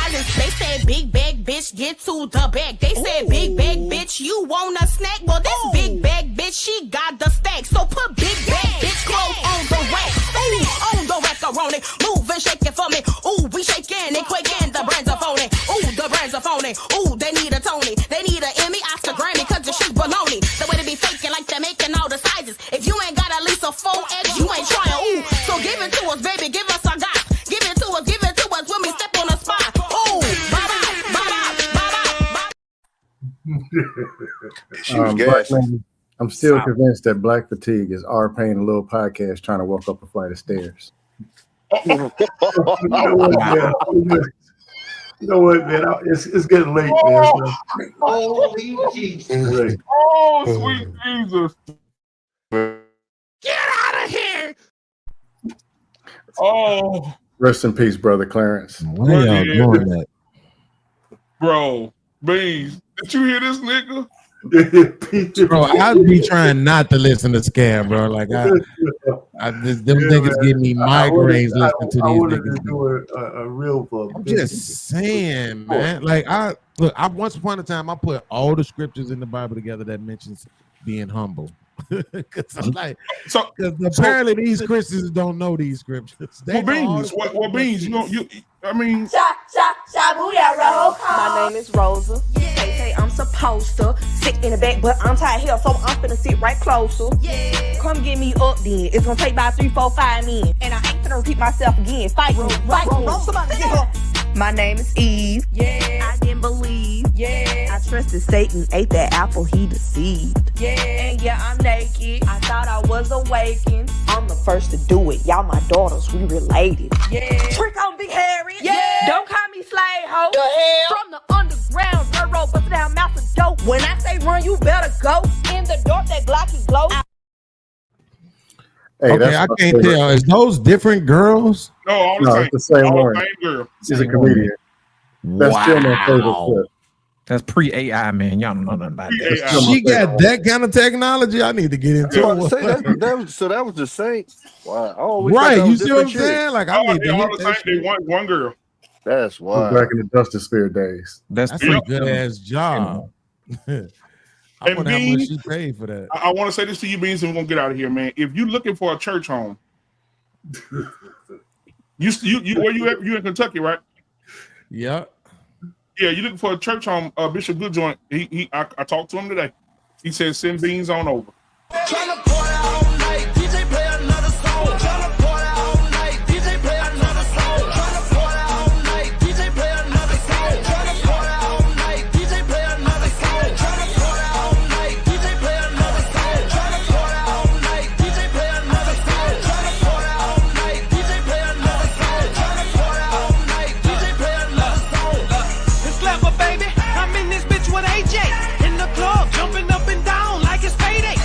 they said big bag bitch, get to the bag. They said big bag bitch, you want a snack? Well, this big bag bitch, she got the stack. So put big bag bitch clothes on the rack. Ooh, on the macaroni, move and shake it for me. Ooh, we shaking and quaking. The brands are phony. Ooh, the brands are phony. Ooh, they need a Tony. They need an Emmy, Oscar, Grammy, cause the shit baloney. The way they be faking like they're making all the sizes. If you ain't got at least a 4X, you ain't trying. Ooh, so give it to us, baby. Give us our guy. Give it to us when we step on the spot. Ooh, I'm still convinced that Black Fatigue is our paying a little podcast trying to walk up a flight of stairs. You know what, man? It's getting late, man. Holy Jesus. Oh, sweet Jesus. Get out of here. Oh. Rest in peace, brother Clarence. Why y'all doing that? Bro, Beans, did you hear this nigga? Bro, I'd be trying not to listen to Scam, bro. Like them niggas give me migraines listening to these niggas. A real I'm just saying, man. Like once upon a time I put all the scriptures in the Bible together that mentions being humble. Because apparently these Christians don't know these scriptures. Well, Beans, I mean, My name is Rosa. They say I'm supposed to sit in the back, but I'm tired here, so I'm finna sit right closer. Come get me up then. It's gonna take about 3, 4, 5 men. And I ain't finna repeat myself again. Fight me. Somebody get her. My name is Eve. I didn't believe. I trusted Satan, ate that apple, he deceived. And I'm naked. I thought I was awakened. I'm the first to do it. Y'all my daughters, we related. Trick on Big Harry. Don't call me slave hoe. The hell? From the underground railroad, bustin' down mouth of dope. When I say run, you better go. In the dark, that Glock is glow. Hey, okay, I can't tell. Is those different girls? No, it's the same one. Girl. She's a comedian. That's still my favorite clip. That's pre-AI, man. Y'all don't know nothing about that. She got that kind of technology. I need to get into it. So that was the Saints. Wow. Right. You see what I'm saying? Like, I need to all hit the that same. They want one girl. That's wild. Back in the Dustin Spirit days. That's a good ass job. I wonder how much she paid for that. I want to say this to you, Beans, and we're gonna get out of here, man. If you're looking for a church home, you where you at? You in Kentucky, right? Yeah. Yeah, you're looking for a church home. Bishop Goodjoint. I talked to him today. He said send Beans on over. Tryna party all night, DJ play another song. Tryna party all night, DJ play another song. Tryna party all night, DJ play another song. Tryna party all night, DJ play another song. Tryna party all night, DJ play another song. Tryna party all night, DJ play another song. Tryna party all night, DJ play another song. Tryna party all night, DJ play another song. It's Slapper, baby. I'm in this bitch with AJ. In the club, jumping up and down like it's payday.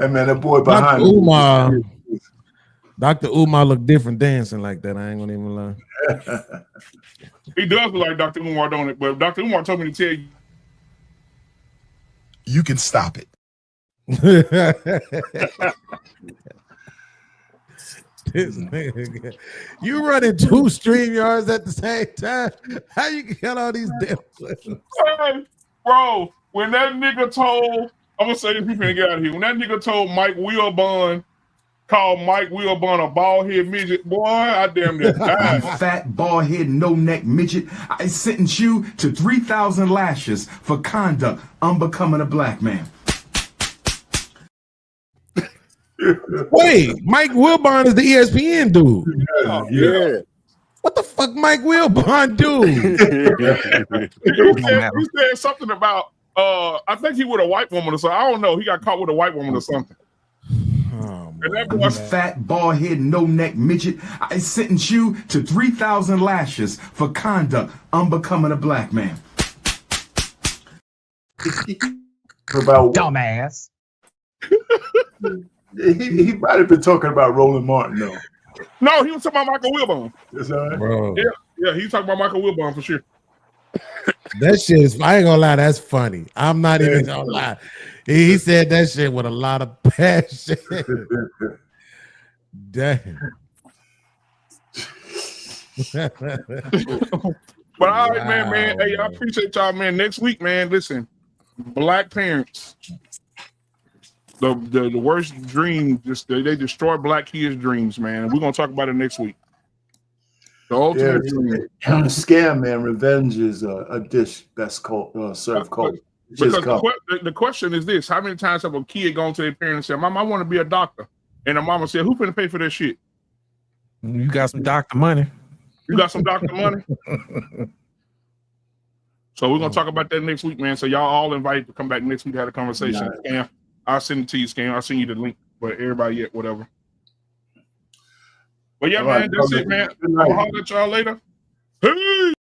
Hey man, that boy behind me. Dr. Umar look different dancing like that. I ain't gonna even lie. He does look like Dr. Umar, don't it? But Dr. Umar told me to tell you. You can stop it. This nigga, you running 2 StreamYards at the same time? How you get all these damn questions? Hey, bro, when that nigga told, I'm gonna say this, we finna get out of here. When that nigga told Mike Wilbon, called Mike Wilbon a bald head midget, boy, I damn near died. Fat, bald head, no neck midget. I sentence you to 3,000 lashes for conduct unbecoming a black man. Wait, Mike Wilbon is the ESPN dude. Yeah. What the fuck Mike Wilbon do? He said something about I think he with a white woman or something. I don't know. He got caught with a white woman or something. And that boy, Fat, bald head, no neck midget. I sentence you to 3,000 lashes for conduct unbecoming a black man. About dumbass. He might have been talking about Roland Martin though. No, he was talking about Michael Wilbon. Is that right? Bro. Yeah, he was talking about Michael Wilbon for sure. That shit is, I ain't gonna lie, that's funny. I'm not even gonna lie. He said that shit with a lot of passion. Damn. But all right, man. Hey, I appreciate y'all, man. Next week, man. Listen, black parents, the worst dream, just they destroy black kids' dreams, man. We're gonna talk about it next week. The ultimate dream. Scam, man. Revenge is a dish that's served cold. Because the question is this: how many times have a kid gone to their parents and said, "Mom, I want to be a doctor," and the mama said, "Who finna pay for that shit?" You got some doctor money. You got some doctor money. So we're gonna talk about that next week, man. So y'all all invited to come back next week to have a conversation. Scam, I'll send it to you, Scam. I'll send you the link, but everybody, whatever. But yeah, all man, right, that's it, man. I'll holler at y'all later. Peace.